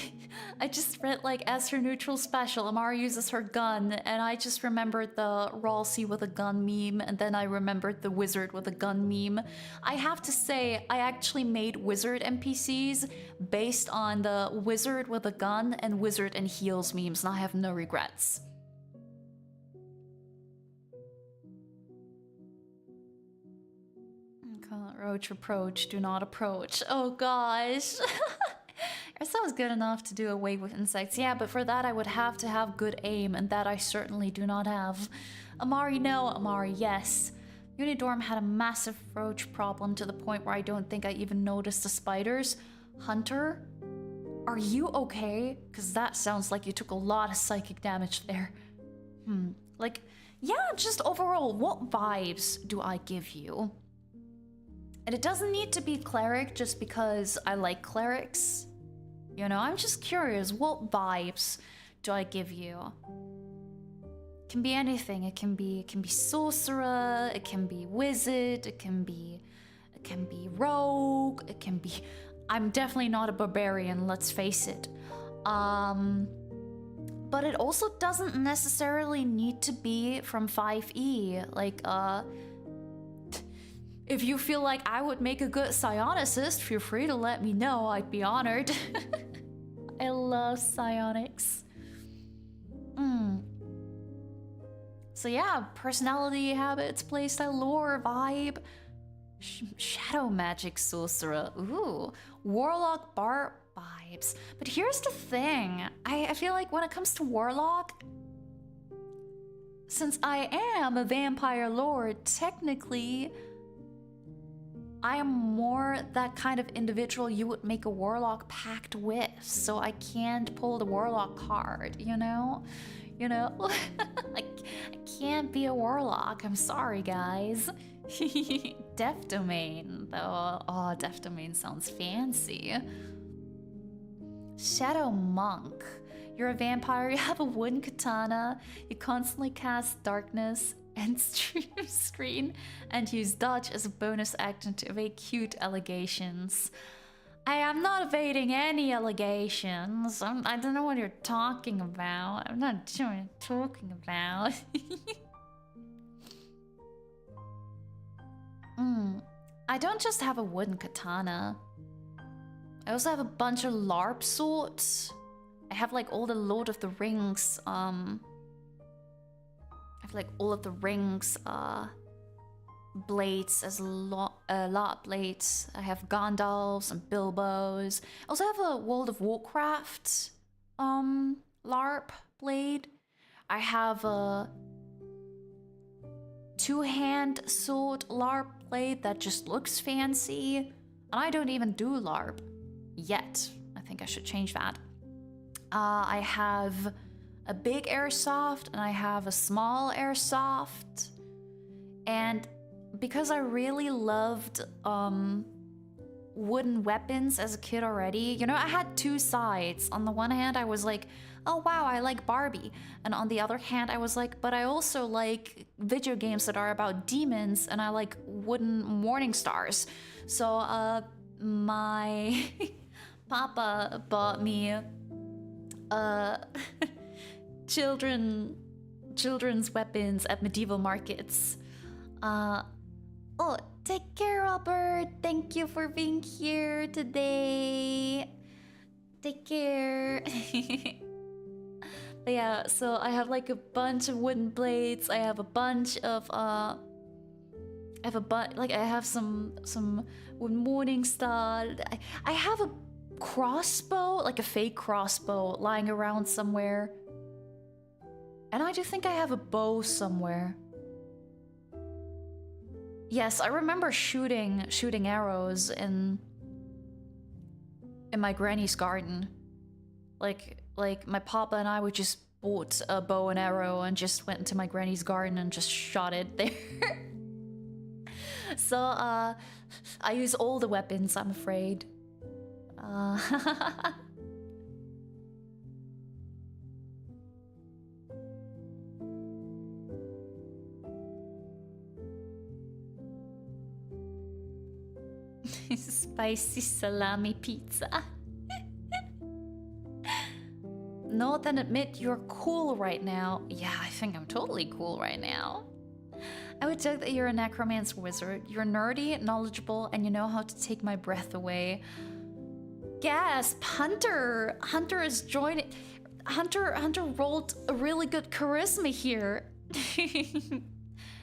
I just read, like, as her neutral special, Amari uses her gun, and I just remembered the Ralsei with a gun meme, and then I remembered the wizard with a gun meme. I have to say, I actually made wizard NPCs based on the wizard with a gun and wizard and heels memes, and I have no regrets. Can't roach approach, do not approach. Oh gosh. That was good enough to do away with insects. Yeah, but for that I would have to have good aim, and that I certainly do not have. Amari, no. Amari, yes. Unidorm had a massive roach problem to the point where I don't think I even noticed the spiders. Hunter, are you okay? Because that sounds like you took a lot of psychic damage there. Like, yeah, just overall, what vibes do I give you? And it doesn't need to be cleric just because I like clerics. You know, I'm just curious, what vibes do I give you? It can be anything. It can be sorcerer, it can be wizard, it can be rogue, it can be... I'm definitely not a barbarian, let's face it. But it also doesn't necessarily need to be from 5e. Like, if you feel like I would make a good psionicist, feel free to let me know, I'd be honored. I love psionics. So yeah, personality, habits, playstyle, lore, vibe. Shadow magic sorcerer, ooh. Warlock bar vibes. But here's the thing, I feel like when it comes to warlock, since I am a vampire lord, technically, I am more that kind of individual you would make a warlock pact with, so I can't pull the warlock card, you know? You know? I can't be a warlock, I'm sorry guys. Death Domain, though. Oh, Death Domain sounds fancy. Shadow Monk. You're a vampire, you have a wooden katana, you constantly cast darkness and stream screen and use dodge as a bonus action to evade cute allegations. I am not evading any allegations. I don't know what you're talking about. I'm not sure what you're talking about. I don't just have a wooden katana. I also have a bunch of LARP swords. I have like all the Lord of the Rings, I have like all of the rings, blades as LARP blades. I have Gandalfs and Bilbos. I also have a World of Warcraft, LARP blade. I have a two-hand sword LARP blade that just looks fancy. And I don't even do LARP yet. I think I should change that. I have a big airsoft and I have a small airsoft. And because I really loved wooden weapons as a kid already, you know, I had two sides. On the one hand, I was like, oh wow, I like Barbie. And on the other hand, I was like, but I also like video games that are about demons and I like wooden morning stars. So my papa bought me children's weapons at medieval markets. Oh, take care, Robert. Thank you for being here today. Take care. But yeah, so I have like a bunch of wooden blades. I have a bunch of I have some wooden morning star. I have a crossbow, like a fake crossbow lying around somewhere. And I do think I have a bow somewhere. Yes, I remember shooting arrows in my granny's garden. Like my papa and I would just bought a bow and arrow and just went into my granny's garden and just shot it there. So I use all the weapons, I'm afraid. Spicy salami pizza. No, then admit you're cool right now. Yeah, I think I'm totally cool right now. I would joke that you're a necromancer wizard. You're nerdy, knowledgeable, and you know how to take my breath away. Gasp! Hunter! Hunter is joining. Hunter rolled a really good charisma here.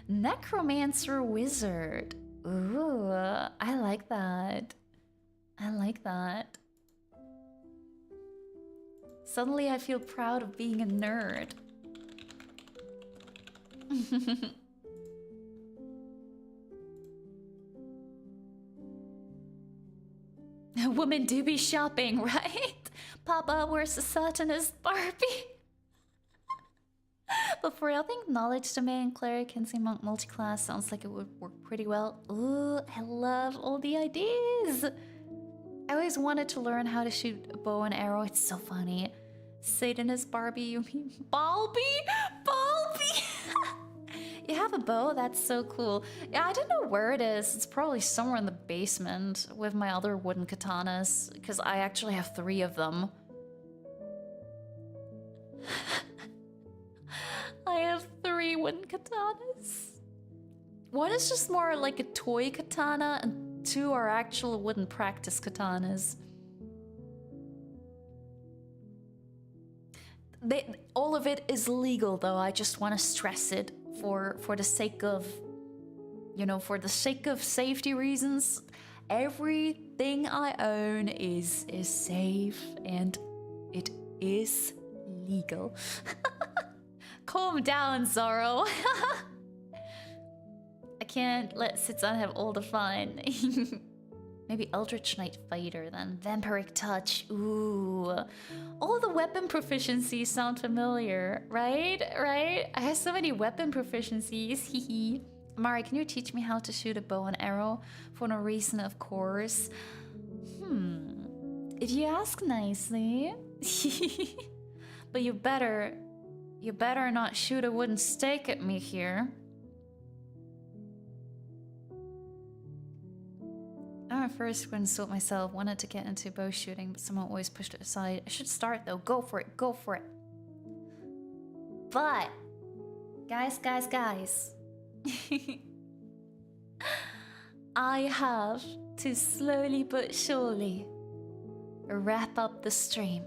Necromancer wizard. Ooh, I like that. I like that. Suddenly I feel proud of being a nerd. Women do be shopping, right? Papa, where's the Satanist Barbie? But for real, I think knowledge domain, cleric, Kinsey monk, multi-class sounds like it would work pretty well. Ooh, I love all the ideas. I always wanted to learn how to shoot a bow and arrow. It's so funny. Satanist Barbie, you mean Balby? Balby! You have a bow? That's so cool. Yeah, I don't know where it is. It's probably somewhere in the basement with my other wooden katanas, because I actually have 3 of them. I have 3 wooden katanas. One is just more like a toy katana, and 2 are actual wooden practice katanas. All of it is legal, though. I just want to stress it for the sake of, you know, for the sake of safety reasons. Everything I own is safe and it is legal. Calm down, Zorro. I can't let Sitsan have all the fun. Maybe Eldritch Knight Fighter then. Vampiric Touch. Ooh. All the weapon proficiencies sound familiar, right? Right? I have so many weapon proficiencies. Hehe. Mari, can you teach me how to shoot a bow and arrow? For no reason, of course. If you ask nicely. But you better not shoot a wooden stake at me here. I first wouldn't sort myself, wanted to get into bow shooting, but someone always pushed it aside. I should start though, go for it, go for it. But, guys. I have to slowly but surely wrap up the stream.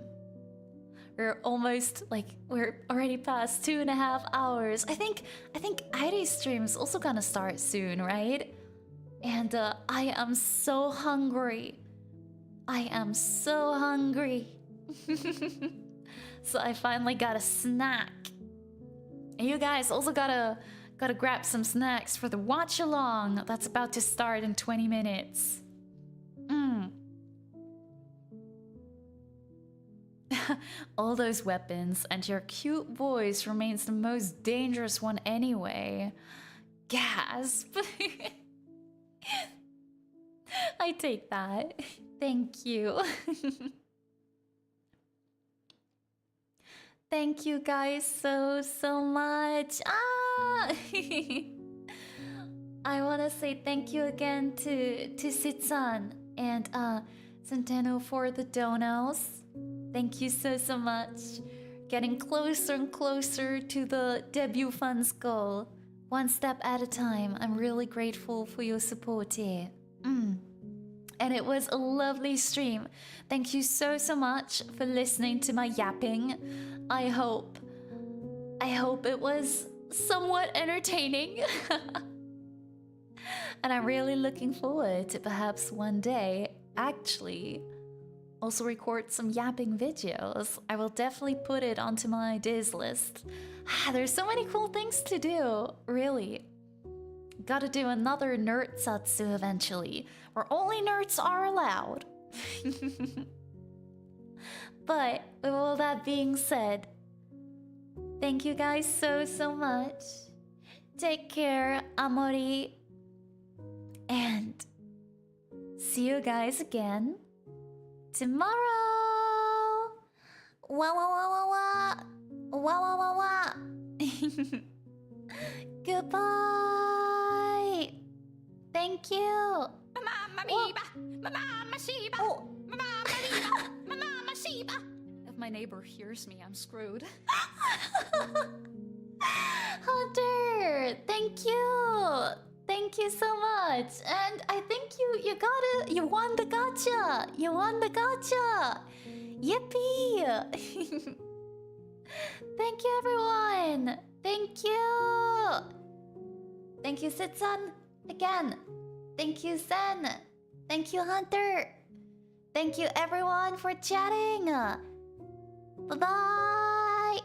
We're almost, we're already past 2.5 hours. I think Heidi's stream is also gonna start soon, right? And I am so hungry. I am so hungry. So I finally got a snack. And you guys also gotta grab some snacks for the watch along that's about to start in 20 minutes. All those weapons and your cute voice remains the most dangerous one anyway. Gasp. I take that. Thank you. Thank you guys so much. I want to say thank you again to Sitsan and Centeno for the donos. Thank you so much. Getting closer and closer to the debut funds goal. One step at a time. I'm really grateful for your support here. And it was a lovely stream. Thank you so much for listening to my yapping. I hope it was somewhat entertaining. And I'm really looking forward to perhaps one day actually also record some yapping videos. I will definitely put it onto my Diz list. There's so many cool things to do, really. Gotta do another nerd Zatsu eventually, where only nerds are allowed. But with all that being said, thank you guys so much. Take care, Amori. And see you guys again tomorrow. Wah wah wah wah wah. Wah wah wah wah. Goodbye. Thank you. Mama Mamiba. Mama Mashiba. Oh. Mama Mamiba. Mama Mashiba. If my neighbor hears me, I'm screwed. Hunter, thank you. Thank you so much. And I think you won the gacha. You won the gacha. Yippee. Thank you, everyone. Thank you. Thank you, Sitsun. Again. Thank you, Zen. Thank you, Hunter. Thank you, everyone, for chatting. Bye-bye.